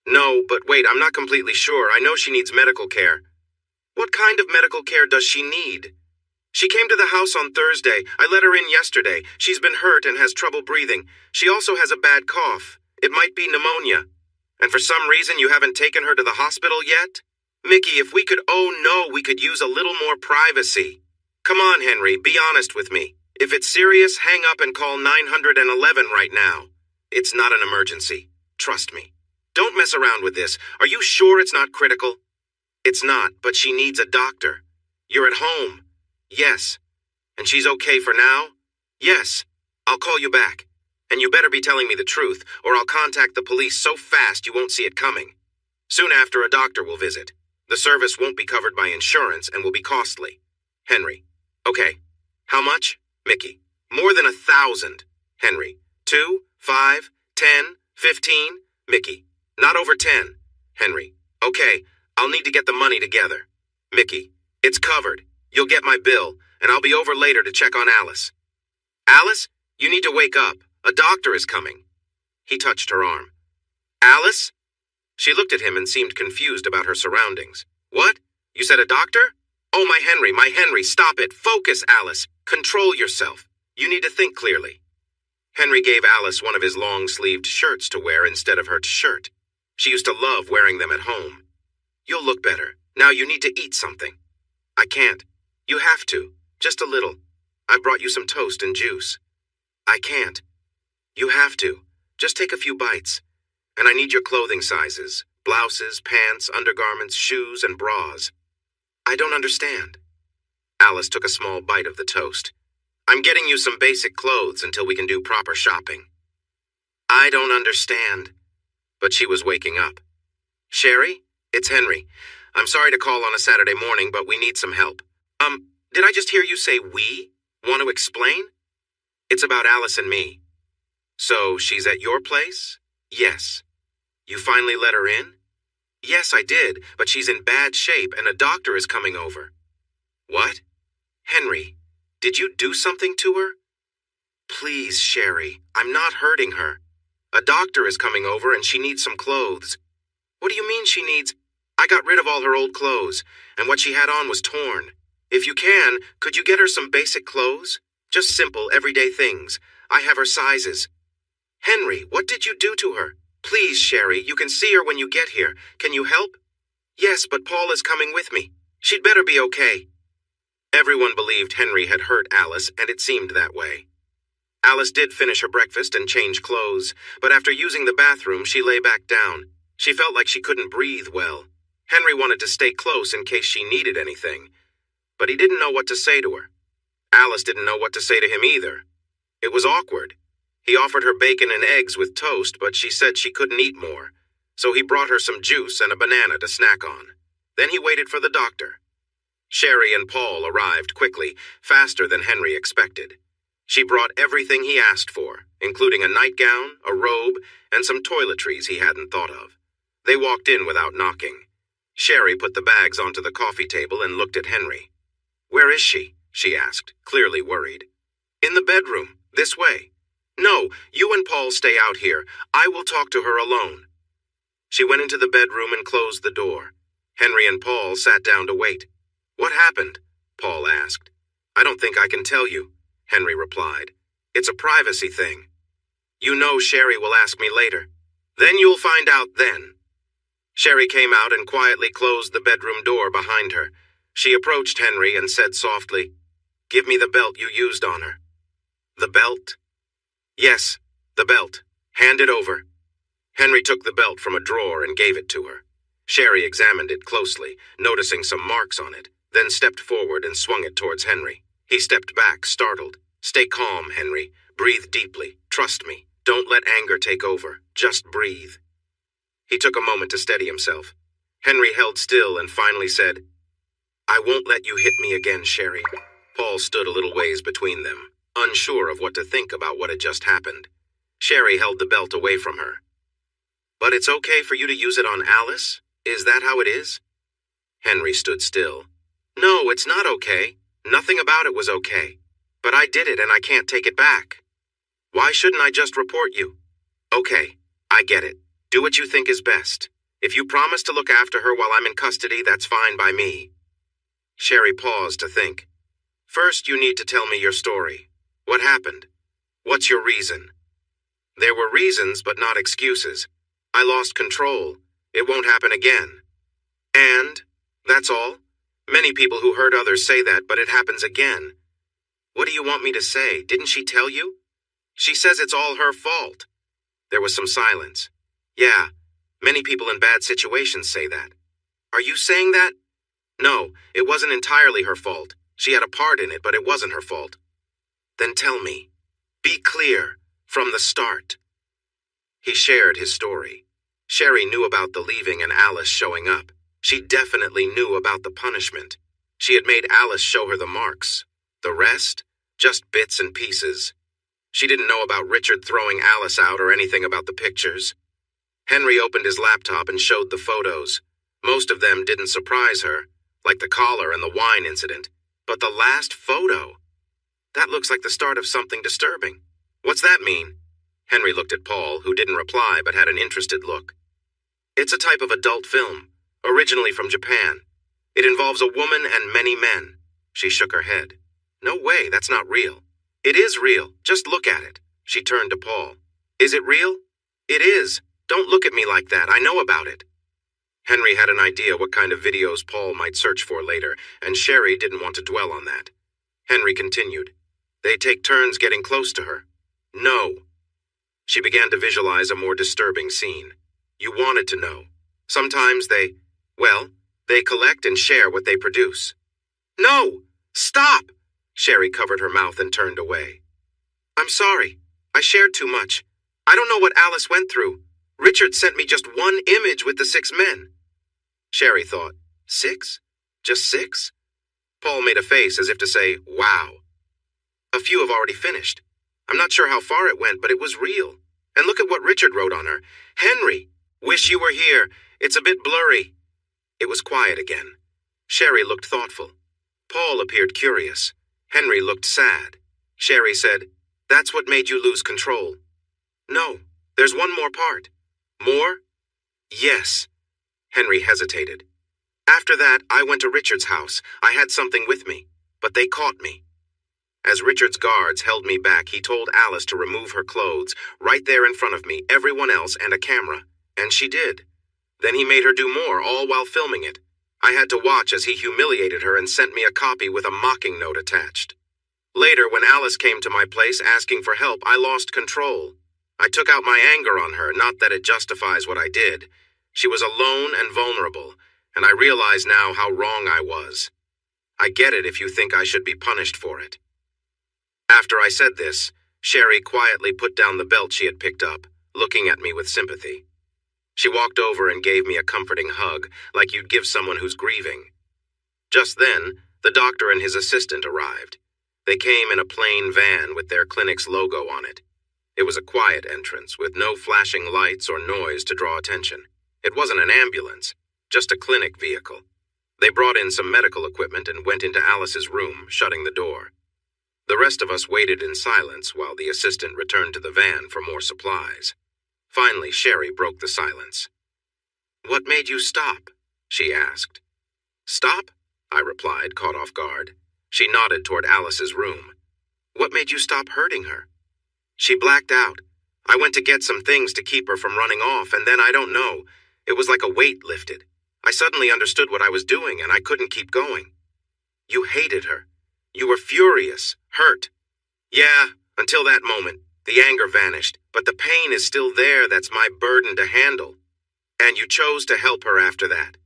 No, but wait, I'm not completely sure. I know she needs medical care. What kind of medical care does she need? She came to the house on Thursday. I let her in yesterday. She's been hurt and has trouble breathing. She also has a bad cough. It might be pneumonia. And for some reason you haven't taken her to the hospital yet? Mickey, if we could, oh no, we could use a little more privacy. Come on, Henry, be honest with me. If it's serious, hang up and call 911 right now. It's not an emergency. Trust me. Don't mess around with this. Are you sure it's not critical? It's not, but she needs a doctor. You're at home. Yes. And she's okay for now? Yes. I'll call you back. And you better be telling me the truth, or I'll contact the police so fast you won't see it coming. Soon after, a doctor will visit. The service won't be covered by insurance and will be costly. Henry. Okay. How much? Mickey. More than 1,000. Henry. 2, 5, 10, 15. Mickey. Not over 10. Henry. Okay. I'll need to get the money together. Mickey. It's covered. You'll get my bill, and I'll be over later to check on Alice. Alice? You need to wake up. A doctor is coming. He touched her arm. Alice? She looked at him and seemed confused about her surroundings. What? You said a doctor? Oh, my Henry, stop it. Focus, Alice. Control yourself. You need to think clearly. Henry gave Alice one of his long-sleeved shirts to wear instead of her shirt. She used to love wearing them at home. You'll look better. Now you need to eat something. I can't. You have to. Just a little. I brought you some toast and juice. I can't. You have to. Just take a few bites. And I need your clothing sizes. Blouses, pants, undergarments, shoes, and bras. I don't understand. Alice took a small bite of the toast. I'm getting you some basic clothes until we can do proper shopping. I don't understand. But she was waking up. Sherry, it's Henry. I'm sorry to call on a Saturday morning, but we need some help. Did I just hear you say we? Want to explain? It's about Alice and me. So she's at your place? Yes. You finally let her in? Yes, I did, but she's in bad shape and a doctor is coming over. What? Henry, did you do something to her? Please, Sherry, I'm not hurting her. A doctor is coming over and she needs some clothes. What do you mean she needs? I got rid of all her old clothes, and what she had on was torn. If you can, could you get her some basic clothes? Just simple, everyday things. I have her sizes. Henry, what did you do to her? Please, Sherry, you can see her when you get here. Can you help? Yes, but Paul is coming with me. She'd better be okay. Everyone believed Henry had hurt Alice, and it seemed that way. Alice did finish her breakfast and change clothes, but after using the bathroom, she lay back down. She felt like she couldn't breathe well. Henry wanted to stay close in case she needed anything, but he didn't know what to say to her. Alice didn't know what to say to him either. It was awkward. He offered her bacon and eggs with toast, but she said she couldn't eat more, so he brought her some juice and a banana to snack on. Then he waited for the doctor. Sherry and Paul arrived quickly, faster than Henry expected. She brought everything he asked for, including a nightgown, a robe, and some toiletries he hadn't thought of. They walked in without knocking. Sherry put the bags onto the coffee table and looked at Henry. Where is she? She asked, clearly worried. In the bedroom, this way. No, you and Paul stay out here. I will talk to her alone. She went into the bedroom and closed the door. Henry and Paul sat down to wait. What happened? Paul asked. I don't think I can tell you, Henry replied. It's a privacy thing. You know Sherry will ask me later. Then you'll find out then. Sherry came out and quietly closed the bedroom door behind her. She approached Henry and said softly, Give me the belt you used on her. The belt? Yes, the belt. Hand it over. Henry took the belt from a drawer and gave it to her. Sherry examined it closely, noticing some marks on it, then stepped forward and swung it towards Henry. He stepped back, startled. Stay calm, Henry. Breathe deeply. Trust me. Don't let anger take over. Just breathe. He took a moment to steady himself. Henry held still and finally said, I won't let you hit me again, Sherry. Paul stood a little ways between them, unsure of what to think about what had just happened. Sherry held the belt away from her. But it's okay for you to use it on Alice? Is that how it is? Henry stood still. No, it's not okay. Nothing about it was okay. But I did it and I can't take it back. Why shouldn't I just report you? Okay, I get it. Do what you think is best. If you promise to look after her while I'm in custody, that's fine by me. Sherry paused to think. First, you need to tell me your story. What happened? What's your reason? There were reasons, but not excuses. I lost control. It won't happen again. And? That's all? Many people who hurt others say that, but it happens again. What do you want me to say? Didn't she tell you? She says it's all her fault. There was some silence. Yeah, many people in bad situations say that. Are you saying that? No, it wasn't entirely her fault. She had a part in it, but it wasn't her fault. Then tell me. Be clear, from the start. He shared his story. Sherry knew about the leaving and Alice showing up. She definitely knew about the punishment. She had made Alice show her the marks. The rest? Just bits and pieces. She didn't know about Richard throwing Alice out or anything about the pictures. Henry opened his laptop and showed the photos. Most of them didn't surprise her, like the collar and the wine incident. But the last photo? That looks like the start of something disturbing. What's that mean? Henry looked at Paul, who didn't reply but had an interested look. It's a type of adult film, originally from Japan. It involves a woman and many men. She shook her head. No way, that's not real. It is real. Just look at it. She turned to Paul. Is it real? It is. Don't look at me like that. I know about it. Henry had an idea what kind of videos Paul might search for later, and Sherry didn't want to dwell on that. Henry continued. They take turns getting close to her. No. She began to visualize a more disturbing scene. You wanted to know. Sometimes they collect and share what they produce. No! Stop! Sherry covered her mouth and turned away. I'm sorry. I shared too much. I don't know what Alice went through. Richard sent me just one image with the 6 men. Sherry thought, 6? Just 6? Paul made a face as if to say, wow. A few have already finished. I'm not sure how far it went, but it was real. And look at what Richard wrote on her. Henry, wish you were here. It's a bit blurry. It was quiet again. Sherry looked thoughtful. Paul appeared curious. Henry looked sad. Sherry said, that's what made you lose control. No, there's one more part. More? Yes. Henry hesitated. After that, I went to Richard's house. I had something with me, but they caught me. As Richard's guards held me back, he told Alice to remove her clothes, right there in front of me, everyone else, and a camera. And she did. Then he made her do more, all while filming it. I had to watch as he humiliated her and sent me a copy with a mocking note attached. Later, when Alice came to my place asking for help, I lost control. I took out my anger on her, not that it justifies what I did. She was alone and vulnerable, and I realize now how wrong I was. I get it if you think I should be punished for it. After I said this, Sherry quietly put down the belt she had picked up, looking at me with sympathy. She walked over and gave me a comforting hug, like you'd give someone who's grieving. Just then, the doctor and his assistant arrived. They came in a plain van with their clinic's logo on it. It was a quiet entrance, with no flashing lights or noise to draw attention. It wasn't an ambulance, just a clinic vehicle. They brought in some medical equipment and went into Alice's room, shutting the door. The rest of us waited in silence while the assistant returned to the van for more supplies. Finally, Sherry broke the silence. What made you stop? She asked. Stop? I replied, caught off guard. She nodded toward Alice's room. What made you stop hurting her? She blacked out. I went to get some things to keep her from running off, and then I don't know. It was like a weight lifted. I suddenly understood what I was doing, and I couldn't keep going. You hated her. You were furious, hurt. Yeah, until that moment. The anger vanished, but the pain is still there. That's my burden to handle. And you chose to help her after that.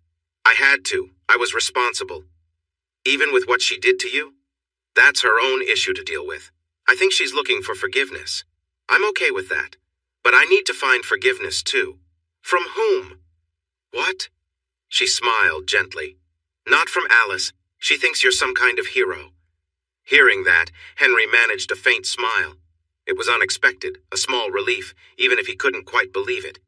I had to. I was responsible. Even with what she did to you? That's her own issue to deal with. I think she's looking for forgiveness. I'm okay with that. But I need to find forgiveness too. From whom? What? She smiled gently. Not from Alice. She thinks you're some kind of hero. Hearing that, Henry managed a faint smile. It was unexpected, a small relief, even if he couldn't quite believe it.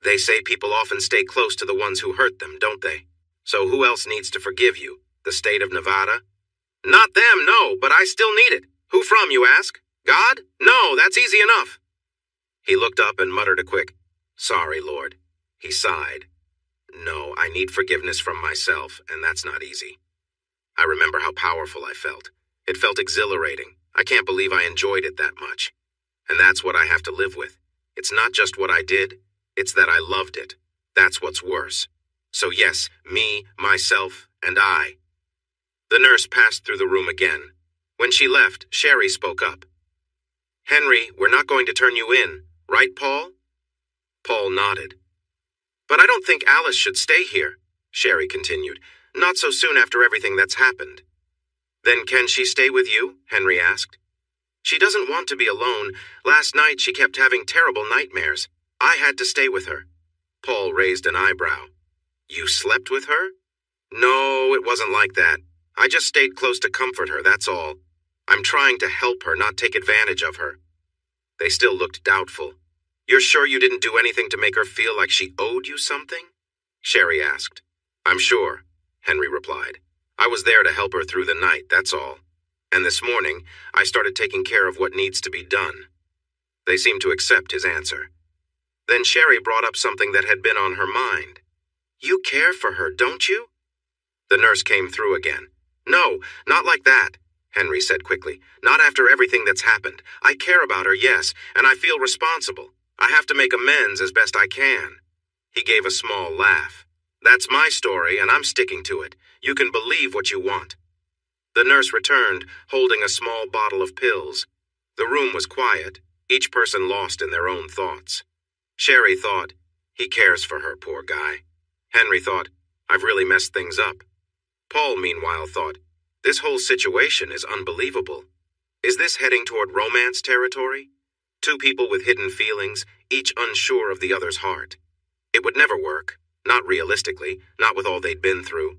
They say people often stay close to the ones who hurt them, don't they? So who else needs to forgive you? The state of Nevada? Not them, no, but I still need it. Who from, you ask? God? No, that's easy enough. He looked up and muttered a quick, Sorry, Lord. He sighed. No, I need forgiveness from myself, and that's not easy. I remember how powerful I felt. It felt exhilarating. I can't believe I enjoyed it that much. And that's what I have to live with. It's not just what I did, it's that I loved it. That's what's worse. So yes, me, myself, and I. The nurse passed through the room again. When she left, Sherry spoke up. Henry, we're not going to turn you in, right, Paul? Paul nodded. But I don't think Alice should stay here, Sherry continued. Not so soon after everything that's happened. Then can she stay with you? Henry asked. She doesn't want to be alone. Last night she kept having terrible nightmares. I had to stay with her. Paul raised an eyebrow. You slept with her? No, it wasn't like that. I just stayed close to comfort her, that's all. I'm trying to help her, not take advantage of her. They still looked doubtful. You're sure you didn't do anything to make her feel like she owed you something? Sherry asked. I'm sure, Henry replied. I was there to help her through the night, that's all. And this morning, I started taking care of what needs to be done. They seemed to accept his answer. Then Sherry brought up something that had been on her mind. You care for her, don't you? The nurse came through again. No, not like that, Henry said quickly. Not after everything that's happened. I care about her, yes, and I feel responsible. I have to make amends as best I can. He gave a small laugh. That's my story, and I'm sticking to it. You can believe what you want. The nurse returned, holding a small bottle of pills. The room was quiet, each person lost in their own thoughts. Sherry thought, he cares for her, poor guy. Henry thought, I've really messed things up. Paul, meanwhile, thought, this whole situation is unbelievable. Is this heading toward romance territory? Two people with hidden feelings, each unsure of the other's heart. It would never work, not realistically, not with all they'd been through.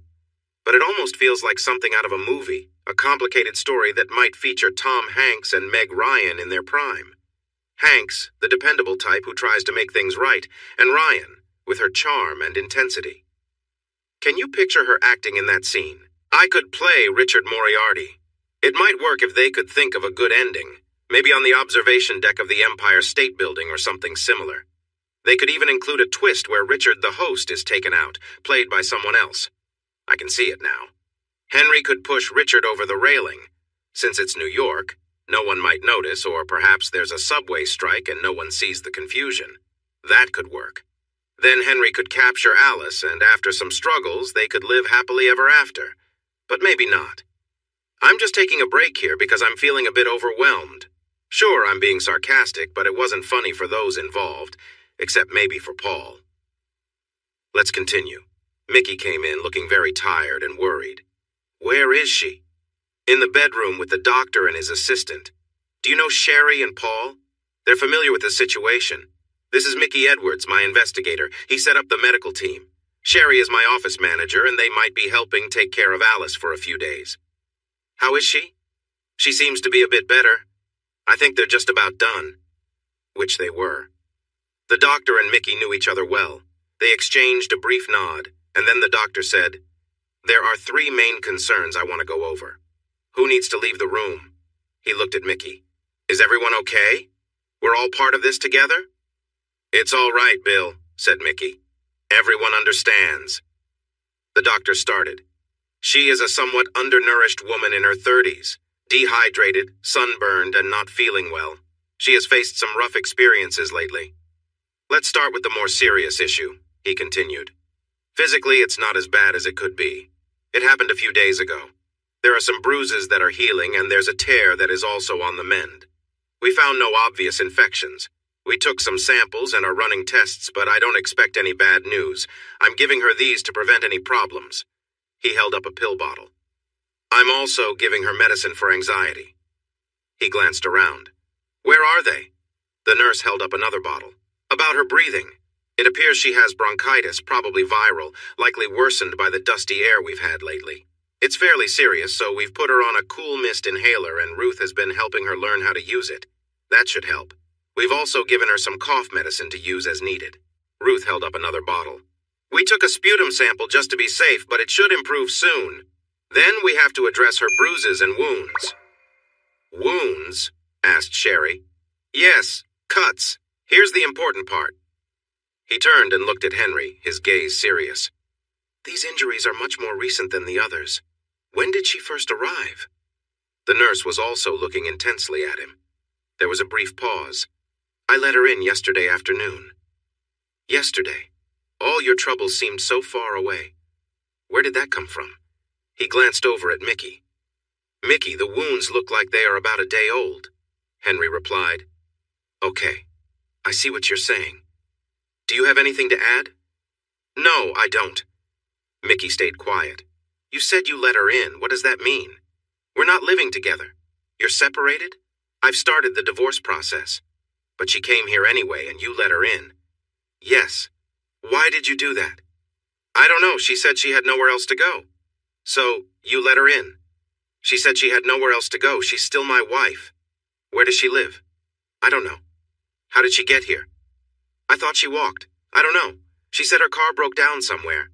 But it almost feels like something out of a movie, a complicated story that might feature Tom Hanks and Meg Ryan in their prime. Hanks, the dependable type who tries to make things right, and Ryan, with her charm and intensity. Can you picture her acting in that scene? I could play Richard Moriarty. It might work if they could think of a good ending, maybe on the observation deck of the Empire State Building or something similar. They could even include a twist where Richard the host is taken out, played by someone else. I can see it now. Henry could push Richard over the railing. Since it's New York, no one might notice, or perhaps there's a subway strike and no one sees the confusion. That could work. Then Henry could capture Alice, and after some struggles, they could live happily ever after. But maybe not. I'm just taking a break here because I'm feeling a bit overwhelmed. Sure, I'm being sarcastic, but it wasn't funny for those involved, except maybe for Paul. Let's continue. Mickey came in looking very tired and worried. Where is she? In the bedroom with the doctor and his assistant. Do you know Sherry and Paul? They're familiar with the situation. This is Mickey Edwards, my investigator. He set up the medical team. Sherry is my office manager, and they might be helping take care of Alice for a few days. How is she? She seems to be a bit better. I think they're just about done. Which they were. The doctor and Mickey knew each other well. They exchanged a brief nod, and then the doctor said, There are 3 main concerns I want to go over. Who needs to leave the room? He looked at Mickey. Is everyone okay? We're all part of this together? It's all right, Bill, said Mickey. Everyone understands. The doctor started. She is a somewhat undernourished woman in her 30s, dehydrated, sunburned, and not feeling well. She has faced some rough experiences lately. Let's start with the more serious issue, he continued. Physically, it's not as bad as it could be. It happened a few days ago. There are some bruises that are healing, and there's a tear that is also on the mend. We found no obvious infections. We took some samples and are running tests, but I don't expect any bad news. I'm giving her these to prevent any problems. He held up a pill bottle. I'm also giving her medicine for anxiety. He glanced around. Where are they? The nurse held up another bottle. About her breathing. It appears she has bronchitis, probably viral, likely worsened by the dusty air we've had lately. It's fairly serious, so we've put her on a cool mist inhaler, and Ruth has been helping her learn how to use it. That should help. We've also given her some cough medicine to use as needed. Ruth held up another bottle. We took a sputum sample just to be safe, but it should improve soon. Then we have to address her bruises and wounds. Wounds? Asked Sherry. Yes, cuts. Here's the important part. He turned and looked at Henry, his gaze serious. These injuries are much more recent than the others. When did she first arrive? The nurse was also looking intensely at him. There was a brief pause. I let her in yesterday afternoon. Yesterday? All your troubles seemed so far away. Where did that come from? He glanced over at Mickey. Mickey, the wounds look like they are about a day old. Henry replied. Okay, I see what you're saying. Do you have anything to add? No, I don't. Mickey stayed quiet. You said you let her in. What does that mean? We're not living together. You're separated? I've started the divorce process. But she came here anyway, and you let her in. Yes. Why did you do that? I don't know. She said she had nowhere else to go. So, you let her in. She said she had nowhere else to go. She's still my wife. Where does she live? I don't know. How did she get here? I thought she walked. I don't know. She said her car broke down somewhere.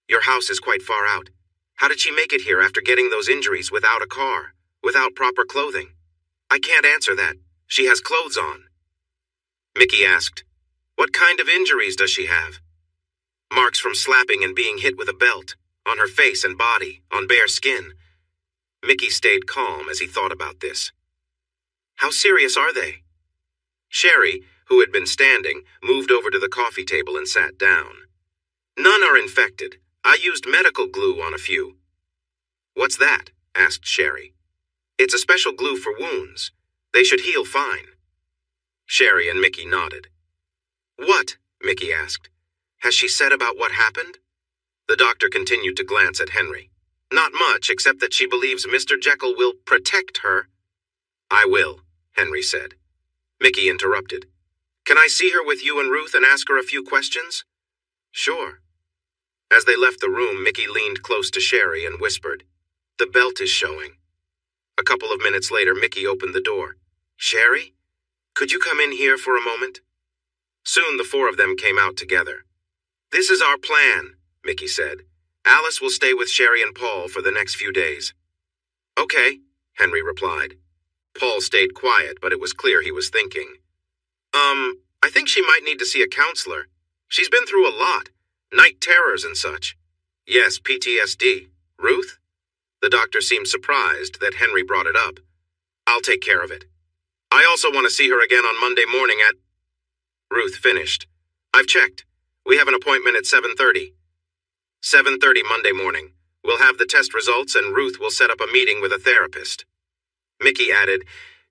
Your house is quite far out. How did she make it here after getting those injuries without a car, without proper clothing? I can't answer that. She has clothes on. Mickey asked, What kind of injuries does she have? Marks from slapping and being hit with a belt, on her face and body, on bare skin. Mickey stayed calm as he thought about this. How serious are they? Sherry, who had been standing, moved over to the coffee table and sat down. None are infected. I used medical glue on a few. What's that? Asked Sherry. It's a special glue for wounds. They should heal fine. Sherry and Mickey nodded. What? Mickey asked. Has she said about what happened? The doctor continued to glance at Henry. Not much, except that she believes Mr. Jekyll will protect her. I will, Henry said. Mickey interrupted. Can I see her with you and Ruth and ask her a few questions? Sure. As they left the room, Mickey leaned close to Sherry and whispered, The belt is showing. A couple of minutes later, Mickey opened the door. Sherry? Could you come in here for a moment? Soon the four of them came out together. This is our plan, Mickey said. Alice will stay with Sherry and Paul for the next few days. Okay, Henry replied. Paul stayed quiet, but it was clear he was thinking. I think she might need to see a counselor. She's been through a lot. Night terrors and such. Yes, PTSD. Ruth? The doctor seemed surprised that Henry brought it up. I'll take care of it. I also want to see her again on Monday morning at... Ruth finished. I've checked. We have an appointment at 7:30. 7:30 Monday morning. We'll have the test results and Ruth will set up a meeting with a therapist. Mickey added,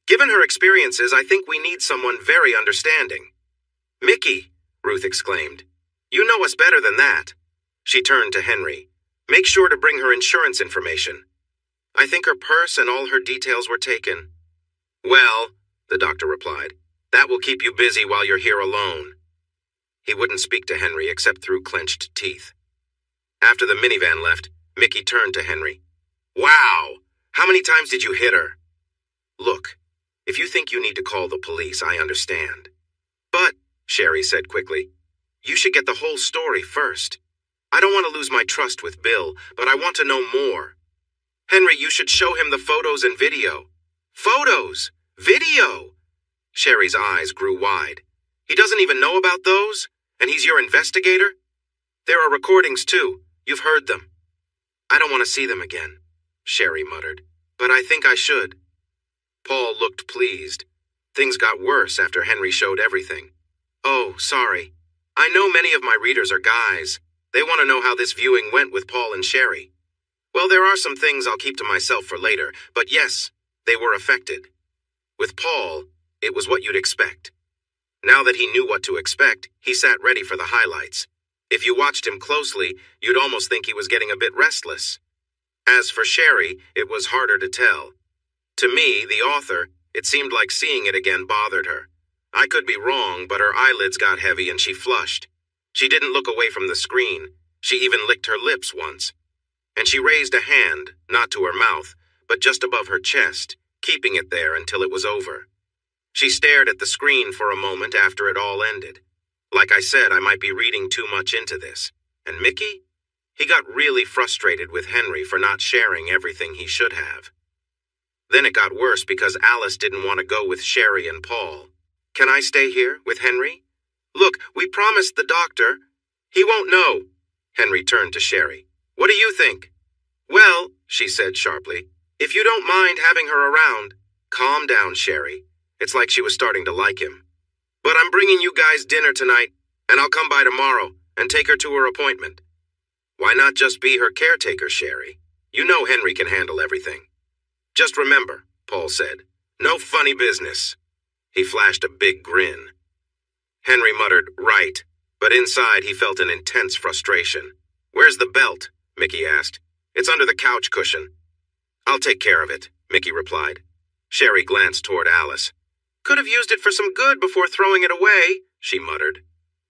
Given her experiences, I think we need someone very understanding. Mickey, Ruth exclaimed. You know us better than that. She turned to Henry. Make sure to bring her insurance information. I think her purse and all her details were taken. Well, the doctor replied, that will keep you busy while you're here alone. He wouldn't speak to Henry except through clenched teeth. After the minivan left, Mickey turned to Henry. Wow! How many times did you hit her? Look, if you think you need to call the police, I understand. But, Sherry said quickly, you should get the whole story first. I don't want to lose my trust with Bill, but I want to know more. Henry, you should show him the photos and video. Photos! Video! Sherry's eyes grew wide. He doesn't even know about those? And he's your investigator? There are recordings, too. You've heard them. I don't want to see them again, Sherry muttered. But I think I should. Paul looked pleased. Things got worse after Henry showed everything. Oh, sorry. I know many of my readers are guys. They want to know how this viewing went with Paul and Sherry. Well, there are some things I'll keep to myself for later, but yes, they were affected. With Paul, it was what you'd expect. Now that he knew what to expect, he sat ready for the highlights. If you watched him closely, you'd almost think he was getting a bit restless. As for Sherry, it was harder to tell. To me, the author, it seemed like seeing it again bothered her. I could be wrong, but her eyelids got heavy and she flushed. She didn't look away from the screen. She even licked her lips once. And she raised a hand, not to her mouth, but just above her chest, keeping it there until it was over. She stared at the screen for a moment after it all ended. Like I said, I might be reading too much into this. And Mickey? He got really frustrated with Henry for not sharing everything he should have. Then it got worse because Alice didn't want to go with Sherry and Paul. Can I stay here with Henry? Look, we promised the doctor. He won't know. Henry turned to Sherry. What do you think? Well, she said sharply, If you don't mind having her around, calm down, Sherry. It's like she was starting to like him. But I'm bringing you guys dinner tonight, and I'll come by tomorrow and take her to her appointment. Why not just be her caretaker, Sherry? You know Henry can handle everything. Just remember, Paul said, no funny business. He flashed a big grin. Henry muttered, right, but inside he felt an intense frustration. Where's the belt? Mickey asked. It's under the couch cushion. I'll take care of it, Mickey replied. Sherry glanced toward Alice. Could have used it for some good before throwing it away, she muttered.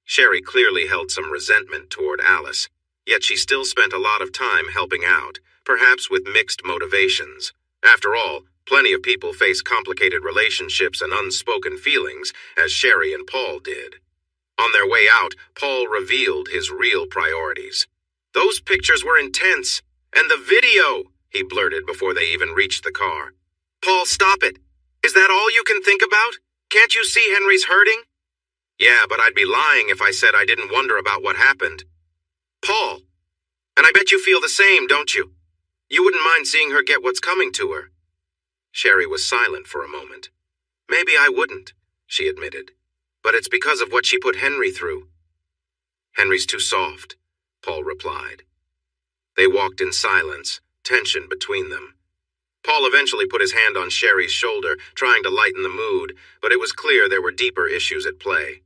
Sherry clearly held some resentment toward Alice, yet she still spent a lot of time helping out, perhaps with mixed motivations. After all, plenty of people face complicated relationships and unspoken feelings, as Sherry and Paul did. On their way out, Paul revealed his real priorities. Those pictures were intense, and the video, he blurted before they even reached the car. Paul, stop it. Is that all you can think about? Can't you see Henry's hurting? Yeah, but I'd be lying if I said I didn't wonder about what happened. Paul, and I bet you feel the same, don't you? You wouldn't mind seeing her get what's coming to her. Sherry was silent for a moment. Maybe I wouldn't, she admitted. But it's because of what she put Henry through. Henry's too soft, Paul replied. They walked in silence, tension between them. Paul eventually put his hand on Sherry's shoulder, trying to lighten the mood, but it was clear there were deeper issues at play.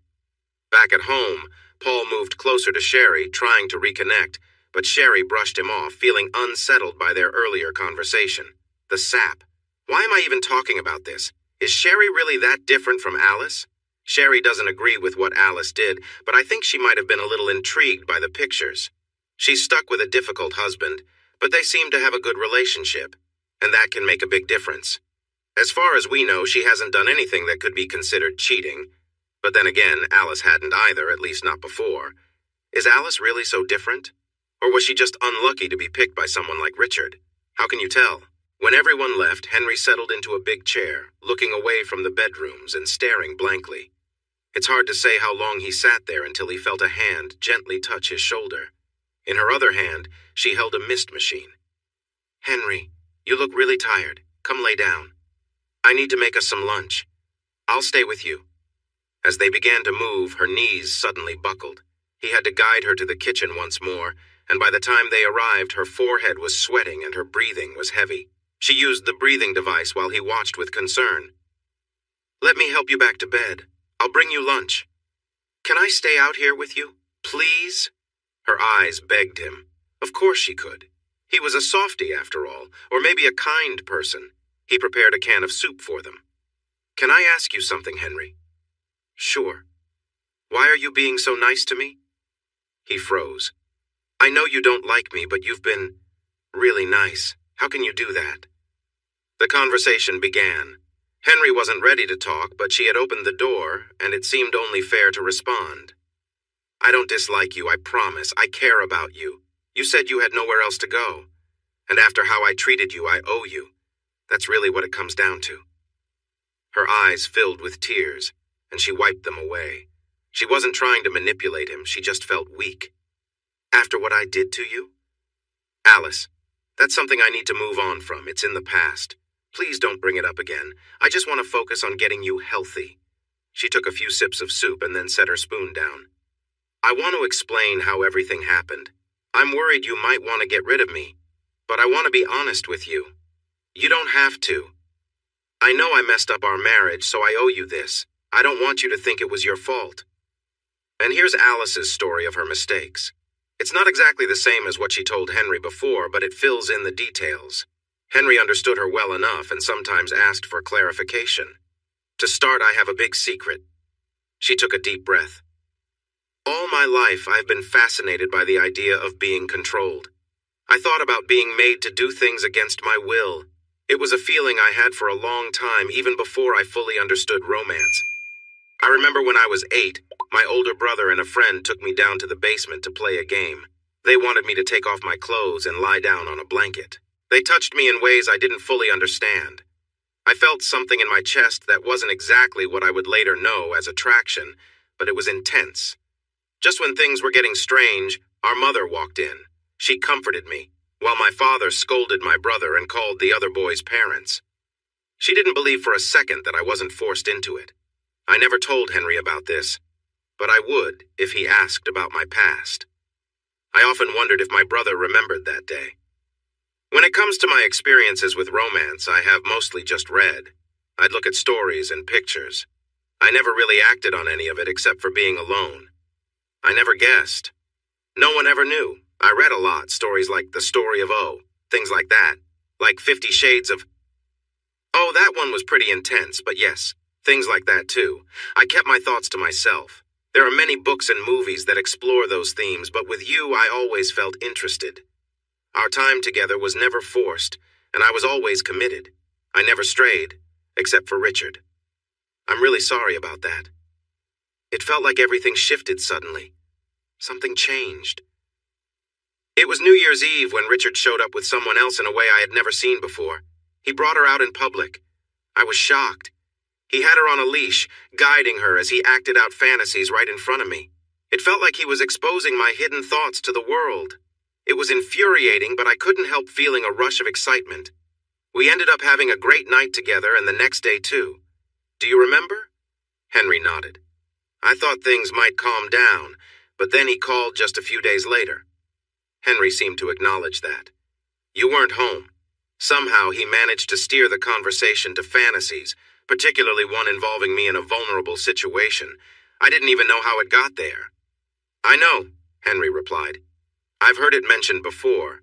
Back at home, Paul moved closer to Sherry, trying to reconnect, but Sherry brushed him off, feeling unsettled by their earlier conversation. The sap. Why am I even talking about this? Is Sherry really that different from Alice? Sherry doesn't agree with what Alice did, but I think she might have been a little intrigued by the pictures. She's stuck with a difficult husband, but they seem to have a good relationship, and that can make a big difference. As far as we know, she hasn't done anything that could be considered cheating. But then again, Alice hadn't either, at least not before. Is Alice really so different? Or was she just unlucky to be picked by someone like Richard? How can you tell? When everyone left, Henry settled into a big chair, looking away from the bedrooms and staring blankly. It's hard to say how long he sat there until he felt a hand gently touch his shoulder. In her other hand, she held a mist machine. Henry, you look really tired. Come lay down. I need to make us some lunch. I'll stay with you. As they began to move, her knees suddenly buckled. He had to guide her to the kitchen once more, and by the time they arrived, her forehead was sweating and her breathing was heavy. She used the breathing device while he watched with concern. Let me help you back to bed. I'll bring you lunch. Can I stay out here with you? Please? Her eyes begged him. Of course she could. He was a softie, after all, or maybe a kind person. He prepared a can of soup for them. Can I ask you something, Henry? Sure. Why are you being so nice to me? He froze. I know you don't like me, but you've been really nice. How can you do that? The conversation began. Henry wasn't ready to talk, but she had opened the door, and it seemed only fair to respond. I don't dislike you, I promise. I care about you. You said you had nowhere else to go. And after how I treated you, I owe you. That's really what it comes down to. Her eyes filled with tears, and she wiped them away. She wasn't trying to manipulate him, she just felt weak. After what I did to you? Alice, that's something I need to move on from. It's in the past. Please don't bring it up again. I just want to focus on getting you healthy. She took a few sips of soup and then set her spoon down. I want to explain how everything happened. I'm worried you might want to get rid of me, but I want to be honest with you. You don't have to. I know I messed up our marriage, so I owe you this. I don't want you to think it was your fault. And here's Alice's story of her mistakes. It's not exactly the same as what she told Henry before, but it fills in the details. Henry understood her well enough and sometimes asked for clarification. To start, I have a big secret. She took a deep breath. All my life, I've been fascinated by the idea of being controlled. I thought about being made to do things against my will. It was a feeling I had for a long time, even before I fully understood romance. I remember when I was 8, my older brother and a friend took me down to the basement to play a game. They wanted me to take off my clothes and lie down on a blanket. They touched me in ways I didn't fully understand. I felt something in my chest that wasn't exactly what I would later know as attraction, but it was intense. Just when things were getting strange, our mother walked in. She comforted me. while my father scolded my brother and called the other boy's parents. She didn't believe for a second that I wasn't forced into it. I never told Henry about this, but I would if he asked about my past. I often wondered if my brother remembered that day. When it comes to my experiences with romance, I have mostly just read. I'd look at stories and pictures. I never really acted on any of it except for being alone. I never guessed. No one ever knew. I read a lot, stories like The Story of O, things like that, like 50 Shades of... Oh, that one was pretty intense, but yes, things like that too. I kept my thoughts to myself. There are many books and movies that explore those themes, but with you, I always felt interested. Our time together was never forced, and I was always committed. I never strayed, except for Richard. I'm really sorry about that. It felt like everything shifted suddenly. Something changed. It was New Year's Eve when Richard showed up with someone else in a way I had never seen before. He brought her out in public. I was shocked. He had her on a leash, guiding her as he acted out fantasies right in front of me. It felt like he was exposing my hidden thoughts to the world. It was infuriating, but I couldn't help feeling a rush of excitement. We ended up having a great night together, and the next day too. Do you remember? Henry nodded. I thought things might calm down, but then he called just a few days later. Henry seemed to acknowledge that. You weren't home. Somehow he managed to steer the conversation to fantasies, particularly one involving me in a vulnerable situation. I didn't even know how it got there. I know, Henry replied. I've heard it mentioned before.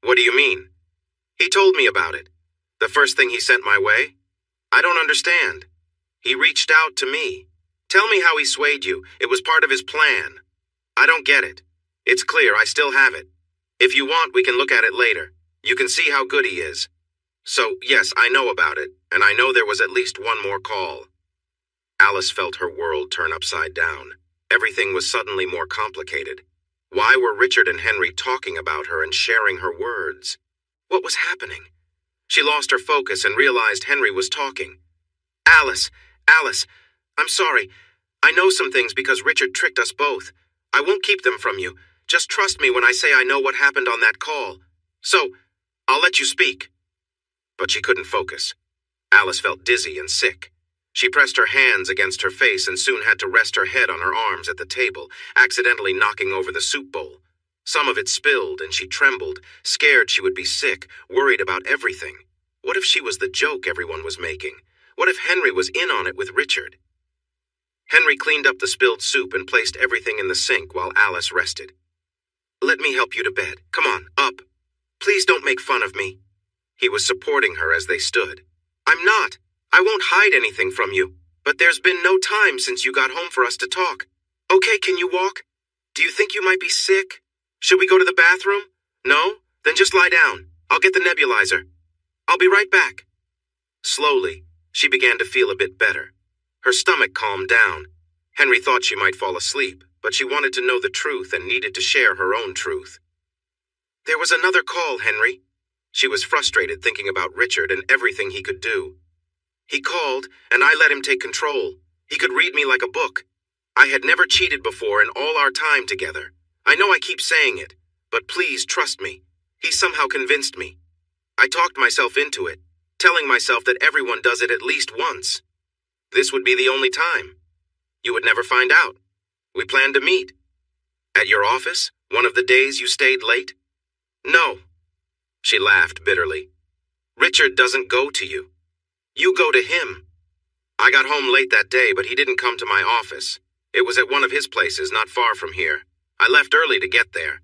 What do you mean? He told me about it. The first thing he sent my way? I don't understand. He reached out to me. Tell me how he swayed you. It was part of his plan. I don't get it. It's clear I still have it. If you want, we can look at it later. You can see how good he is. So, yes, I know about it, and I know there was at least one more call. Alice felt her world turn upside down. Everything was suddenly more complicated. Why were Richard and Henry talking about her and sharing her words? What was happening? She lost her focus and realized Henry was talking. Alice, I'm sorry. I know some things because Richard tricked us both. I won't keep them from you. Just trust me when I say I know what happened on that call. So, I'll let you speak. But she couldn't focus. Alice felt dizzy and sick. She pressed her hands against her face and soon had to rest her head on her arms at the table, accidentally knocking over the soup bowl. Some of it spilled and she trembled, scared she would be sick, worried about everything. What if she was the joke everyone was making? What if Henry was in on it with Richard? Henry cleaned up the spilled soup and placed everything in the sink while Alice rested. Let me help you to bed. Come on, up. Please don't make fun of me. He was supporting her as they stood. I'm not. I won't hide anything from you. But there's been no time since you got home for us to talk. Okay, can you walk? Do you think you might be sick? Should we go to the bathroom? No? Then just lie down. I'll get the nebulizer. I'll be right back. Slowly, she began to feel a bit better. Her stomach calmed down. Henry thought she might fall asleep, but she wanted to know the truth and needed to share her own truth. There was another call, Henry. She was frustrated thinking about Richard and everything he could do. He called, and I let him take control. He could read me like a book. I had never cheated before in all our time together. I know I keep saying it, but please trust me. He somehow convinced me. I talked myself into it, telling myself that everyone does it at least once. This would be the only time. You would never find out. We planned to meet. At your office, one of the days you stayed late? No. She laughed bitterly. Richard doesn't go to you. You go to him. I got home late that day, but he didn't come to my office. It was at one of his places not far from here. I left early to get there.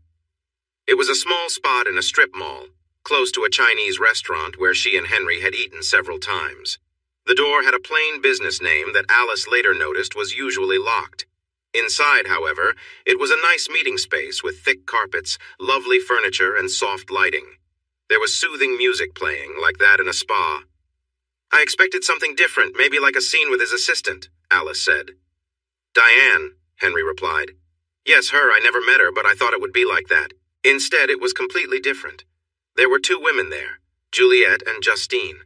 It was a small spot in a strip mall, close to a Chinese restaurant where she and Henry had eaten several times. The door had a plain business name that Alice later noticed was usually locked. Inside, however, it was a nice meeting space with thick carpets, lovely furniture, and soft lighting. There was soothing music playing, like that in a spa. I expected something different, maybe like a scene with his assistant, Alice said. Diane, Henry replied. Yes, her, I never met her, but I thought it would be like that. Instead, it was completely different. There were two women there, Juliet and Justine.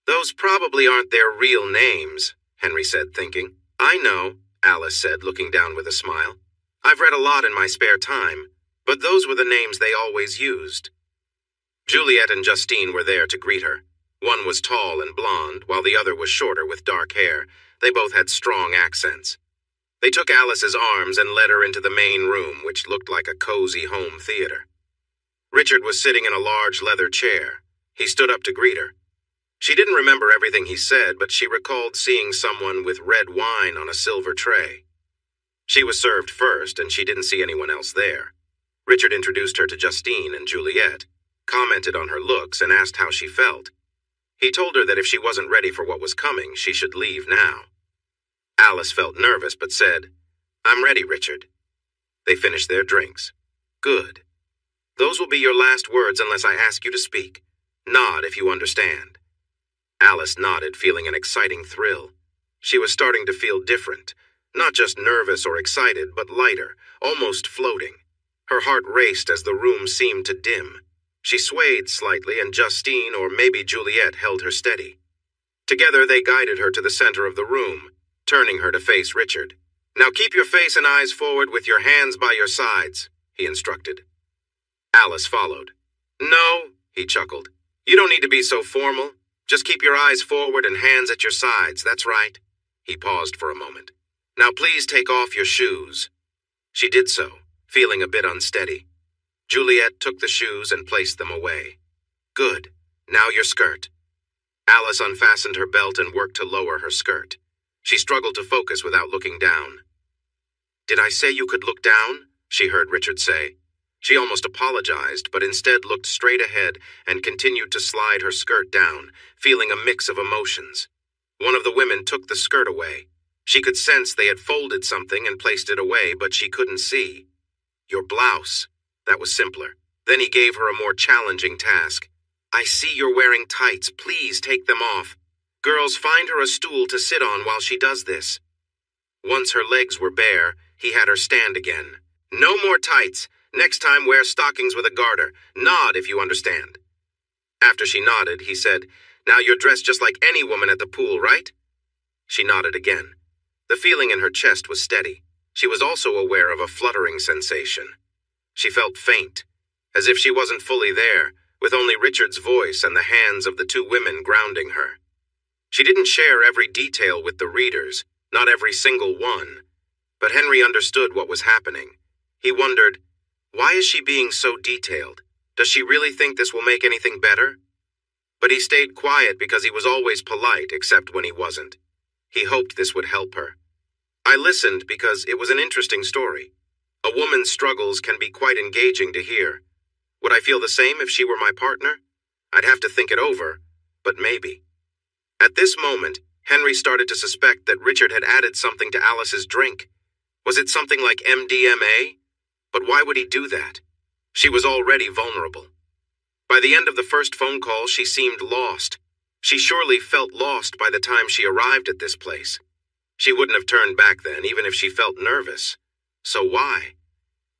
Those probably aren't their real names, Henry said, thinking. I know, Alice said, looking down with a smile. I've read a lot in my spare time, but those were the names they always used. Juliet and Justine were there to greet her. One was tall and blonde, while the other was shorter with dark hair. They both had strong accents. They took Alice's arms and led her into the main room, which looked like a cozy home theater. Richard was sitting in a large leather chair. He stood up to greet her. She didn't remember everything he said, but she recalled seeing someone with red wine on a silver tray. She was served first, and she didn't see anyone else there. Richard introduced her to Justine and Juliet, commented on her looks, and asked how she felt. He told her that if she wasn't ready for what was coming, she should leave now. Alice felt nervous, but said, "I'm ready, Richard." They finished their drinks. "Good. Those will be your last words unless I ask you to speak. Nod if you understand." Alice nodded, feeling an exciting thrill. She was starting to feel different, not just nervous or excited, but lighter, almost floating. Her heart raced as the room seemed to dim. She swayed slightly, and Justine, or maybe Juliet, held her steady. Together they guided her to the center of the room, turning her to face Richard. "Now keep your face and eyes forward with your hands by your sides," he instructed. Alice followed. "No," he chuckled. "You don't need to be so formal. Just keep your eyes forward and hands at your sides, that's right." He paused for a moment. "Now please take off your shoes." She did so, feeling a bit unsteady. Juliet took the shoes and placed them away. "Good. Now your skirt." Alice unfastened her belt and worked to lower her skirt. She struggled to focus without looking down. "Did I say you could look down?" she heard Richard say. She almost apologized, but instead looked straight ahead and continued to slide her skirt down, feeling a mix of emotions. One of the women took the skirt away. She could sense they had folded something and placed it away, but she couldn't see. "Your blouse." That was simpler. Then he gave her a more challenging task. "I see you're wearing tights. Please take them off. Girls, find her a stool to sit on while she does this." Once her legs were bare, he had her stand again. "No more tights. Next time wear stockings with a garter. Nod if you understand." After she nodded, he said, "Now you're dressed just like any woman at the pool, right?" She nodded again. The feeling in her chest was steady. She was also aware of a fluttering sensation. She felt faint, as if she wasn't fully there, with only Richard's voice and the hands of the two women grounding her. She didn't share every detail with the readers, not every single one. But Henry understood what was happening. He wondered, why is she being so detailed? Does she really think this will make anything better? But he stayed quiet because he was always polite, except when he wasn't. He hoped this would help her. I listened because it was an interesting story. A woman's struggles can be quite engaging to hear. Would I feel the same if she were my partner? I'd have to think it over, but maybe. At this moment, Henry started to suspect that Richard had added something to Alice's drink. Was it something like MDMA? But why would he do that? She was already vulnerable. By the end of the first phone call, she seemed lost. She surely felt lost by the time she arrived at this place. She wouldn't have turned back then, even if she felt nervous. So why?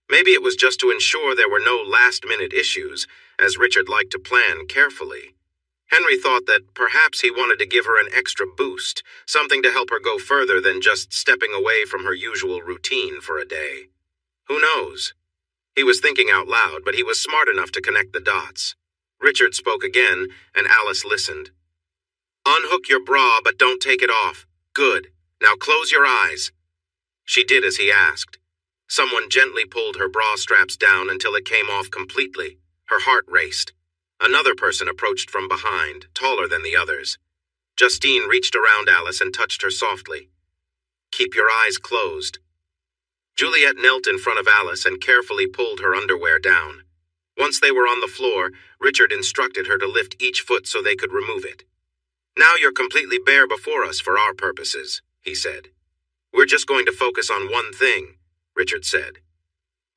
Maybe it was just to ensure there were no last-minute issues, as Richard liked to plan carefully. Henry thought that perhaps he wanted to give her an extra boost, something to help her go further than just stepping away from her usual routine for a day. Who knows? He was thinking out loud, but he was smart enough to connect the dots. Richard spoke again, and Alice listened. "Unhook your bra, but don't take it off. Good. Now close your eyes." She did as he asked. Someone gently pulled her bra straps down until it came off completely. Her heart raced. Another person approached from behind, taller than the others. Justine reached around Alice and touched her softly. "Keep your eyes closed." Juliet knelt in front of Alice and carefully pulled her underwear down. Once they were on the floor, Richard instructed her to lift each foot so they could remove it. "Now you're completely bare before us for our purposes," he said. "We're just going to focus on one thing," Richard said.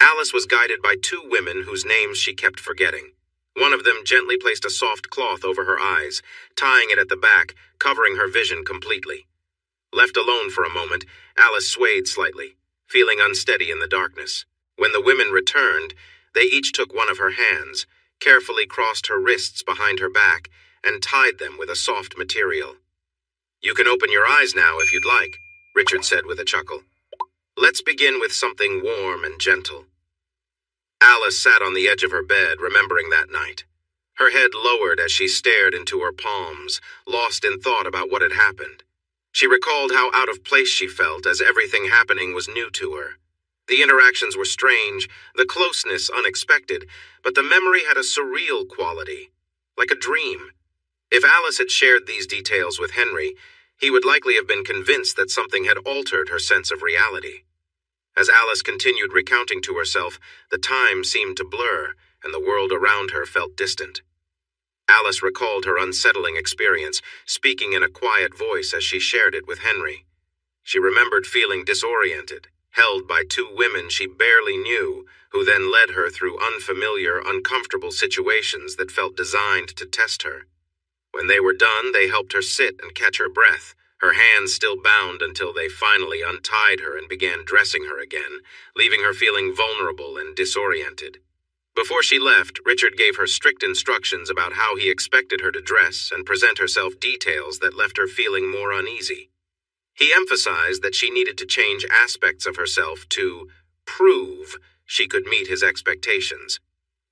Alice was guided by two women whose names she kept forgetting. One of them gently placed a soft cloth over her eyes, tying it at the back, covering her vision completely. Left alone for a moment, Alice swayed slightly, feeling unsteady in the darkness. When the women returned, they each took one of her hands, carefully crossed her wrists behind her back, and tied them with a soft material. "You can open your eyes now if you'd like," Richard said with a chuckle. "Let's begin with something warm and gentle." Alice sat on the edge of her bed, remembering that night. Her head lowered as she stared into her palms, lost in thought about what had happened. She recalled how out of place she felt as everything happening was new to her. The interactions were strange, the closeness unexpected, but the memory had a surreal quality, like a dream. If Alice had shared these details with Henry, he would likely have been convinced that something had altered her sense of reality. As Alice continued recounting to herself, the time seemed to blur, and the world around her felt distant. Alice recalled her unsettling experience, speaking in a quiet voice as she shared it with Henry. She remembered feeling disoriented, held by two women she barely knew, who then led her through unfamiliar, uncomfortable situations that felt designed to test her. When they were done, they helped her sit and catch her breath, her hands still bound until they finally untied her and began dressing her again, leaving her feeling vulnerable and disoriented. Before she left, Richard gave her strict instructions about how he expected her to dress and present herself, details that left her feeling more uneasy. He emphasized that she needed to change aspects of herself to prove she could meet his expectations.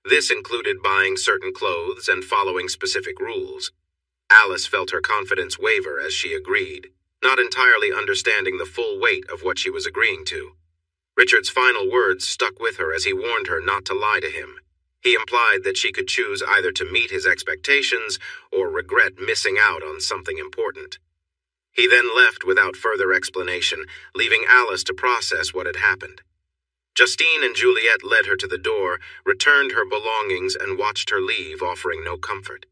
This included buying certain clothes and following specific rules. Alice felt her confidence waver as she agreed, not entirely understanding the full weight of what she was agreeing to. Richard's final words stuck with her as he warned her not to lie to him. He implied that she could choose either to meet his expectations or regret missing out on something important. He then left without further explanation, leaving Alice to process what had happened. Justine and Juliet led her to the door, returned her belongings, and watched her leave, offering no comfort.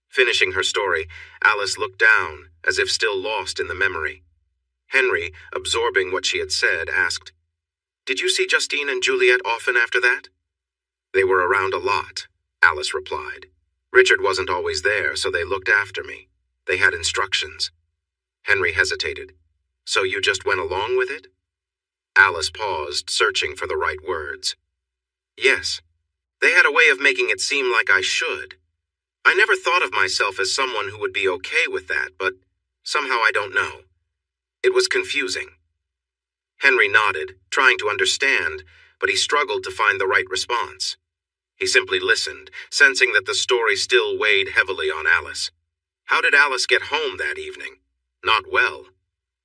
Finishing her story, Alice looked down, as if still lost in the memory. Henry, absorbing what she had said, asked, "Did you see Justine and Juliet often after that?" "They were around a lot," Alice replied. "Richard wasn't always there, so they looked after me. They had instructions." Henry hesitated. "So you just went along with it?" Alice paused, searching for the right words. "Yes. They had a way of making it seem like I should. I never thought of myself as someone who would be okay with that, but somehow I don't know. It was confusing." Henry nodded, trying to understand, but he struggled to find the right response. He simply listened, sensing that the story still weighed heavily on Alice. How did Alice get home that evening? Not well.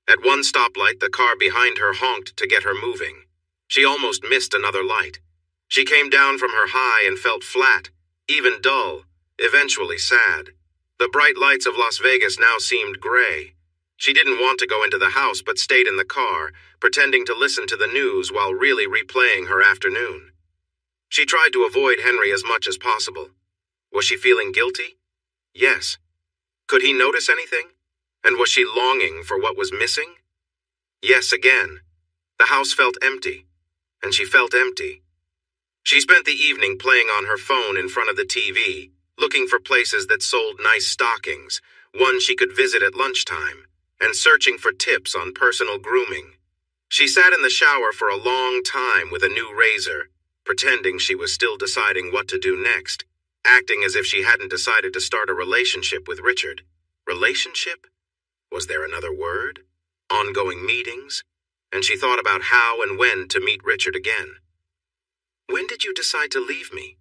At one stoplight, the car behind her honked to get her moving. She almost missed another light. She came down from her high and felt flat, even dull, eventually sad. The bright lights of Las Vegas now seemed gray. She didn't want to go into the house but stayed in the car, pretending to listen to the news while really replaying her afternoon. She tried to avoid Henry as much as possible. Was she feeling guilty? Yes. Could he notice anything? And was she longing for what was missing? Yes, again. The house felt empty, and she felt empty. She spent the evening playing on her phone in front of the TV, looking for places that sold nice stockings, one she could visit at lunchtime, and searching for tips on personal grooming. She sat in the shower for a long time with a new razor, pretending she was still deciding what to do next, acting as if she hadn't decided to start a relationship with Richard. Relationship? Was there another word? Ongoing meetings? And she thought about how and when to meet Richard again. "When did you decide to leave me?"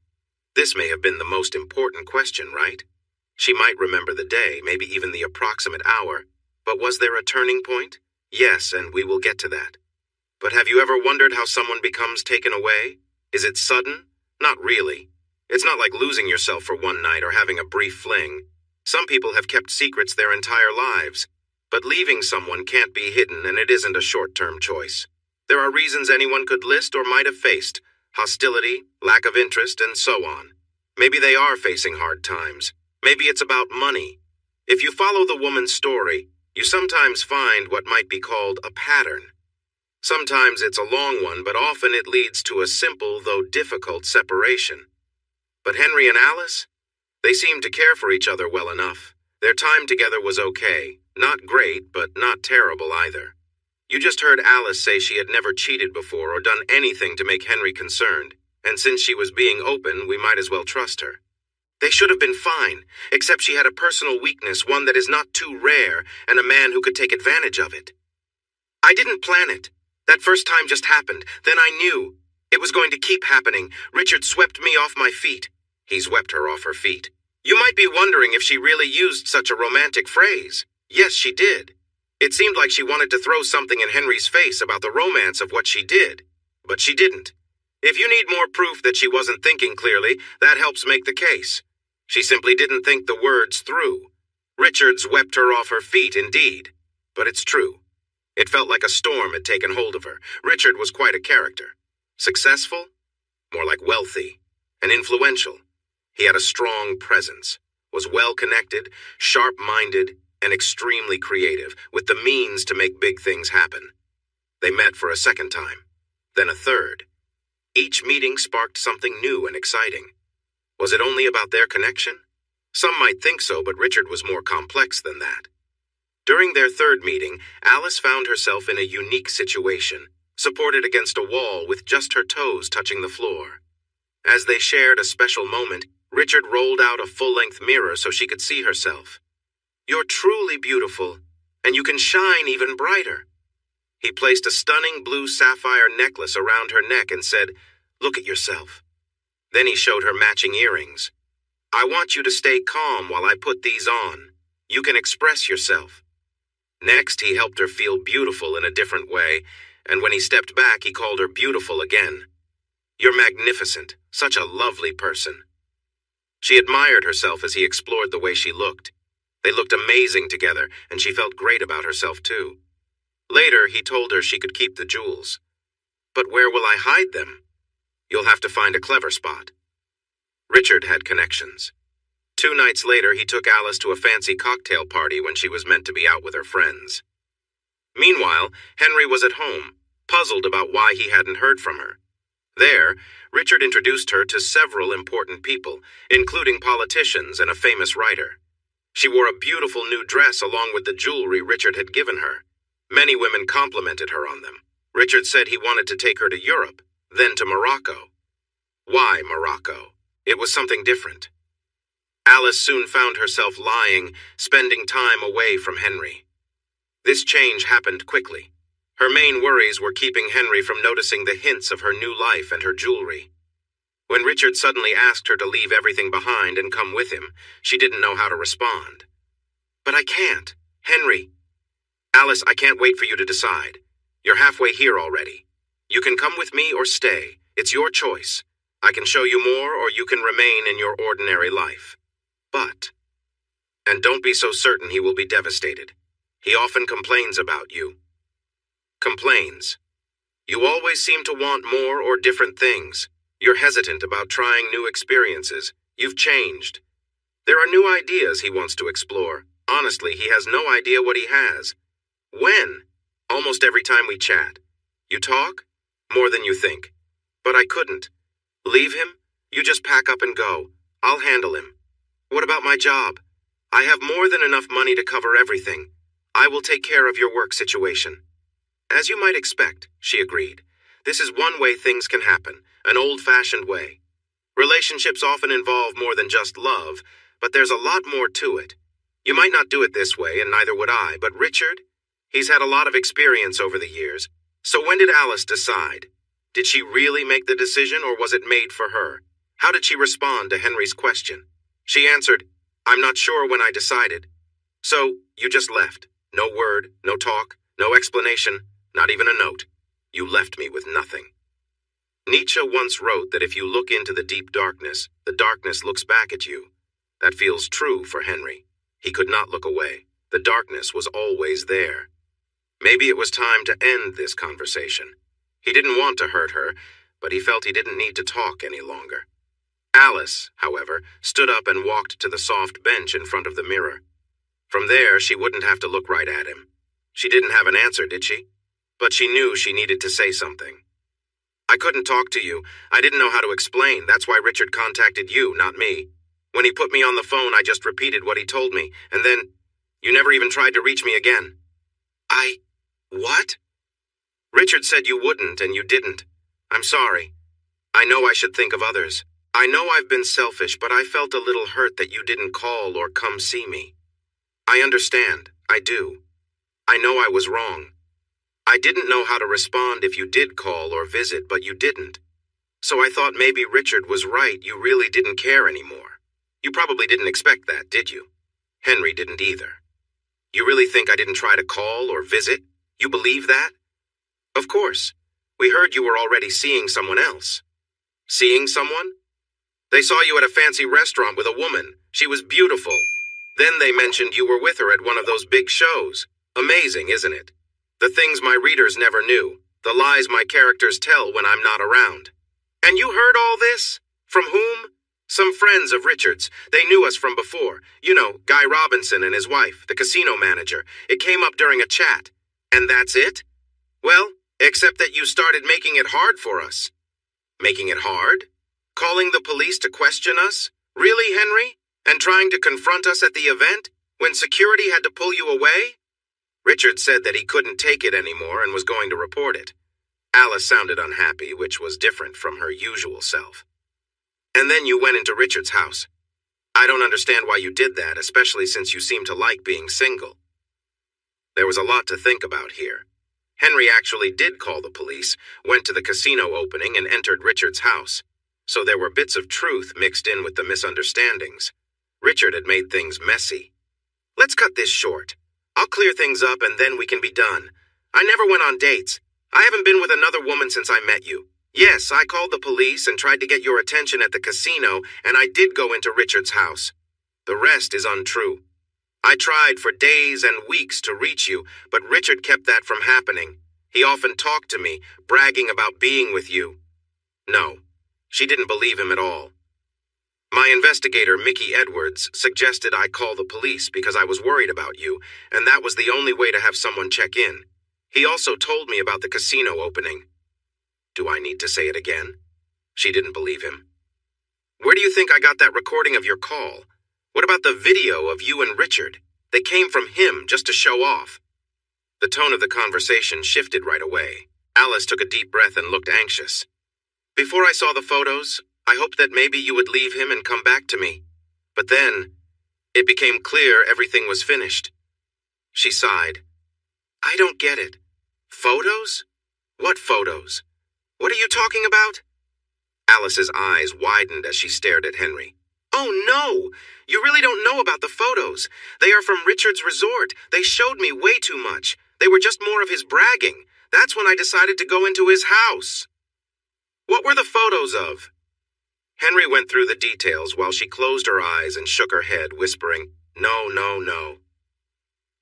This may have been the most important question, right? She might remember the day, maybe even the approximate hour. But was there a turning point? Yes, and we will get to that. But have you ever wondered how someone becomes taken away? Is it sudden? Not really. It's not like losing yourself for one night or having a brief fling. Some people have kept secrets their entire lives. But leaving someone can't be hidden, and it isn't a short-term choice. There are reasons anyone could list or might have faced: hostility, lack of interest, and so on. Maybe they are facing hard times. Maybe it's about money. If you follow the woman's story, you sometimes find what might be called a pattern. Sometimes it's a long one, but often it leads to a simple, though difficult, separation. But Henry and Alice? They seemed to care for each other well enough. Their time together was okay. Not great, but not terrible either. You just heard Alice say she had never cheated before or done anything to make Henry concerned, and since she was being open, we might as well trust her. They should have been fine, except she had a personal weakness, one that is not too rare, and a man who could take advantage of it. I didn't plan it. That first time just happened. Then I knew. It was going to keep happening. Richard swept me off my feet. He swept her off her feet. You might be wondering if she really used such a romantic phrase. Yes, she did. It seemed like she wanted to throw something in Henry's face about the romance of what she did. But she didn't. If you need more proof that she wasn't thinking clearly, that helps make the case. She simply didn't think the words through. Richard swept her off her feet, indeed. But it's true. It felt like a storm had taken hold of her. Richard was quite a character. Successful? More like wealthy. And influential. He had a strong presence, was well-connected, sharp-minded, and extremely creative, with the means to make big things happen. They met for a second time, then a third. Each meeting sparked something new and exciting. Was it only about their connection? Some might think so, but Richard was more complex than that. During their third meeting, Alice found herself in a unique situation, supported against a wall with just her toes touching the floor. As they shared a special moment, Richard rolled out a full-length mirror so she could see herself. "You're truly beautiful, and you can shine even brighter." He placed a stunning blue sapphire necklace around her neck and said, "Look at yourself." Then he showed her matching earrings. "I want you to stay calm while I put these on. You can express yourself." Next, he helped her feel beautiful in a different way, and when he stepped back, he called her beautiful again. "You're magnificent, such a lovely person." She admired herself as he explored the way she looked. They looked amazing together, and she felt great about herself too. Later, he told her she could keep the jewels. "But where will I hide them?" "You'll have to find a clever spot." Richard had connections. 2 nights later, he took Alice to a fancy cocktail party when she was meant to be out with her friends. Meanwhile, Henry was at home, puzzled about why he hadn't heard from her. There, Richard introduced her to several important people, including politicians and a famous writer. She wore a beautiful new dress along with the jewelry Richard had given her. Many women complimented her on them. Richard said he wanted to take her to Europe, then to Morocco. Why Morocco? It was something different. Alice soon found herself lying, spending time away from Henry. This change happened quickly. Her main worries were keeping Henry from noticing the hints of her new life and her jewelry. When Richard suddenly asked her to leave everything behind and come with him, she didn't know how to respond. "But I can't. Henry." "Alice, I can't wait for you to decide. You're halfway here already. You can come with me or stay. It's your choice. I can show you more or you can remain in your ordinary life. But..." "And don't be so certain he will be devastated. He often complains about you." "Complains. You always seem to want more or different things. You're hesitant about trying new experiences. You've changed. There are new ideas he wants to explore. Honestly, he has no idea what he has." "When?" "Almost every time we chat." "You talk?" "More than you think." "But I couldn't." "Leave him? You just pack up and go. I'll handle him." "What about my job?" "I have more than enough money to cover everything. I will take care of your work situation." "As you might expect," she agreed. "This is one way things can happen, an old-fashioned way. Relationships often involve more than just love, but there's a lot more to it. You might not do it this way, and neither would I, but Richard? He's had a lot of experience over the years. So when did Alice decide? Did she really make the decision, or was it made for her? How did she respond to Henry's question? She answered, "I'm not sure when I decided." "So, you just left. No word, no talk, no explanation, not even a note. You left me with nothing." Nietzsche once wrote that if you look into the deep darkness, the darkness looks back at you. That feels true for Henry. He could not look away. The darkness was always there. Maybe it was time to end this conversation. He didn't want to hurt her, but he felt he didn't need to talk any longer. Alice, however, stood up and walked to the soft bench in front of the mirror. From there, she wouldn't have to look right at him. She didn't have an answer, did she? But she knew she needed to say something. "I couldn't talk to you. I didn't know how to explain. That's why Richard contacted you, not me. When he put me on the phone, I just repeated what he told me, and then you never even tried to reach me again." What? "Richard said you wouldn't, and you didn't. I'm sorry. I know I should think of others. I know I've been selfish, but I felt a little hurt that you didn't call or come see me. I understand. I do. I know I was wrong. I didn't know how to respond if you did call or visit, but you didn't. So I thought maybe Richard was right, you really didn't care anymore. You probably didn't expect that, did you? Henry didn't either. You really think I didn't try to call or visit? You believe that? Of course. We heard you were already seeing someone else. Seeing someone? They saw you at a fancy restaurant with a woman. She was beautiful. Then they mentioned you were with her at one of those big shows. Amazing, isn't it? The things my readers never knew. The lies my characters tell when I'm not around. And you heard all this? From whom? Some friends of Richard's. They knew us from before. You know, Guy Robinson and his wife, the casino manager. It came up during a chat. And that's it? Well, except that you started making it hard for us. Making it hard? Calling the police to question us? Really, Henry? And trying to confront us at the event? When security had to pull you away? Richard said that he couldn't take it anymore and was going to report it. Alice sounded unhappy, which was different from her usual self. And then you went into Richard's house. I don't understand why you did that, especially since you seem to like being single. There was a lot to think about here. Henry actually did call the police, went to the casino opening, and entered Richard's house. So there were bits of truth mixed in with the misunderstandings. Richard had made things messy. Let's cut this short. I'll clear things up and then we can be done. I never went on dates. I haven't been with another woman since I met you. Yes, I called the police and tried to get your attention at the casino, and I did go into Richard's house. The rest is untrue. I tried for days and weeks to reach you, but Richard kept that from happening. He often talked to me, bragging about being with you. No, she didn't believe him at all. My investigator, Mickey Edwards, suggested I call the police because I was worried about you, and that was the only way to have someone check in. He also told me about the casino opening. Do I need to say it again? She didn't believe him. Where do you think I got that recording of your call? What about the video of you and Richard? They came from him just to show off. The tone of the conversation shifted right away. Alice took a deep breath and looked anxious. Before I saw the photos, I hoped that maybe you would leave him and come back to me. But then, it became clear everything was finished. She sighed. I don't get it. Photos? What photos? What are you talking about? Alice's eyes widened as she stared at Henry. Oh no! You really don't know about the photos. They are from Richard's resort. They showed me way too much. They were just more of his bragging. That's when I decided to go into his house. What were the photos of? Henry went through the details while she closed her eyes and shook her head, whispering, No, no, no.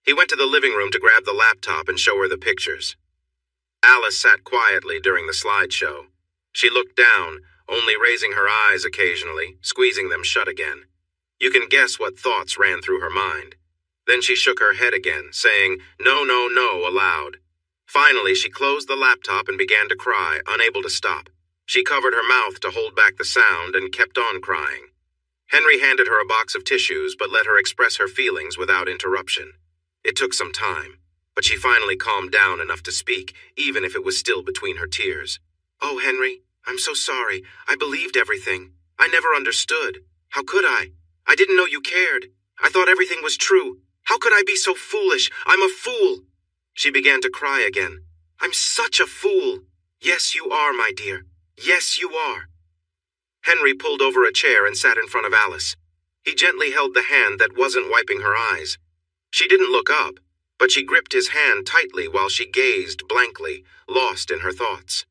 He went to the living room to grab the laptop and show her the pictures. Alice sat quietly during the slideshow. She looked down, only raising her eyes occasionally, squeezing them shut again. You can guess what thoughts ran through her mind. Then she shook her head again, saying, No, no, no, aloud. Finally, she closed the laptop and began to cry, unable to stop. She covered her mouth to hold back the sound and kept on crying. Henry handed her a box of tissues, but let her express her feelings without interruption. It took some time, but she finally calmed down enough to speak, even if it was still between her tears. Oh, Henry, I'm so sorry. I believed everything. I never understood. How could I? I didn't know you cared. I thought everything was true. How could I be so foolish? I'm a fool. She began to cry again. I'm such a fool. Yes, you are, my dear. Yes, you are. Henry pulled over a chair and sat in front of Alice. He gently held the hand that wasn't wiping her eyes. She didn't look up, but she gripped his hand tightly while she gazed blankly, lost in her thoughts.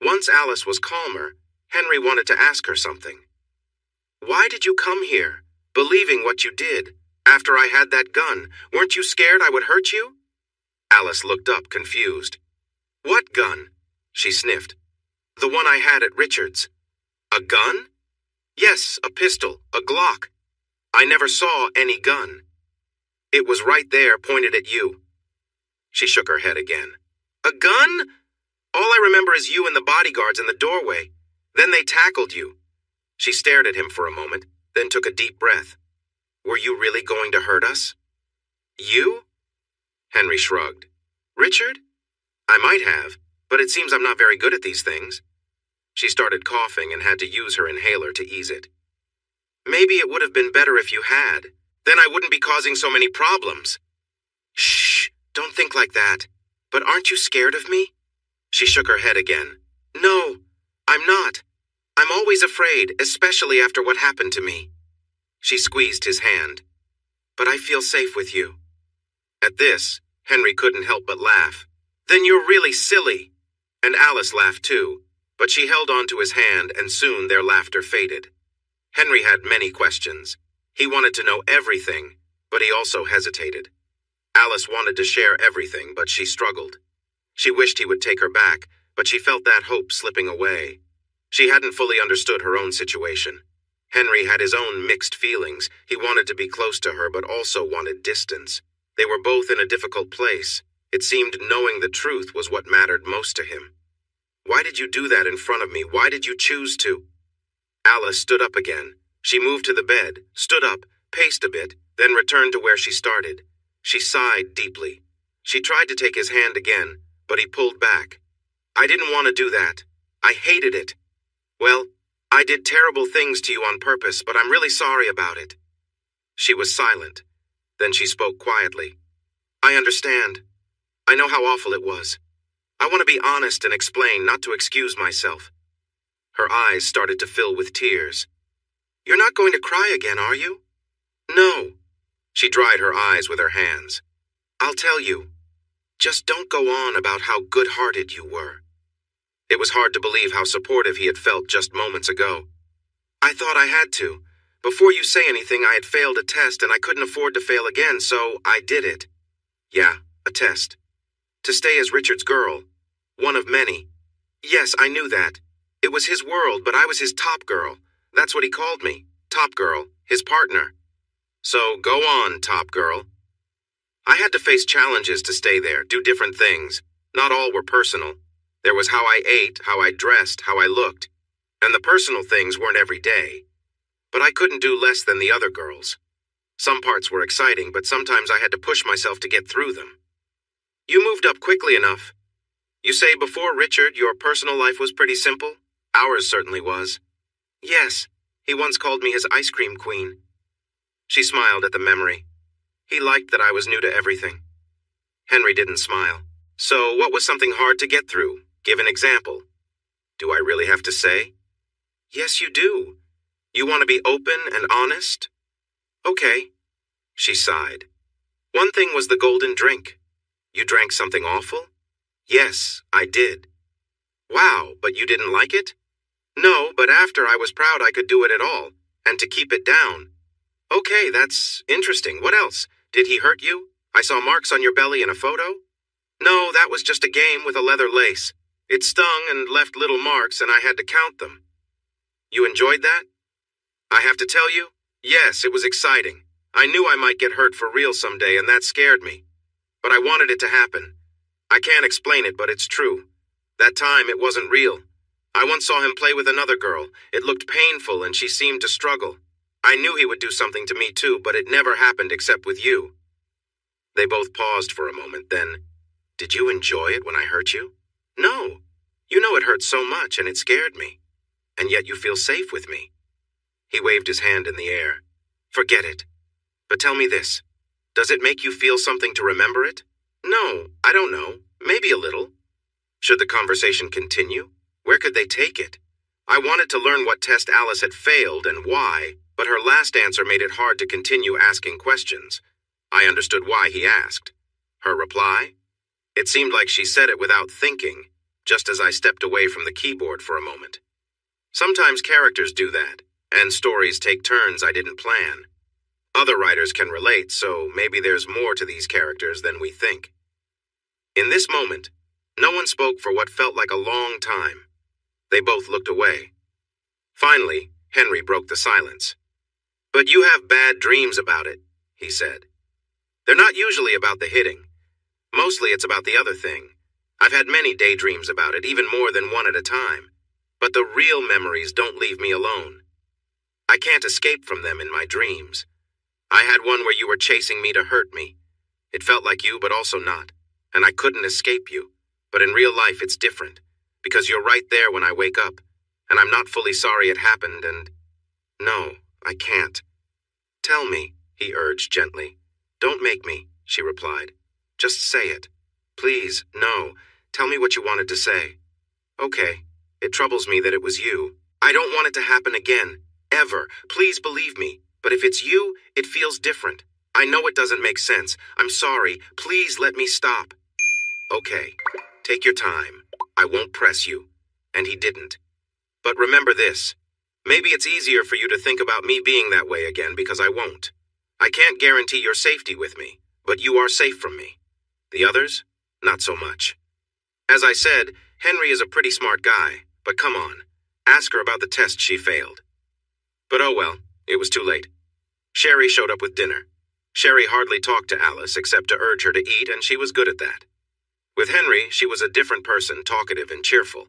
Once Alice was calmer, Henry wanted to ask her something. Why did you come here, believing what you did? After I had that gun, weren't you scared I would hurt you? Alice looked up, confused. What gun? She sniffed. The one I had at Richard's. A gun? Yes, a pistol, a Glock. I never saw any gun. It was right there, pointed at you. She shook her head again. A gun? All I remember is you and the bodyguards in the doorway. Then they tackled you. She stared at him for a moment, then took a deep breath. Were you really going to hurt us? You? Henry shrugged. Richard? I might have, but it seems I'm not very good at these things. She started coughing and had to use her inhaler to ease it. Maybe it would have been better if you had. Then I wouldn't be causing so many problems. Shh, don't think like that. But aren't you scared of me? She shook her head again. No, I'm not. I'm always afraid, especially after what happened to me. She squeezed his hand. But I feel safe with you. At this, Henry couldn't help but laugh. Then you're really silly. And Alice laughed too, but she held on to his hand and soon their laughter faded. Henry had many questions. He wanted to know everything, but he also hesitated. Alice wanted to share everything, but she struggled. She wished he would take her back, but she felt that hope slipping away. She hadn't fully understood her own situation. Henry had his own mixed feelings. He wanted to be close to her, but also wanted distance. They were both in a difficult place. It seemed knowing the truth was what mattered most to him. Why did you do that in front of me? Why did you choose to? Alice stood up again. She moved to the bed, stood up, paced a bit, then returned to where she started. She sighed deeply. She tried to take his hand again, but he pulled back. I didn't want to do that. I hated it. Well, I did terrible things to you on purpose, but I'm really sorry about it. She was silent. Then she spoke quietly. I understand. I know how awful it was. I want to be honest and explain, not to excuse myself. Her eyes started to fill with tears. You're not going to cry again, are you? No. She dried her eyes with her hands. I'll tell you. Just don't go on about how good-hearted you were. It was hard to believe how supportive he had felt just moments ago. I thought I had to. Before you say anything, I had failed a test and I couldn't afford to fail again, so I did it. Yeah, a test. To stay as Richard's girl. One of many. Yes, I knew that. It was his world, but I was his top girl. That's what he called me. Top girl. His partner. So go on, top girl. I had to face challenges to stay there, do different things. Not all were personal. There was how I ate, how I dressed, how I looked. And the personal things weren't every day. But I couldn't do less than the other girls. Some parts were exciting, but sometimes I had to push myself to get through them. You moved up quickly enough. You say before Richard, your personal life was pretty simple? Ours certainly was. Yes, he once called me his ice cream queen. She smiled at the memory. He liked that I was new to everything. Henry didn't smile. So what was something hard to get through? Give an example. Do I really have to say? Yes, you do. You want to be open and honest? Okay. She sighed. One thing was the golden drink. You drank something awful? Yes, I did. Wow, but you didn't like it? No, but after I was proud I could do it at all, and to keep it down. Okay, that's interesting. What else? Did he hurt you? I saw marks on your belly in a photo? No, that was just a game with a leather lace. It stung and left little marks, and I had to count them. You enjoyed that? I have to tell you, yes, it was exciting. I knew I might get hurt for real someday, and that scared me. But I wanted it to happen. I can't explain it, but it's true. That time, it wasn't real. I once saw him play with another girl. It looked painful, and she seemed to struggle. I knew he would do something to me too, but it never happened except with you. They both paused for a moment, then, did you enjoy it when I hurt you? No. You know it hurt so much, and it scared me. And yet you feel safe with me. He waved his hand in the air. Forget it. But tell me this. Does it make you feel something to remember it? No, I don't know. Maybe a little. Should the conversation continue? Where could they take it? I wanted to learn what test Alice had failed and why, but her last answer made it hard to continue asking questions. I understood why he asked. Her reply? It seemed like she said it without thinking, just as I stepped away from the keyboard for a moment. Sometimes characters do that, and stories take turns I didn't plan. Other writers can relate, so maybe there's more to these characters than we think. In this moment, no one spoke for what felt like a long time. They both looked away. Finally, Henry broke the silence. But you have bad dreams about it, he said. They're not usually about the hitting. Mostly it's about the other thing. I've had many daydreams about it, even more than one at a time. But the real memories don't leave me alone. I can't escape from them in my dreams. I had one where you were chasing me to hurt me. It felt like you, but also not. And I couldn't escape you. But in real life, it's different. Because you're right there when I wake up. And I'm not fully sorry it happened, and... No, I can't. Tell me, he urged gently. Don't make me, she replied. Just say it. Please, no. Tell me what you wanted to say. Okay. It troubles me that it was you. I don't want it to happen again. Ever. Please believe me. But if it's you, it feels different. I know it doesn't make sense. I'm sorry. Please let me stop. Okay. Take your time. I won't press you. And he didn't. But remember this. Maybe it's easier for you to think about me being that way again because I won't. I can't guarantee your safety with me, but you are safe from me. The others? Not so much. As I said, Henry is a pretty smart guy, but come on. Ask her about the test she failed. But oh well, it was too late. Sherry showed up with dinner. Sherry hardly talked to Alice except to urge her to eat, and she was good at that. With Henry, she was a different person, talkative and cheerful.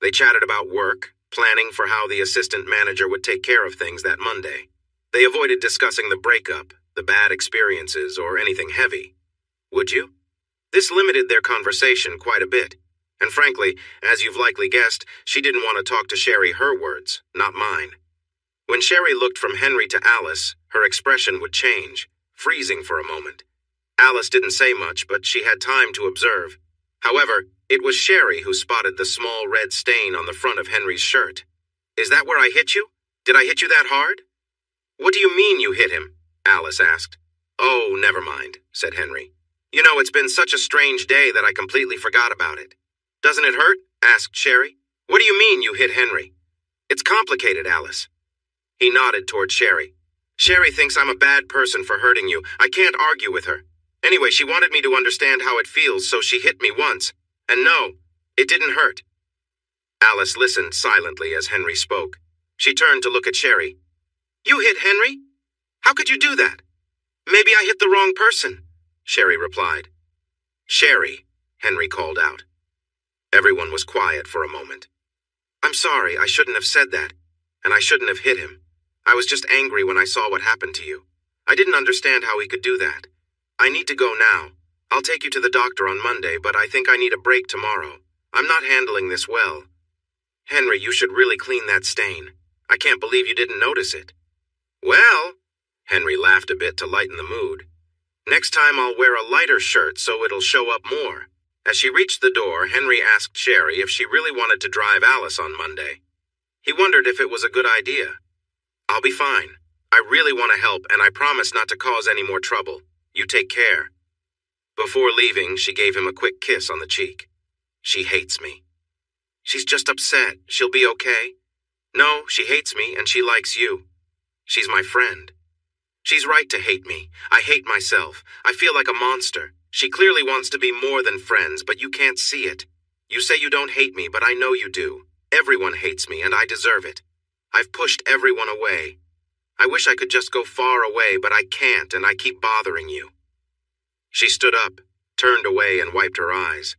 They chatted about work, planning for how the assistant manager would take care of things that Monday. They avoided discussing the breakup, the bad experiences, or anything heavy. Would you? This limited their conversation quite a bit. And frankly, as you've likely guessed, she didn't want to talk to Sherry her words, not mine. When Sherry looked from Henry to Alice, her expression would change, freezing for a moment. Alice didn't say much, but she had time to observe. However, it was Sherry who spotted the small red stain on the front of Henry's shirt. Is that where I hit you? Did I hit you that hard? What do you mean you hit him? Alice asked. Oh, never mind, said Henry. You know, it's been such a strange day that I completely forgot about it. Doesn't it hurt? Asked Sherry. What do you mean you hit Henry? It's complicated, Alice. He nodded toward Sherry. Sherry thinks I'm a bad person for hurting you. I can't argue with her. Anyway, she wanted me to understand how it feels, so she hit me once. And no, it didn't hurt. Alice listened silently as Henry spoke. She turned to look at Sherry. You hit Henry? How could you do that? Maybe I hit the wrong person, Sherry replied. Sherry, Henry called out. Everyone was quiet for a moment. I'm sorry, I shouldn't have said that, and I shouldn't have hit him. I was just angry when I saw what happened to you. I didn't understand how he could do that. I need to go now. I'll take you to the doctor on Monday, but I think I need a break tomorrow. I'm not handling this well. Henry, you should really clean that stain. I can't believe you didn't notice it. Well, Henry laughed a bit to lighten the mood. Next time I'll wear a lighter shirt so it'll show up more. As she reached the door, Henry asked Sherry if she really wanted to drive Alice on Monday. He wondered if it was a good idea. I'll be fine. I really want to help, and I promise not to cause any more trouble. You take care. Before leaving, she gave him a quick kiss on the cheek. She hates me. She's just upset. She'll be okay. No, she hates me, and she likes you. She's my friend. She's right to hate me. I hate myself. I feel like a monster. She clearly wants to be more than friends, but you can't see it. You say you don't hate me, but I know you do. Everyone hates me, and I deserve it. I've pushed everyone away. I wish I could just go far away, but I can't, and I keep bothering you. She stood up, turned away, and wiped her eyes.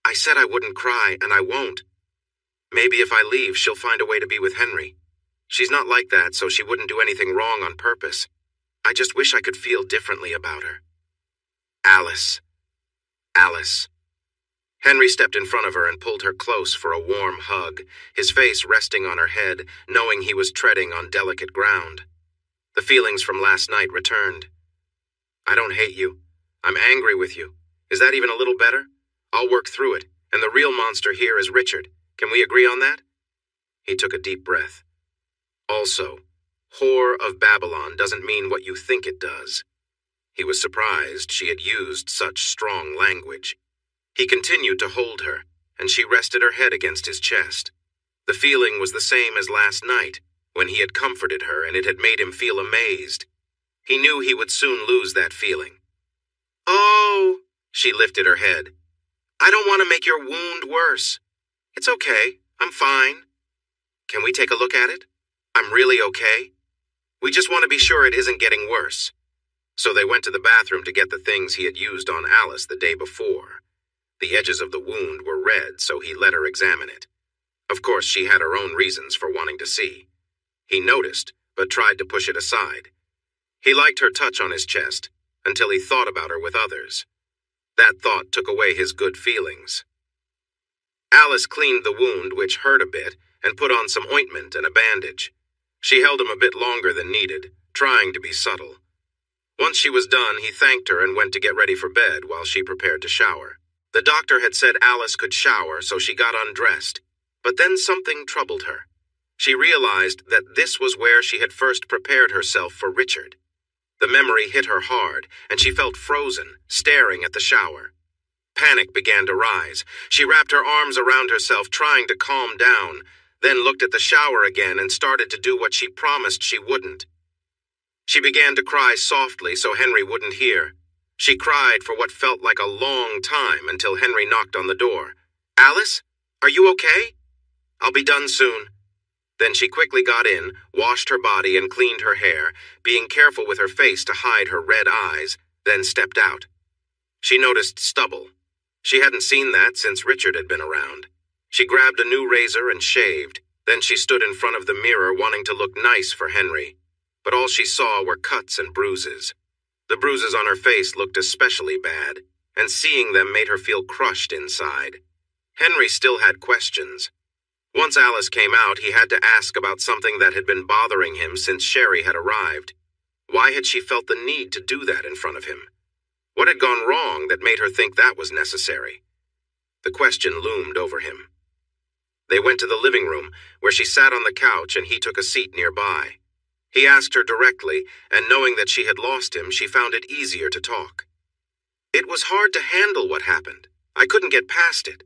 I said I wouldn't cry, and I won't. Maybe if I leave, she'll find a way to be with Henry. She's not like that, so she wouldn't do anything wrong on purpose. I just wish I could feel differently about her. Alice. Alice. Henry stepped in front of her and pulled her close for a warm hug, his face resting on her head, knowing he was treading on delicate ground. The feelings from last night returned. I don't hate you. I'm angry with you. Is that even a little better? I'll work through it, and the real monster here is Richard. Can we agree on that? He took a deep breath. Also, Whore of Babylon doesn't mean what you think it does. He was surprised she had used such strong language. He continued to hold her, and she rested her head against his chest. The feeling was the same as last night, when he had comforted her and it had made him feel amazed. He knew he would soon lose that feeling. Oh, she lifted her head. I don't want to make your wound worse. It's okay. I'm fine. Can we take a look at it? I'm really okay. We just want to be sure it isn't getting worse. So they went to the bathroom to get the things he had used on Alice the day before. The edges of the wound were red, so he let her examine it. Of course, she had her own reasons for wanting to see. He noticed, but tried to push it aside. He liked her touch on his chest, until he thought about her with others. That thought took away his good feelings. Alice cleaned the wound, which hurt a bit, and put on some ointment and a bandage. She held him a bit longer than needed, trying to be subtle. Once she was done, he thanked her and went to get ready for bed while she prepared to shower. The doctor had said Alice could shower, so she got undressed. But then something troubled her. She realized that this was where she had first prepared herself for Richard. The memory hit her hard, and she felt frozen, staring at the shower. Panic began to rise. She wrapped her arms around herself, trying to calm down, then looked at the shower again and started to do what she promised she wouldn't. She began to cry softly so Henry wouldn't hear. She cried for what felt like a long time until Henry knocked on the door. "Alice, are you okay?" "I'll be done soon." Then she quickly got in, washed her body and cleaned her hair, being careful with her face to hide her red eyes, then stepped out. She noticed stubble. She hadn't seen that since Richard had been around. She grabbed a new razor and shaved. Then she stood in front of the mirror wanting to look nice for Henry. But all she saw were cuts and bruises. The bruises on her face looked especially bad, and seeing them made her feel crushed inside. Henry still had questions. Once Alice came out, he had to ask about something that had been bothering him since Sherry had arrived. Why had she felt the need to do that in front of him? What had gone wrong that made her think that was necessary? The question loomed over him. They went to the living room, where she sat on the couch and he took a seat nearby. He asked her directly, and knowing that she had lost him, she found it easier to talk. "It was hard to handle what happened. I couldn't get past it.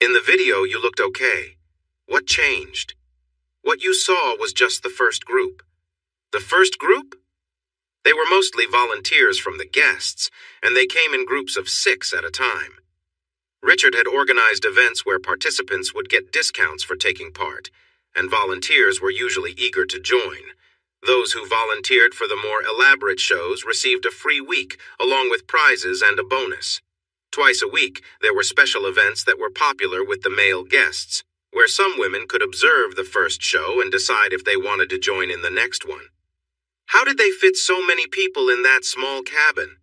In the video, you looked okay. What changed? What you saw was just the first group." "The first group?" "They were mostly volunteers from the guests, and they came in groups of 6 at a time. Richard had organized events where participants would get discounts for taking part, and volunteers were usually eager to join. Those who volunteered for the more elaborate shows received a free week, along with prizes and a bonus. Twice a week, there were special events that were popular with the male guests, where some women could observe the first show and decide if they wanted to join in the next one." "How did they fit so many people in that small cabin?"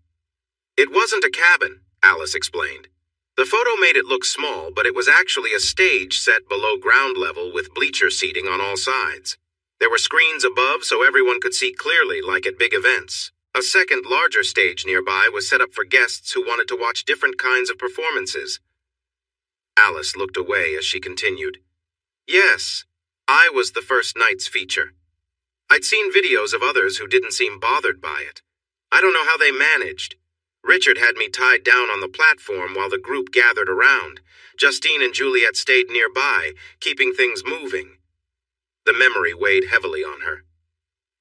"It wasn't a cabin," Alice explained. "The photo made it look small, but it was actually a stage set below ground level with bleacher seating on all sides. There were screens above so everyone could see clearly, like at big events. A second, larger stage nearby was set up for guests who wanted to watch different kinds of performances." Alice looked away as she continued. "Yes, I was the first night's feature. I'd seen videos of others who didn't seem bothered by it. I don't know how they managed. Richard had me tied down on the platform while the group gathered around. Justine and Juliet stayed nearby, keeping things moving." The memory weighed heavily on her.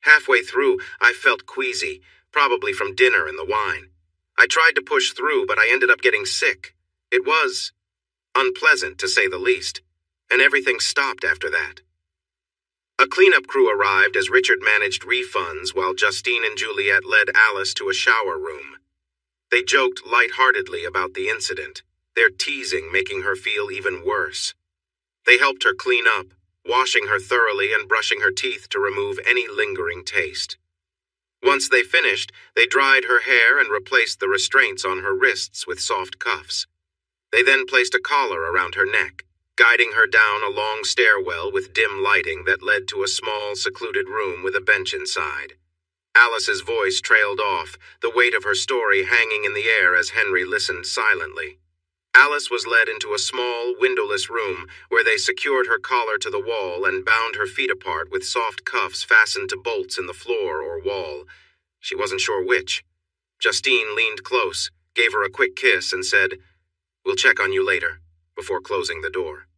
"Halfway through, I felt queasy, probably from dinner and the wine. I tried to push through, but I ended up getting sick. It was unpleasant, to say the least, and everything stopped after that." A cleanup crew arrived as Richard managed refunds while Justine and Juliet led Alice to a shower room. They joked lightheartedly about the incident, their teasing making her feel even worse. They helped her clean up, washing her thoroughly and brushing her teeth to remove any lingering taste. Once they finished, they dried her hair and replaced the restraints on her wrists with soft cuffs. They then placed a collar around her neck, guiding her down a long stairwell with dim lighting that led to a small, secluded room with a bench inside. Alice's voice trailed off, the weight of her story hanging in the air as Henry listened silently. Alice was led into a small, windowless room where they secured her collar to the wall and bound her feet apart with soft cuffs fastened to bolts in the floor or wall. She wasn't sure which. Justine leaned close, gave her a quick kiss, and said, "We'll check on you later," before closing the door.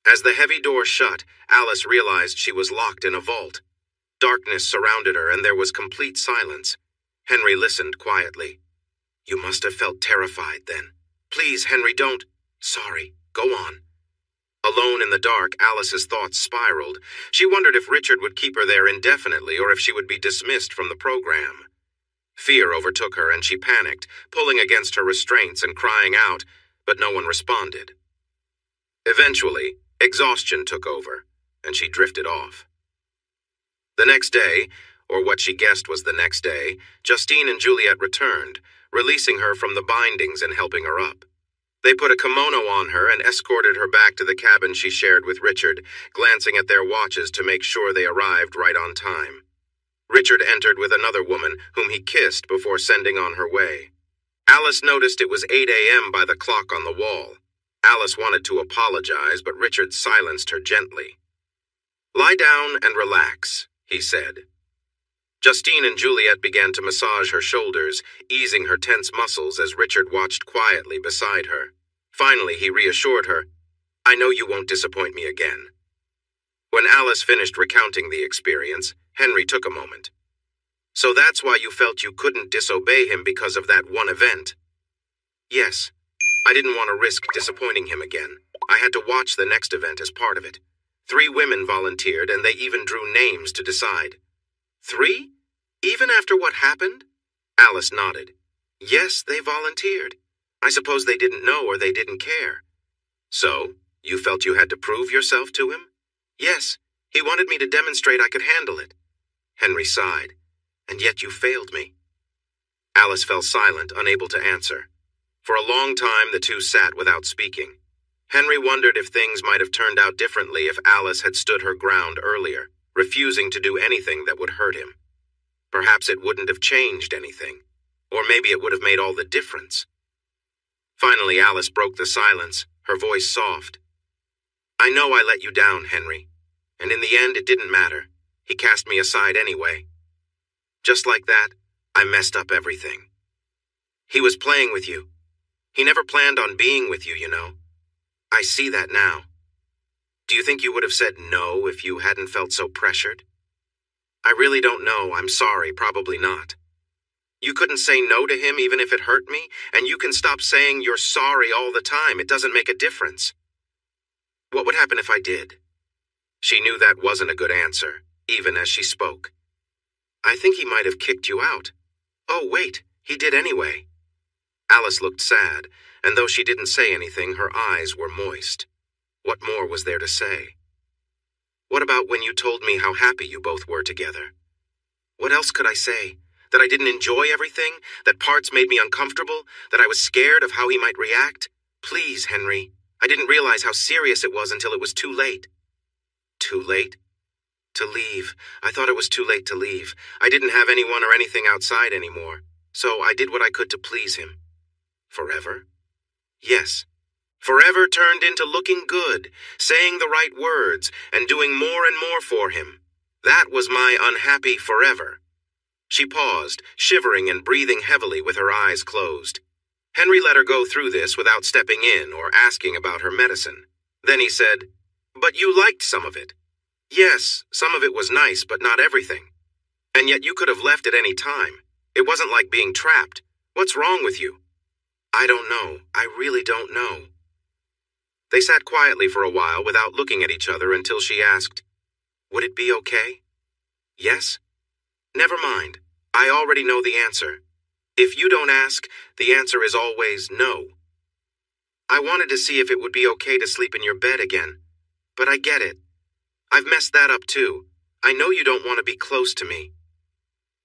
As the heavy door shut, Alice realized she was locked in a vault. Darkness surrounded her, and there was complete silence. Henry listened quietly. "You must have felt terrified then. Please, Henry, don't." "Sorry, go on." Alone in the dark, Alice's thoughts spiraled. She wondered if Richard would keep her there indefinitely or if she would be dismissed from the program. Fear overtook her and she panicked, pulling against her restraints and crying out, but no one responded. Eventually, exhaustion took over, and she drifted off. The next day, or what she guessed was the next day, Justine and Juliet returned, releasing her from the bindings and helping her up. They put a kimono on her and escorted her back to the cabin she shared with Richard, glancing at their watches to make sure they arrived right on time. Richard entered with another woman, whom he kissed before sending on her way. Alice noticed it was 8 a.m. by the clock on the wall. Alice wanted to apologize, but Richard silenced her gently. "Lie down and relax," he said. Justine and Juliet began to massage her shoulders, easing her tense muscles as Richard watched quietly beside her. Finally, he reassured her, "I know you won't disappoint me again." When Alice finished recounting the experience, Henry took a moment. "So that's why you felt you couldn't disobey him because of that one event?" "Yes. I didn't want to risk disappointing him again. I had to watch the next event as part of it. 3 women volunteered, and they even drew names to decide." 3? Even after what happened? Alice nodded. "Yes, they volunteered. I suppose they didn't know or they didn't care." "So, you felt you had to prove yourself to him?" "Yes, he wanted me to demonstrate I could handle it." Henry sighed. "And yet you failed me." Alice fell silent, unable to answer. For a long time the two sat without speaking. Henry wondered if things might have turned out differently if Alice had stood her ground earlier, refusing to do anything that would hurt him. Perhaps it wouldn't have changed anything, or maybe it would have made all the difference. Finally, Alice broke the silence, her voice soft. "I know I let you down, Henry, and in the end it didn't matter. He cast me aside anyway. Just like that, I messed up everything. He was playing with you. He never planned on being with you, you know. I see that now. Do you think you would have said no if you hadn't felt so pressured?" "I really don't know. I'm sorry, probably not." "You couldn't say no to him even if it hurt me, and you can stop saying you're sorry all the time. It doesn't make a difference." "What would happen if I did?" She knew that wasn't a good answer, even as she spoke. "I think he might have kicked you out." "Oh, wait, he did anyway." Alice looked sad, and though she didn't say anything, her eyes were moist. What more was there to say? "What about when you told me how happy you both were together?" "What else could I say? That I didn't enjoy everything? That parts made me uncomfortable? That I was scared of how he might react? Please, Henry, I didn't realize how serious it was until it was too late." "Too late?" "To leave. I thought it was too late to leave. I didn't have anyone or anything outside anymore. So I did what I could to please him." "Forever?" "Yes. Forever turned into looking good, saying the right words, and doing more and more for him. That was my unhappy forever." She paused, shivering and breathing heavily with her eyes closed. Henry let her go through this without stepping in or asking about her medicine. Then he said, "But you liked some of it." "Yes, some of it was nice, but not everything. And yet you could have left at any time. It wasn't like being trapped. What's wrong with you?" "I don't know. I really don't know." They sat quietly for a while without looking at each other until she asked, "Would it be okay?" "Yes?" "Never mind. I already know the answer. If you don't ask, the answer is always no." "I wanted to see if it would be okay to sleep in your bed again. But I get it. I've messed that up too. I know you don't want to be close to me."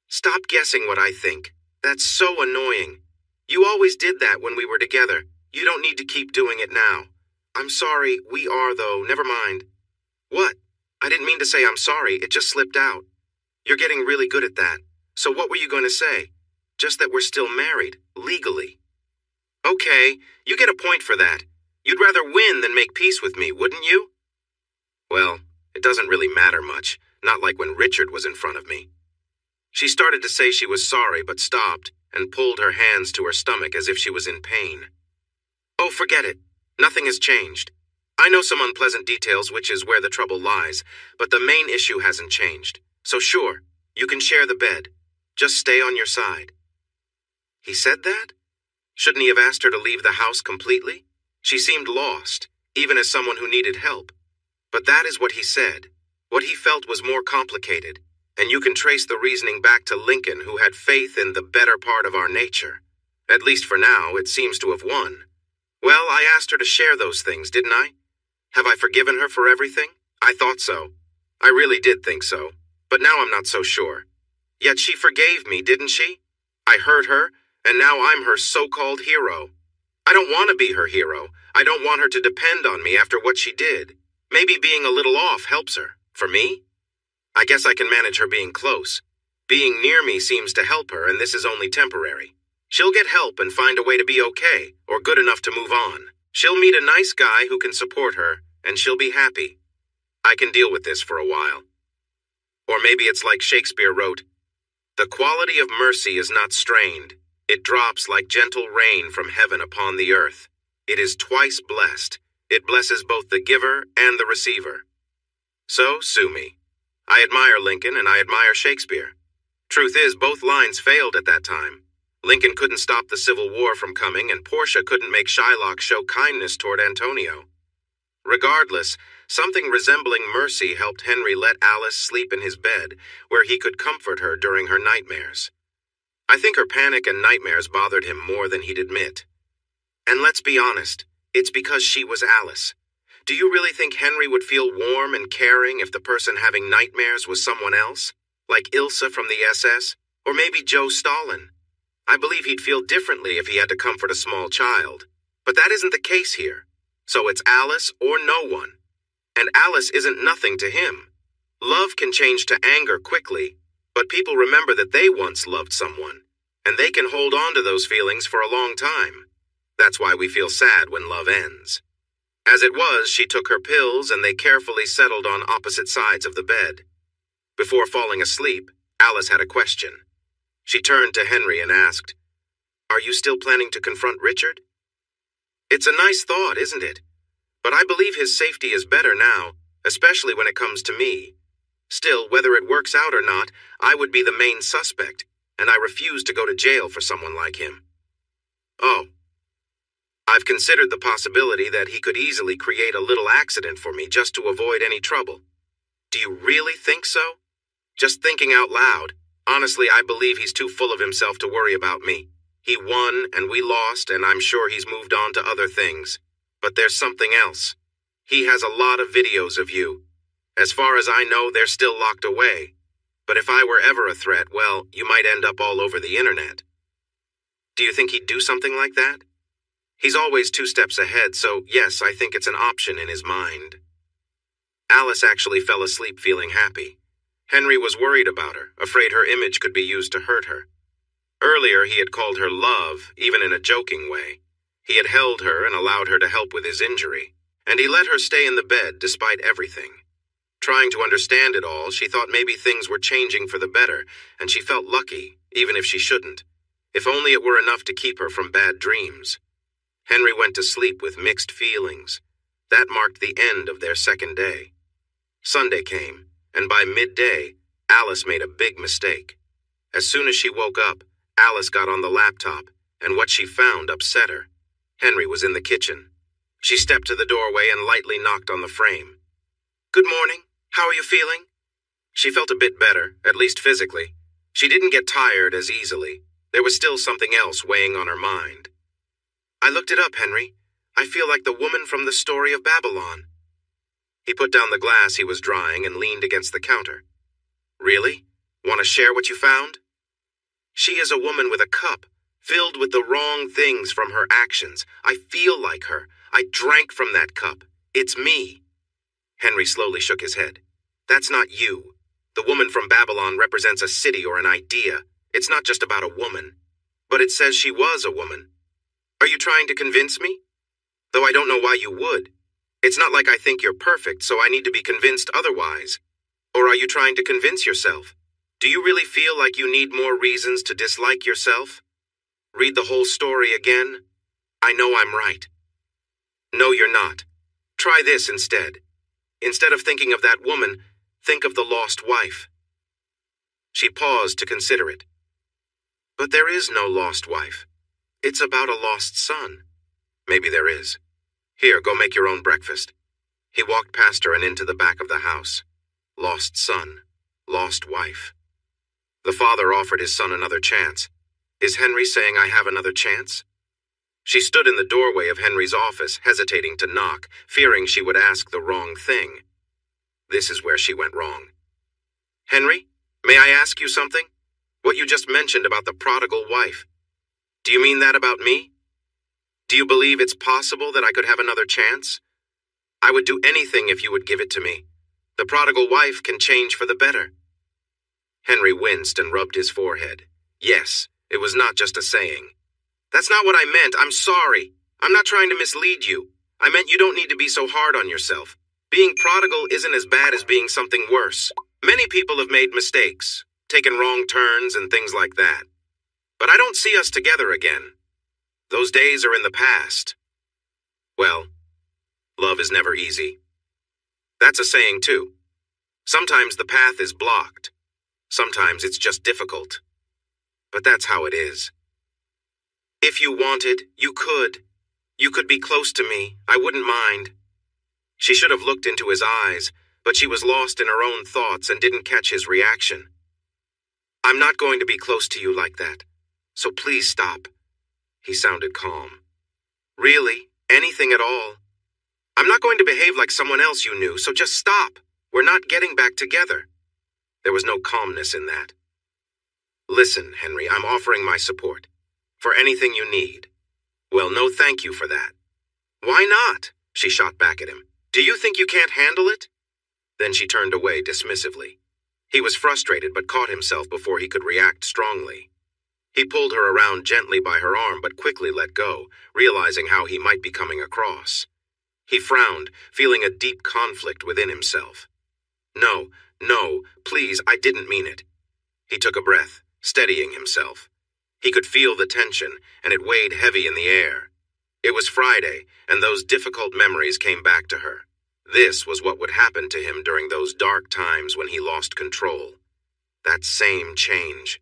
"Stop guessing what I think. That's so annoying. You always did that when we were together. You don't need to keep doing it now. I'm sorry, we are though, never mind." "What? I didn't mean to say I'm sorry, it just slipped out." "You're getting really good at that. So what were you going to say?" "Just that we're still married, legally." "Okay, you get a point for that. You'd rather win than make peace with me, wouldn't you?" "Well, it doesn't really matter much, not like when Richard was in front of me." She started to say she was sorry but stopped and pulled her hands to her stomach as if she was in pain. "Oh, forget it. Nothing has changed. I know some unpleasant details, which is where the trouble lies, but the main issue hasn't changed. So sure, you can share the bed. Just stay on your side." He said that? Shouldn't he have asked her to leave the house completely? She seemed lost, even as someone who needed help. But that is what he said. What he felt was more complicated, and you can trace the reasoning back to Lincoln, who had faith in the better part of our nature. At least for now, it seems to have won. Well, I asked her to share those things, didn't I? Have I forgiven her for everything? I thought so. I really did think so. But now I'm not so sure. Yet she forgave me, didn't she? I hurt her, and now I'm her so-called hero. I don't want to be her hero. I don't want her to depend on me after what she did. Maybe being a little off helps her. For me? I guess I can manage her being close. Being near me seems to help her, and this is only temporary. She'll get help and find a way to be okay, or good enough to move on. She'll meet a nice guy who can support her, and she'll be happy. I can deal with this for a while. Or maybe it's like Shakespeare wrote, "The quality of mercy is not strained. It drops like gentle rain from heaven upon the earth. It is twice blessed. It blesses both the giver and the receiver." So, sue me. I admire Lincoln and I admire Shakespeare. Truth is, both lines failed at that time. Lincoln couldn't stop the Civil War from coming, and Portia couldn't make Shylock show kindness toward Antonio. Regardless, something resembling mercy helped Henry let Alice sleep in his bed, where he could comfort her during her nightmares. I think her panic and nightmares bothered him more than he'd admit. And let's be honest, it's because she was Alice. Do you really think Henry would feel warm and caring if the person having nightmares was someone else? Like Ilsa from the SS? Or maybe Joe Stalin? I believe he'd feel differently if he had to comfort a small child. But that isn't the case here. So it's Alice or no one. And Alice isn't nothing to him. Love can change to anger quickly, but people remember that they once loved someone, and they can hold on to those feelings for a long time. That's why we feel sad when love ends. As it was, she took her pills and they carefully settled on opposite sides of the bed. Before falling asleep, Alice had a question. She turned to Henry and asked, "Are you still planning to confront Richard?" It's a nice thought, isn't it? But I believe his safety is better now, especially when it comes to me. Still, whether it works out or not, I would be the main suspect, and I refuse to go to jail for someone like him. Oh. I've considered the possibility that he could easily create a little accident for me just to avoid any trouble. Do you really think so? Just thinking out loud, honestly, I believe he's too full of himself to worry about me. He won and we lost, and I'm sure he's moved on to other things. But there's something else. He has a lot of videos of you. As far as I know, they're still locked away. But if I were ever a threat, well, you might end up all over the internet. Do you think he'd do something like that? He's always 2 steps ahead, so yes, I think it's an option in his mind. Alice actually fell asleep feeling happy. Henry was worried about her, afraid her image could be used to hurt her. Earlier, he had called her love, even in a joking way. He had held her and allowed her to help with his injury, and he let her stay in the bed despite everything. Trying to understand it all, she thought maybe things were changing for the better, and she felt lucky, even if she shouldn't. If only it were enough to keep her from bad dreams. Henry went to sleep with mixed feelings. That marked the end of their second day. Sunday came, and by midday, Alice made a big mistake. As soon as she woke up, Alice got on the laptop, and what she found upset her. Henry was in the kitchen. She stepped to the doorway and lightly knocked on the frame. "Good morning. How are you feeling?" She felt a bit better, at least physically. She didn't get tired as easily. There was still something else weighing on her mind. "I looked it up, Henry. I feel like the woman from the story of Babylon." He put down the glass he was drying and leaned against the counter. "Really? Want to share what you found?" "She is a woman with a cup, filled with the wrong things from her actions. I feel like her. I drank from that cup. It's me." Henry slowly shook his head. "That's not you. The woman from Babylon represents a city or an idea. It's not just about a woman. But it says she was a woman. Are you trying to convince me? Though I don't know why you would. It's not like I think you're perfect, so I need to be convinced otherwise. Or are you trying to convince yourself? Do you really feel like you need more reasons to dislike yourself? Read the whole story again? I know I'm right." "No, you're not. Try this instead. Instead of thinking of that woman, think of the lost wife." She paused to consider it. "But there is no lost wife. It's about a lost son." "Maybe there is. Here, go make your own breakfast." He walked past her and into the back of the house. Lost son. Lost wife. The father offered his son another chance. Is Henry saying I have another chance? She stood in the doorway of Henry's office, hesitating to knock, fearing she would ask the wrong thing. This is where she went wrong. "Henry, may I ask you something? What you just mentioned about the prodigal wife. Do you mean that about me? Do you believe it's possible that I could have another chance? I would do anything if you would give it to me. The prodigal wife can change for the better." Henry winced and rubbed his forehead. Yes, it was not just a saying. "That's not what I meant. I'm sorry. I'm not trying to mislead you. I meant you don't need to be so hard on yourself. Being prodigal isn't as bad as being something worse. Many people have made mistakes, taken wrong turns and things like that. But I don't see us together again. Those days are in the past. Well, love is never easy. That's a saying too. Sometimes the path is blocked. Sometimes it's just difficult. But that's how it is. If you wanted, you could. You could be close to me. I wouldn't mind. She should have looked into his eyes, but she was lost in her own thoughts and didn't catch his reaction. I'm not going to be close to you like that, so please stop. He sounded calm. Really? Anything at all? I'm not going to behave like someone else you knew, so just stop. We're not getting back together. There was no calmness in that. Listen, Henry, I'm offering my support. For anything you need. Well, no thank you for that. Why not? She shot back at him. Do you think you can't handle it? Then she turned away dismissively. He was frustrated but caught himself before he could react strongly. He pulled her around gently by her arm but quickly let go, realizing how he might be coming across. He frowned, feeling a deep conflict within himself. No, please, I didn't mean it. He took a breath, steadying himself. He could feel the tension, and it weighed heavy in the air. It was Friday, and those difficult memories came back to her. This was what would happen to him during those dark times when he lost control. That same change.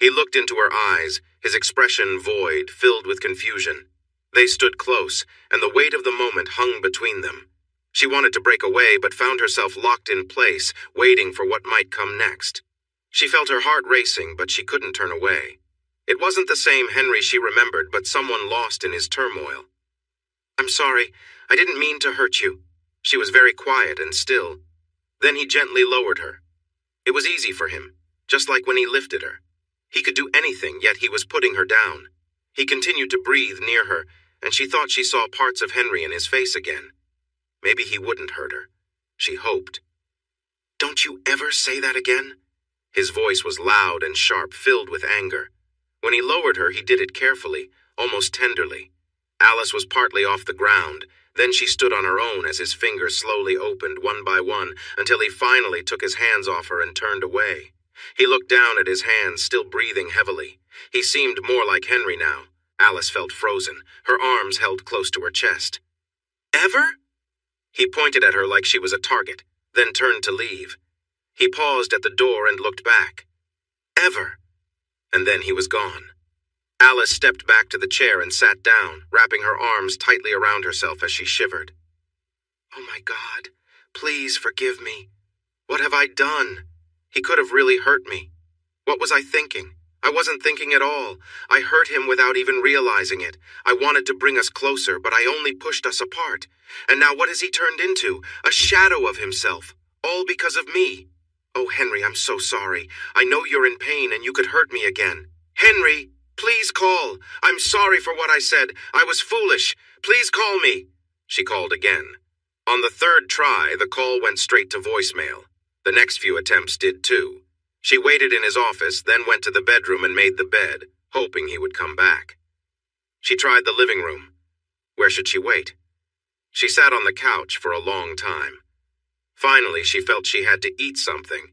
He looked into her eyes, his expression void, filled with confusion. They stood close, and the weight of the moment hung between them. She wanted to break away, but found herself locked in place, waiting for what might come next. She felt her heart racing, but she couldn't turn away. It wasn't the same Henry she remembered, but someone lost in his turmoil. I'm sorry, I didn't mean to hurt you. She was very quiet and still. Then he gently lowered her. It was easy for him, just like when he lifted her. He could do anything, yet he was putting her down. He continued to breathe near her, and she thought she saw parts of Henry in his face again. Maybe he wouldn't hurt her. She hoped. Don't you ever say that again? His voice was loud and sharp, filled with anger. When he lowered her, he did it carefully, almost tenderly. Alice was partly off the ground. Then she stood on her own as his fingers slowly opened one by one until he finally took his hands off her and turned away. He looked down at his hands, still breathing heavily. He seemed more like Henry now. Alice felt frozen, her arms held close to her chest. Ever? He pointed at her like she was a target, then turned to leave. He paused at the door and looked back. Ever? And then he was gone. Alice stepped back to the chair and sat down, wrapping her arms tightly around herself as she shivered. Oh my God, please forgive me. What have I done? He could have really hurt me. What was I thinking? I wasn't thinking at all. I hurt him without even realizing it. I wanted to bring us closer, but I only pushed us apart. And now what has he turned into? A shadow of himself. All because of me. Oh, Henry, I'm so sorry. I know you're in pain and you could hurt me again. Henry, please call. I'm sorry for what I said. I was foolish. Please call me. She called again. On the third try, the call went straight to voicemail. The next few attempts did too. She waited in his office, then went to the bedroom and made the bed, hoping he would come back. She tried the living room. Where should she wait? She sat on the couch for a long time. Finally, she felt she had to eat something.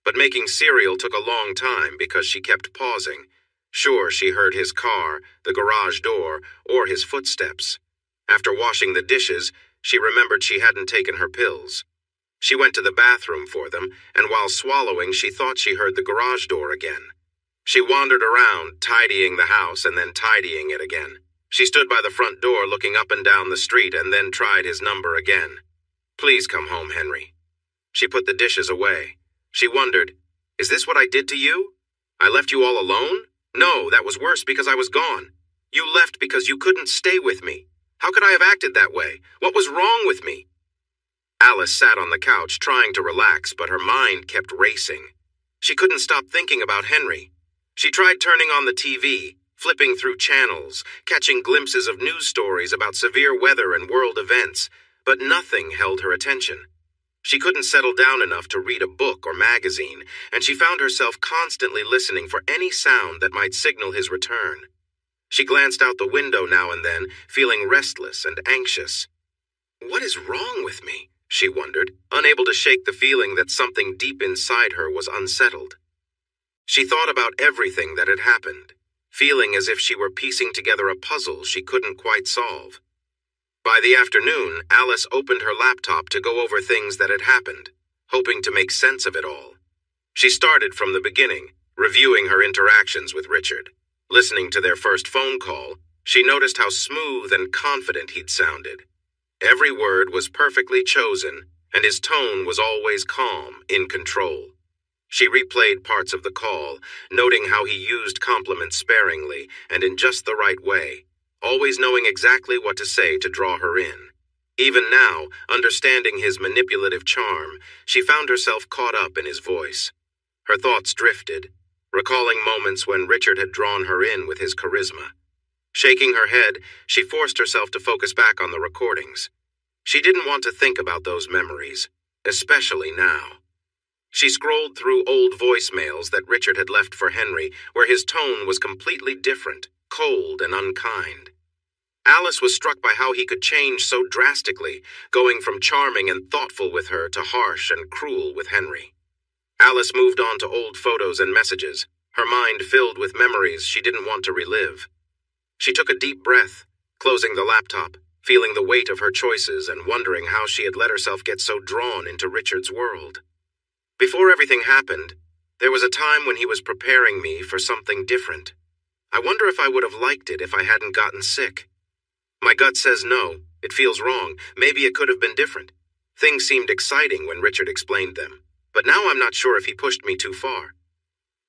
But making cereal took a long time because she kept pausing. Sure, she heard his car, the garage door, or his footsteps. After washing the dishes, she remembered she hadn't taken her pills. She went to the bathroom for them, and while swallowing, she thought she heard the garage door again. She wandered around, tidying the house and then tidying it again. She stood by the front door looking up and down the street and then tried his number again. Please come home, Henry. She put the dishes away. She wondered, is this what I did to you? I left you all alone? No, that was worse because I was gone. You left because you couldn't stay with me. How could I have acted that way? What was wrong with me? Alice sat on the couch trying to relax, but her mind kept racing. She couldn't stop thinking about Henry. She tried turning on the TV, flipping through channels, catching glimpses of news stories about severe weather and world events, but nothing held her attention. She couldn't settle down enough to read a book or magazine, and she found herself constantly listening for any sound that might signal his return. She glanced out the window now and then, feeling restless and anxious. What is wrong with me? she wondered, unable to shake the feeling that something deep inside her was unsettled. She thought about everything that had happened, feeling as if she were piecing together a puzzle she couldn't quite solve. By the afternoon, Alice opened her laptop to go over things that had happened, hoping to make sense of it all. She started from the beginning, reviewing her interactions with Richard. Listening to their first phone call, she noticed how smooth and confident he'd sounded. Every word was perfectly chosen, and his tone was always calm, in control. She replayed parts of the call, noting how he used compliments sparingly and in just the right way, always knowing exactly what to say to draw her in. Even now, understanding his manipulative charm, she found herself caught up in his voice. Her thoughts drifted, recalling moments when Richard had drawn her in with his charisma. Shaking her head, she forced herself to focus back on the recordings. She didn't want to think about those memories, especially now. She scrolled through old voicemails that Richard had left for Henry, where his tone was completely different, cold and unkind. Alice was struck by how he could change so drastically, going from charming and thoughtful with her to harsh and cruel with Henry. Alice moved on to old photos and messages, her mind filled with memories she didn't want to relive. She took a deep breath, closing the laptop, feeling the weight of her choices and wondering how she had let herself get so drawn into Richard's world. Before everything happened, there was a time when he was preparing me for something different. I wonder if I would have liked it if I hadn't gotten sick. My gut says no, it feels wrong, maybe it could have been different. Things seemed exciting when Richard explained them, but now I'm not sure if he pushed me too far.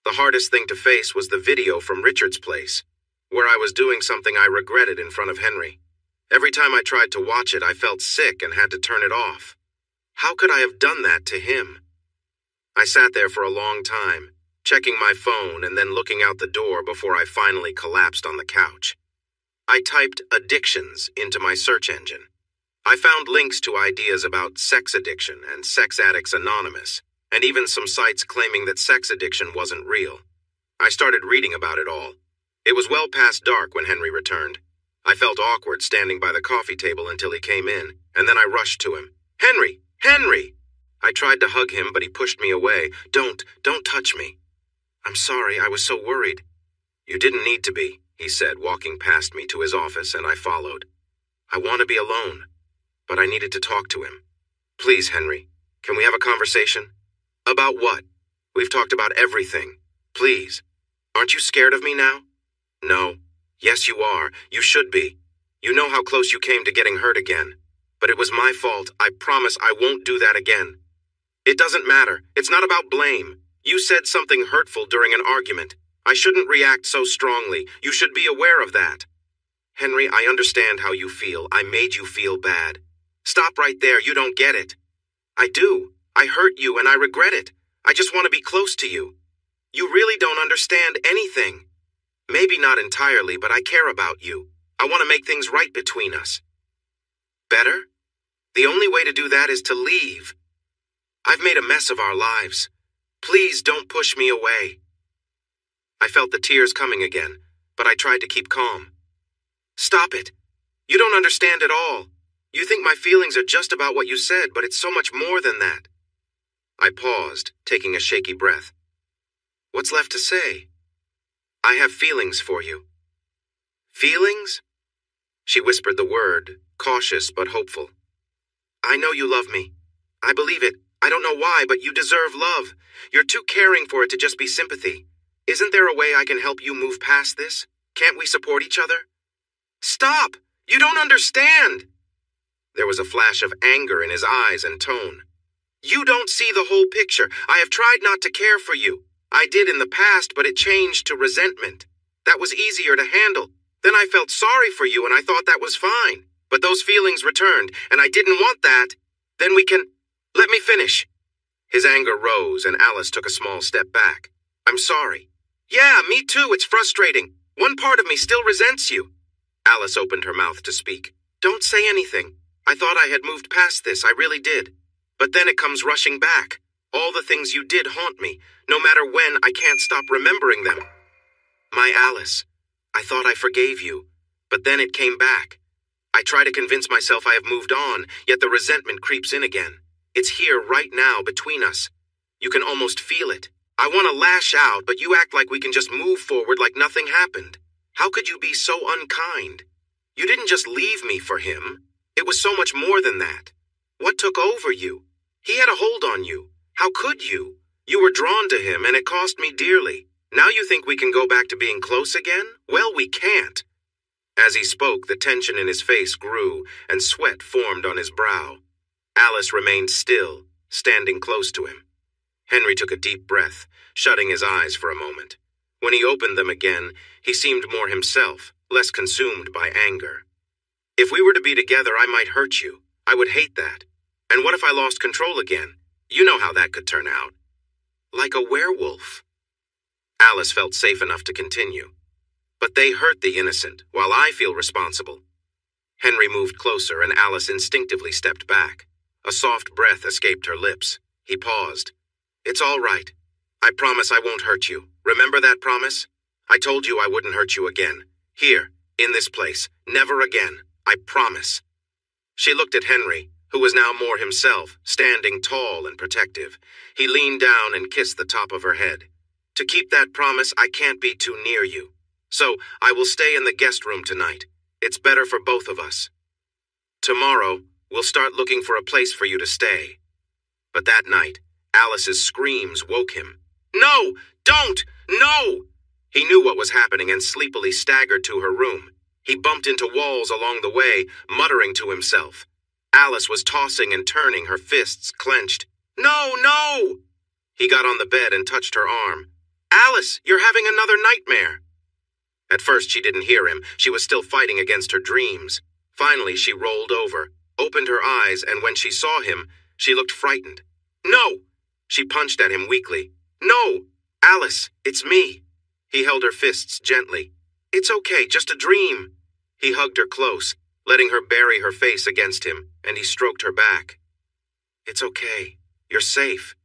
The hardest thing to face was the video from Richard's place, where I was doing something I regretted in front of Henry. Every time I tried to watch it, I felt sick and had to turn it off. How could I have done that to him? I sat there for a long time, checking my phone and then looking out the door before I finally collapsed on the couch. I typed addictions into my search engine. I found links to ideas about sex addiction and Sex Addicts Anonymous, and even some sites claiming that sex addiction wasn't real. I started reading about it all. It was well past dark when Henry returned. I felt awkward standing by the coffee table until he came in, and then I rushed to him. "Henry! Henry!" I tried to hug him, but he pushed me away. Don't touch me." "I'm sorry, I was so worried." "You didn't need to be," he said, walking past me to his office, and I followed. "I want to be alone," but I needed to talk to him. "Please, Henry, can we have a conversation?" "About what?" "We've talked about everything. Please. Aren't you scared of me now?" "No." "Yes, you are. You should be. You know how close you came to getting hurt again. But it was my fault. I promise I won't do that again." "It doesn't matter. It's not about blame. You said something hurtful during an argument. I shouldn't react so strongly. You should be aware of that." "Henry, I understand how you feel. I made you feel bad." "Stop right there. You don't get it." "I do. I hurt you and I regret it. I just want to be close to you. You really don't understand anything. Maybe not entirely, but I care about you. I want to make things right between us." "Better? The only way to do that is to leave. I've made a mess of our lives. Please don't push me away." I felt the tears coming again, but I tried to keep calm. "Stop it. You don't understand at all. You think my feelings are just about what you said, but it's so much more than that." I paused, taking a shaky breath. "What's left to say?" "I have feelings for you." "Feelings?" She whispered the word, cautious but hopeful. "I know you love me. I believe it. I don't know why, but you deserve love. You're too caring for it to just be sympathy. Isn't there a way I can help you move past this? Can't we support each other?" "Stop! You don't understand!" There was a flash of anger in his eyes and tone. "You don't see the whole picture. I have tried not to care for you. I did in the past, but it changed to resentment. That was easier to handle. Then I felt sorry for you and I thought that was fine. But those feelings returned, and I didn't want that. Then we can... Let me finish." His anger rose and Alice took a small step back. "I'm sorry." "Yeah, me too. It's frustrating. One part of me still resents you." Alice opened her mouth to speak. "Don't say anything. I thought I had moved past this. I really did. But then it comes rushing back. All the things you did haunt me. No matter when, I can't stop remembering them." "My Alice, I thought I forgave you, but then it came back. I try to convince myself I have moved on, yet the resentment creeps in again. It's here right now between us. You can almost feel it. I want to lash out, but you act like we can just move forward like nothing happened. How could you be so unkind? You didn't just leave me for him. It was so much more than that. What took over you? He had a hold on you. How could you? You were drawn to him, and it cost me dearly. Now you think we can go back to being close again? Well, we can't. As he spoke, the tension in his face grew, and sweat formed on his brow. Alice remained still, standing close to him. Henry took a deep breath, shutting his eyes for a moment. When he opened them again, he seemed more himself, less consumed by anger. If we were to be together, I might hurt you. I would hate that. And what if I lost control again? You know how that could turn out. Like a werewolf. Alice felt safe enough to continue. But they hurt the innocent, while I feel responsible. Henry moved closer, and Alice instinctively stepped back. A soft breath escaped her lips. He paused. It's all right. I promise I won't hurt you. Remember that promise? I told you I wouldn't hurt you again. Here, in this place. Never again. I promise. She looked at Henry, who was now more himself, standing tall and protective. He leaned down and kissed the top of her head. To keep that promise, I can't be too near you. So, I will stay in the guest room tonight. It's better for both of us. Tomorrow, we'll start looking for a place for you to stay. But that night, Alice's screams woke him. No! Don't! No! He knew what was happening and sleepily staggered to her room. He bumped into walls along the way, muttering to himself. Alice was tossing and turning, her fists clenched. No, no! He got on the bed and touched her arm. Alice, you're having another nightmare. At first she didn't hear him. She was still fighting against her dreams. Finally she rolled over, opened her eyes, and when she saw him, she looked frightened. No! She punched at him weakly. No! Alice, it's me. He held her fists gently. It's okay, just a dream. He hugged her close, letting her bury her face against him, and he stroked her back. It's okay. You're safe.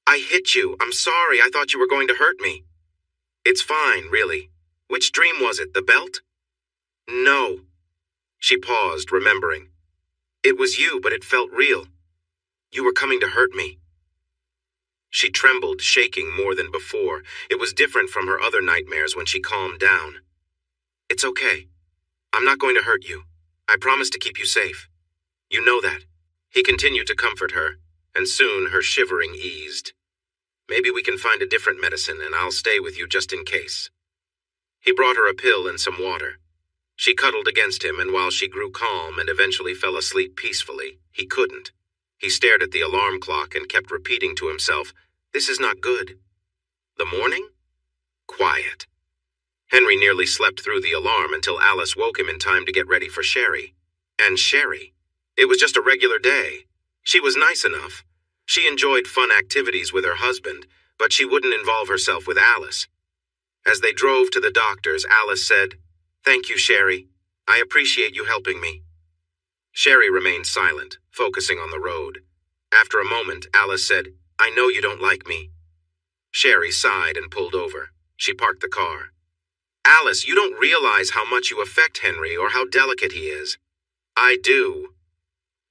I hit you. I'm sorry. I thought you were going to hurt me. It's fine, really. Which dream was it, the belt? No. She paused, remembering. It was you, but it felt real. You were coming to hurt me. She trembled, shaking more than before. It was different from her other nightmares when she calmed down. It's okay. I'm not going to hurt you. I promise to keep you safe. You know that. He continued to comfort her, and soon her shivering eased. Maybe we can find a different medicine, and I'll stay with you just in case. He brought her a pill and some water. She cuddled against him, and while she grew calm and eventually fell asleep peacefully, he couldn't. He stared at the alarm clock and kept repeating to himself, "This is not good." The morning? Quiet. Henry nearly slept through the alarm until Alice woke him in time to get ready for Sherry. And Sherry. It was just a regular day. She was nice enough. She enjoyed fun activities with her husband, but she wouldn't involve herself with Alice. As they drove to the doctor's, Alice said, "Thank you, Sherry. I appreciate you helping me." Sherry remained silent, focusing on the road. After a moment, Alice said, "I know you don't like me." Sherry sighed and pulled over. She parked the car. "Alice, you don't realize how much you affect Henry or how delicate he is." "I do."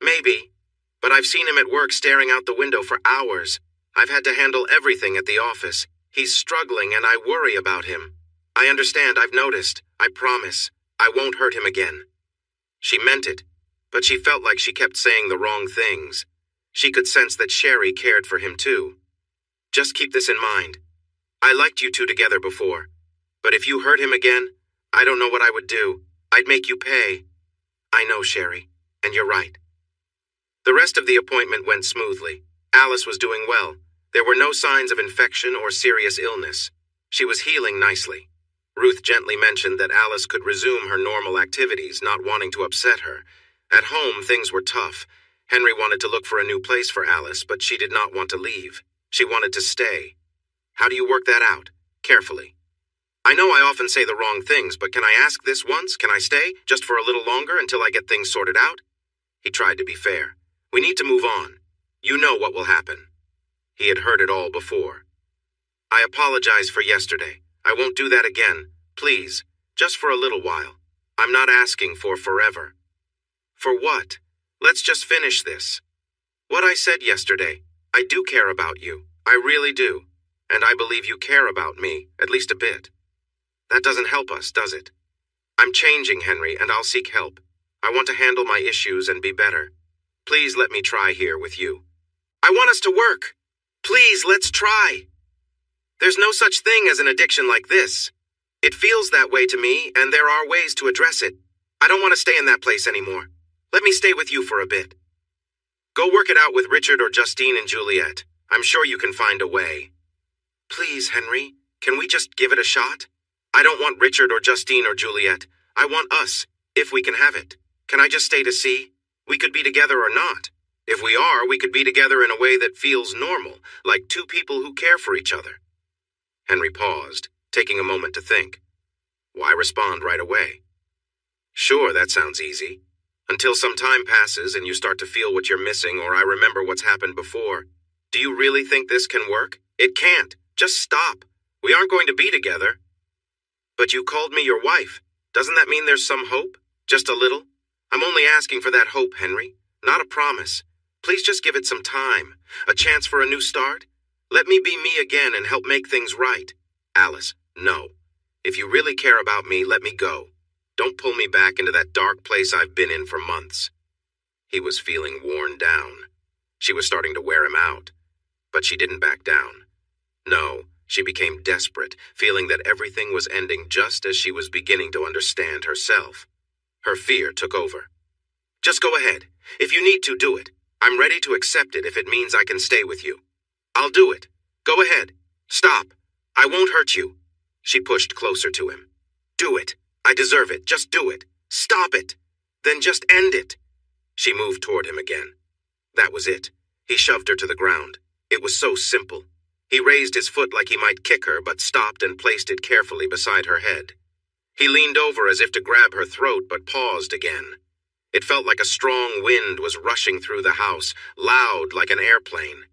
"Maybe. But I've seen him at work staring out the window for hours. I've had to handle everything at the office. He's struggling and I worry about him. I understand, I've noticed. I promise. I won't hurt him again." She meant it, but she felt like she kept saying the wrong things. She could sense that Sherry cared for him too. "Just keep this in mind. I liked you two together before. But if you hurt him again, I don't know what I would do. I'd make you pay." "I know, Sherry, and you're right." The rest of the appointment went smoothly. Alice was doing well. There were no signs of infection or serious illness. She was healing nicely. Ruth gently mentioned that Alice could resume her normal activities, not wanting to upset her. At home, things were tough. Henry wanted to look for a new place for Alice, but she did not want to leave. She wanted to stay. How do you work that out? Carefully. "I know I often say the wrong things, but can I ask this once? Can I stay, just for a little longer until I get things sorted out?" He tried to be fair. "We need to move on. You know what will happen." He had heard it all before. "I apologize for yesterday. I won't do that again. Please, just for a little while. I'm not asking for forever." For what? Let's just finish this. What I said yesterday. I do care about you. I really do. And I believe you care about me, at least a bit. That doesn't help us, does it? I'm changing, Henry, and I'll seek help. I want to handle my issues and be better. Please let me try here with you. I want us to work. Please, let's try. There's no such thing as an addiction like this. It feels that way to me, and there are ways to address it. I don't want to stay in that place anymore. Let me stay with you for a bit. Go work it out with Richard or Justine and Juliet. I'm sure you can find a way. Please, Henry, can we just give it a shot? I don't want Richard or Justine or Juliet. I want us, if we can have it. Can I just stay to see? We could be together or not. If we are, we could be together in a way that feels normal, like two people who care for each other. Henry paused, taking a moment to think. Why respond right away? Sure, that sounds easy. Until some time passes and you start to feel what you're missing or I remember what's happened before. Do you really think this can work? It can't. Just stop. We aren't going to be together. But you called me your wife. Doesn't that mean there's some hope? Just a little? I'm only asking for that hope, Henry. Not a promise. Please just give it some time. A chance for a new start? Let me be me again and help make things right. Alice, no. If you really care about me, let me go. Don't pull me back into that dark place I've been in for months. He was feeling worn down. She was starting to wear him out. But she didn't back down. No, she became desperate, feeling that everything was ending just as she was beginning to understand herself. Her fear took over. Just go ahead. If you need to, do it. I'm ready to accept it if it means I can stay with you. I'll do it. Go ahead. Stop. I won't hurt you. She pushed closer to him. Do it. I deserve it. Just do it. Stop it. Then just end it. She moved toward him again. That was it. He shoved her to the ground. It was so simple. He raised his foot like he might kick her, but stopped and placed it carefully beside her head. He leaned over as if to grab her throat, but paused again. It felt like a strong wind was rushing through the house, loud like an airplane.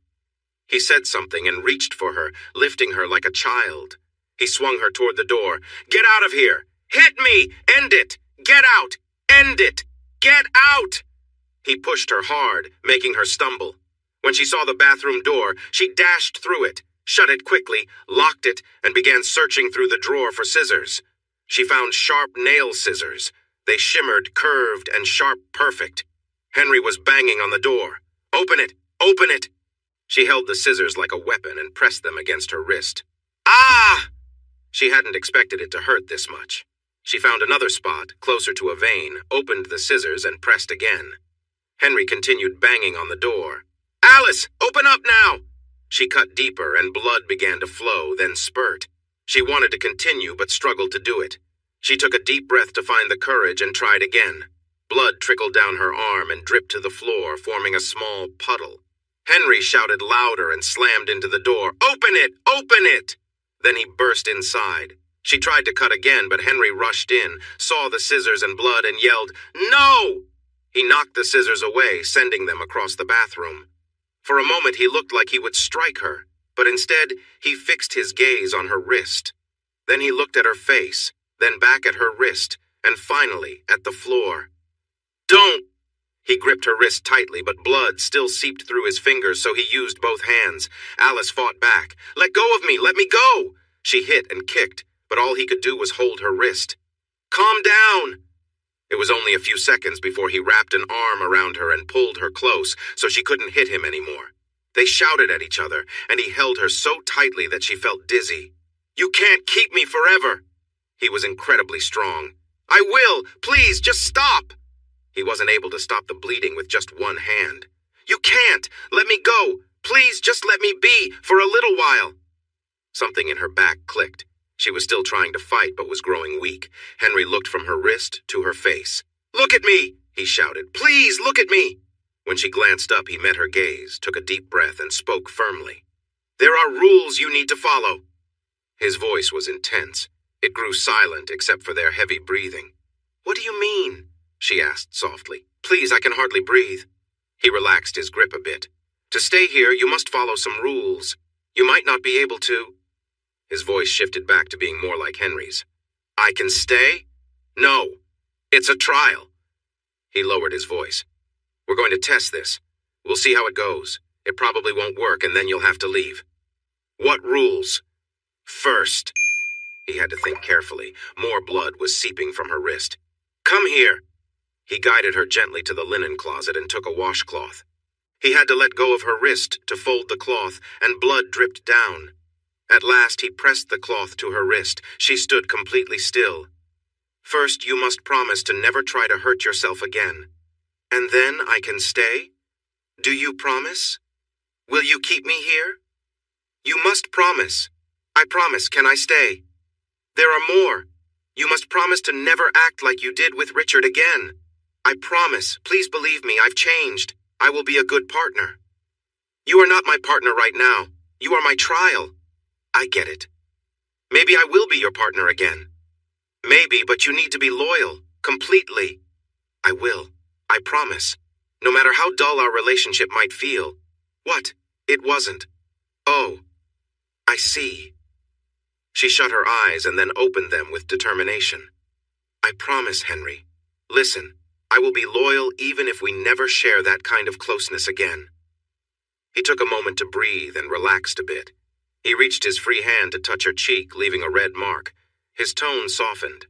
He said something and reached for her, lifting her like a child. He swung her toward the door. Get out of here! Hit me! End it! Get out! End it! Get out! He pushed her hard, making her stumble. When she saw the bathroom door, she dashed through it, shut it quickly, locked it, and began searching through the drawer for scissors. She found sharp nail scissors. They shimmered, curved, and sharp perfect. Henry was banging on the door. Open it! Open it! She held the scissors like a weapon and pressed them against her wrist. Ah! She hadn't expected it to hurt this much. She found another spot, closer to a vein, opened the scissors, and pressed again. Henry continued banging on the door. Alice, open up now! She cut deeper, and blood began to flow, then spurt. She wanted to continue, but struggled to do it. She took a deep breath to find the courage and tried again. Blood trickled down her arm and dripped to the floor, forming a small puddle. Henry shouted louder and slammed into the door. Open it! Open it! Then he burst inside. She tried to cut again, but Henry rushed in, saw the scissors and blood, and yelled, No! He knocked the scissors away, sending them across the bathroom. For a moment he looked like he would strike her, but instead he fixed his gaze on her wrist. Then he looked at her face, then back at her wrist, and finally at the floor. Don't! He gripped her wrist tightly, but blood still seeped through his fingers, so he used both hands. Alice fought back. Let go of me! Let me go! She hit and kicked, but all he could do was hold her wrist. Calm down! It was only a few seconds before he wrapped an arm around her and pulled her close, so she couldn't hit him anymore. They shouted at each other, and he held her so tightly that she felt dizzy. You can't keep me forever! He was incredibly strong. I will! Please, just stop! He wasn't able to stop the bleeding with just one hand. You can't! Let me go! Please, just let me be, for a little while! Something in her back clicked. She was still trying to fight, but was growing weak. Henry looked from her wrist to her face. Look at me! He shouted. Please, look at me! When she glanced up, he met her gaze, took a deep breath, and spoke firmly. There are rules you need to follow. His voice was intense. It grew silent except for their heavy breathing. What do you mean? She asked softly. Please, I can hardly breathe. He relaxed his grip a bit. To stay here, you must follow some rules. You might not be able to. His voice shifted back to being more like Henry's. I can stay? No. It's a trial. He lowered his voice. We're going to test this. We'll see how it goes. It probably won't work, and then you'll have to leave. What rules? First. He had to think carefully. More blood was seeping from her wrist. Come here. He guided her gently to the linen closet and took a washcloth. He had to let go of her wrist to fold the cloth, and blood dripped down. At last he pressed the cloth to her wrist. She stood completely still. First, you must promise to never try to hurt yourself again. And then I can stay? Do you promise? Will you keep me here? You must promise. I promise. Can I stay? There are more. You must promise to never act like you did with Richard again. I promise. Please believe me. I've changed. I will be a good partner. You are not my partner right now. You are my trial. I get it. Maybe I will be your partner again. Maybe, but you need to be loyal. Completely. I will. I promise. No matter how dull our relationship might feel. What? It wasn't. Oh. I see. She shut her eyes and then opened them with determination. I promise, Henry. Listen, I will be loyal even if we never share that kind of closeness again. He took a moment to breathe and relaxed a bit. He reached his free hand to touch her cheek, leaving a red mark. His tone softened.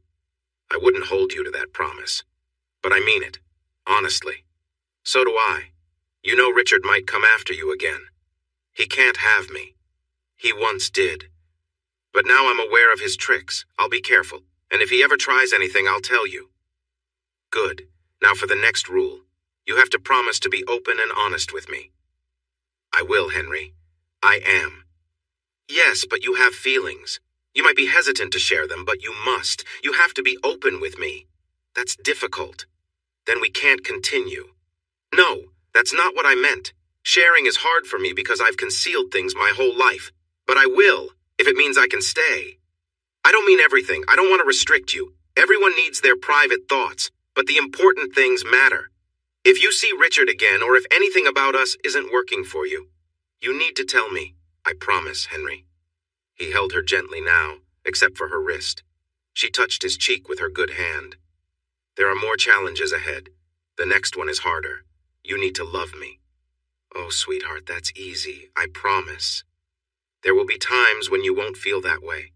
I wouldn't hold you to that promise. But I mean it. Honestly. So do I. You know Richard might come after you again. He can't have me. He once did. But now I'm aware of his tricks. I'll be careful. And if he ever tries anything, I'll tell you. Good. Now for the next rule. You have to promise to be open and honest with me. I will, Henry. I am. Yes, but you have feelings. You might be hesitant to share them, but you must. You have to be open with me. That's difficult. Then we can't continue. No, that's not what I meant. Sharing is hard for me because I've concealed things my whole life. But I will, if it means I can stay. I don't mean everything. I don't want to restrict you. Everyone needs their private thoughts, but the important things matter. If you see Richard again, or if anything about us isn't working for you, you need to tell me. I promise, Henry. He held her gently now, except for her wrist. She touched his cheek with her good hand. There are more challenges ahead. The next one is harder. You need to love me. Oh, sweetheart, that's easy. I promise. There will be times when you won't feel that way.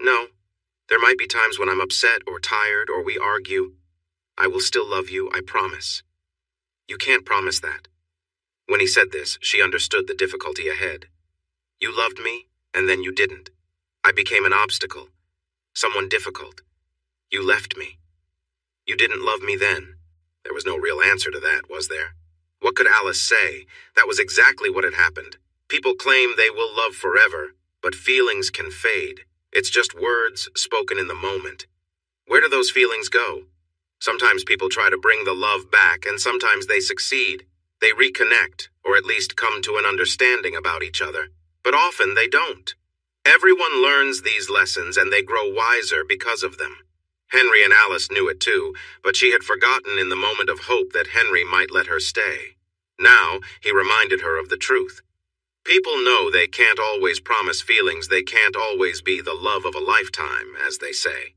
No, there might be times when I'm upset or tired or we argue. I will still love you, I promise. You can't promise that. When he said this, she understood the difficulty ahead. You loved me, and then you didn't. I became an obstacle. Someone difficult. You left me. You didn't love me then. There was no real answer to that, was there? What could Alice say? That was exactly what had happened. People claim they will love forever, but feelings can fade. It's just words spoken in the moment. Where do those feelings go? Sometimes people try to bring the love back, and sometimes they succeed. They reconnect, or at least come to an understanding about each other. But often they don't. Everyone learns these lessons, and they grow wiser because of them. Henry and Alice knew it too, but she had forgotten in the moment of hope that Henry might let her stay. Now, he reminded her of the truth. People know they can't always promise feelings, they can't always be the love of a lifetime, as they say.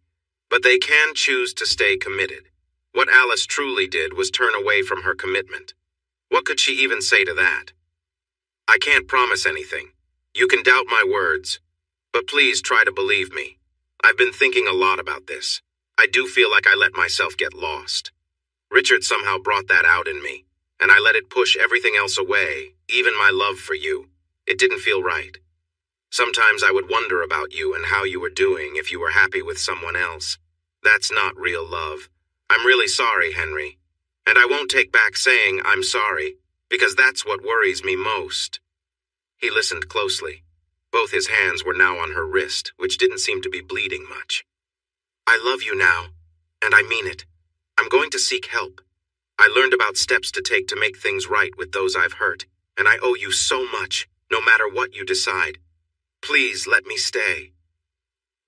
But they can choose to stay committed. What Alice truly did was turn away from her commitment. What could she even say to that? I can't promise anything. You can doubt my words. But please try to believe me. I've been thinking a lot about this. I do feel like I let myself get lost. Richard somehow brought that out in me, and I let it push everything else away, even my love for you. It didn't feel right. Sometimes I would wonder about you and how you were doing if you were happy with someone else. That's not real love. I'm really sorry, Henry. And I won't take back saying I'm sorry, because that's what worries me most. He listened closely. Both his hands were now on her wrist, which didn't seem to be bleeding much. I love you now, and I mean it. I'm going to seek help. I learned about steps to take to make things right with those I've hurt, and I owe you so much, no matter what you decide. Please let me stay.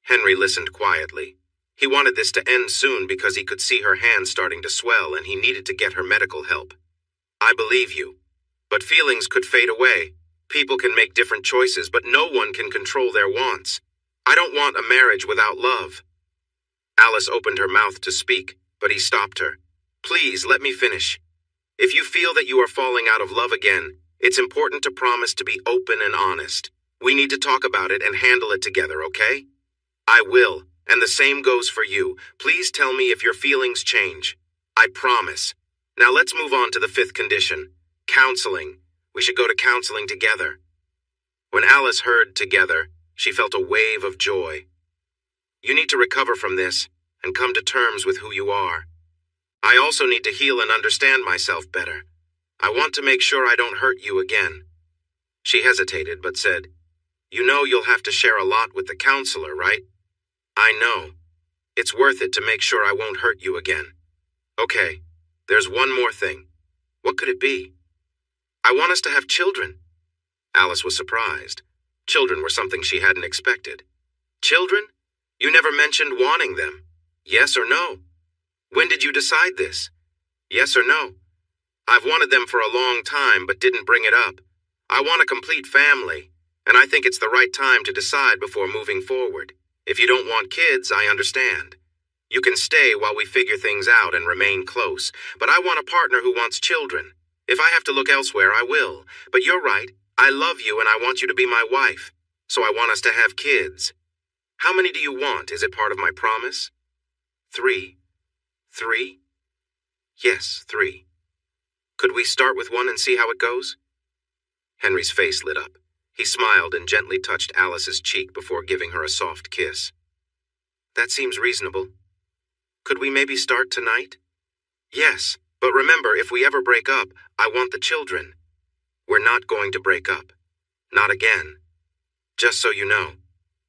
Henry listened quietly. He wanted this to end soon because he could see her hands starting to swell and he needed to get her medical help. I believe you. But feelings could fade away. People can make different choices, but no one can control their wants. I don't want a marriage without love. Alice opened her mouth to speak, but he stopped her. Please, let me finish. If you feel that you are falling out of love again, it's important to promise to be open and honest. We need to talk about it and handle it together, okay? I will, and the same goes for you. Please tell me if your feelings change. I promise. Now let's move on to the fifth condition. Counseling. We should go to counseling together. When Alice heard together, she felt a wave of joy. You need to recover from this and come to terms with who you are. I also need to heal and understand myself better. I want to make sure I don't hurt you again. She hesitated but said, You know you'll have to share a lot with the counselor, right? I know. It's worth it to make sure I won't hurt you again. Okay, there's one more thing. What could it be? I want us to have children. Alice was surprised. Children were something she hadn't expected. Children? You never mentioned wanting them. Yes or no? When did you decide this? Yes or no? I've wanted them for a long time but didn't bring it up. I want a complete family, and I think it's the right time to decide before moving forward. If you don't want kids, I understand. You can stay while we figure things out and remain close, but I want a partner who wants children. If I have to look elsewhere, I will. But you're right. I love you and I want you to be my wife. So I want us to have kids. How many do you want? Is it part of my promise? 3. 3? Yes, 3. Could we start with 1 and see how it goes? Henry's face lit up. He smiled and gently touched Alice's cheek before giving her a soft kiss. That seems reasonable. Could we maybe start tonight? Yes, but remember, if we ever break up, I want the children. We're not going to break up. Not again. Just so you know.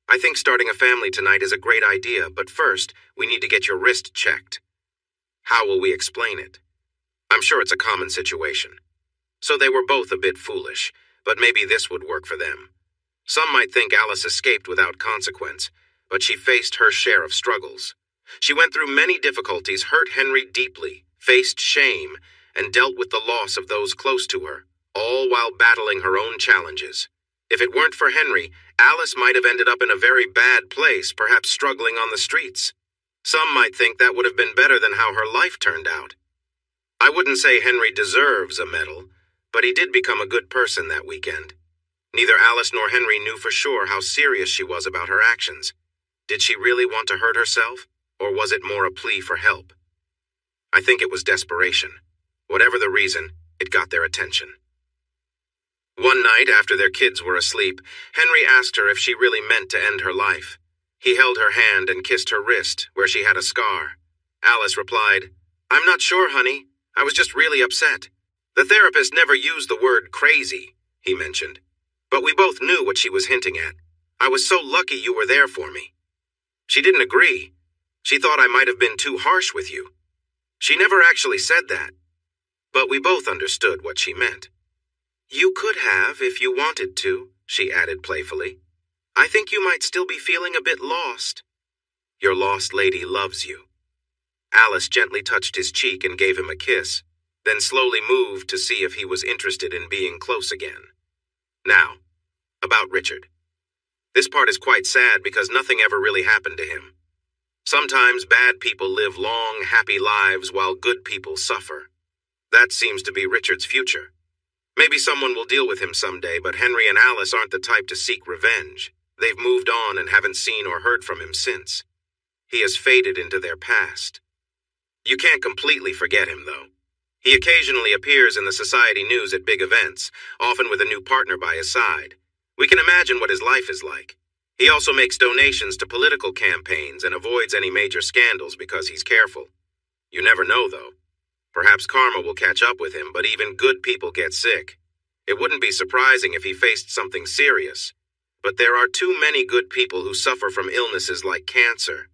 I think starting a family tonight is a great idea, but first, we need to get your wrist checked. How will we explain it? I'm sure it's a common situation. So they were both a bit foolish, but maybe this would work for them. Some might think Alice escaped without consequence, but she faced her share of struggles. She went through many difficulties, hurt Henry deeply, faced shame, and dealt with the loss of those close to her, all while battling her own challenges. If it weren't for Henry, Alice might have ended up in a very bad place, perhaps struggling on the streets. Some might think that would have been better than how her life turned out. I wouldn't say Henry deserves a medal, but he did become a good person that weekend. Neither Alice nor Henry knew for sure how serious she was about her actions. Did she really want to hurt herself, or was it more a plea for help? I think it was desperation. Whatever the reason, it got their attention. One night, after their kids were asleep, Henry asked her if she really meant to end her life. He held her hand and kissed her wrist, where she had a scar. Alice replied, I'm not sure, honey. I was just really upset. The therapist never used the word crazy, he mentioned. But we both knew what she was hinting at. I was so lucky you were there for me. She didn't agree. She thought I might have been too harsh with you. She never actually said that. But we both understood what she meant. You could have if you wanted to, she added playfully. I think you might still be feeling a bit lost. Your lost lady loves you. Alice gently touched his cheek and gave him a kiss, then slowly moved to see if he was interested in being close again. Now, about Richard. This part is quite sad because nothing ever really happened to him. Sometimes bad people live long, happy lives while good people suffer. That seems to be Richard's future. Maybe someone will deal with him someday, but Henry and Alice aren't the type to seek revenge. They've moved on and haven't seen or heard from him since. He has faded into their past. You can't completely forget him, though. He occasionally appears in the society news at big events, often with a new partner by his side. We can imagine what his life is like. He also makes donations to political campaigns and avoids any major scandals because he's careful. You never know, though. Perhaps karma will catch up with him, but even good people get sick. It wouldn't be surprising if he faced something serious. But there are too many good people who suffer from illnesses like cancer.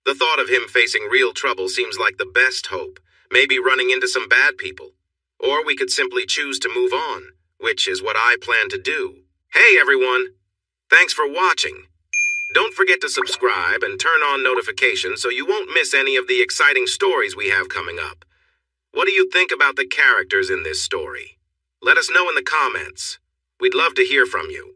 The thought of him facing real trouble seems like the best hope, maybe running into some bad people. Or we could simply choose to move on, which is what I plan to do. Hey everyone! Thanks for watching. Don't forget to subscribe and turn on notifications so you won't miss any of the exciting stories we have coming up. What do you think about the characters in this story? Let us know in the comments. We'd love to hear from you.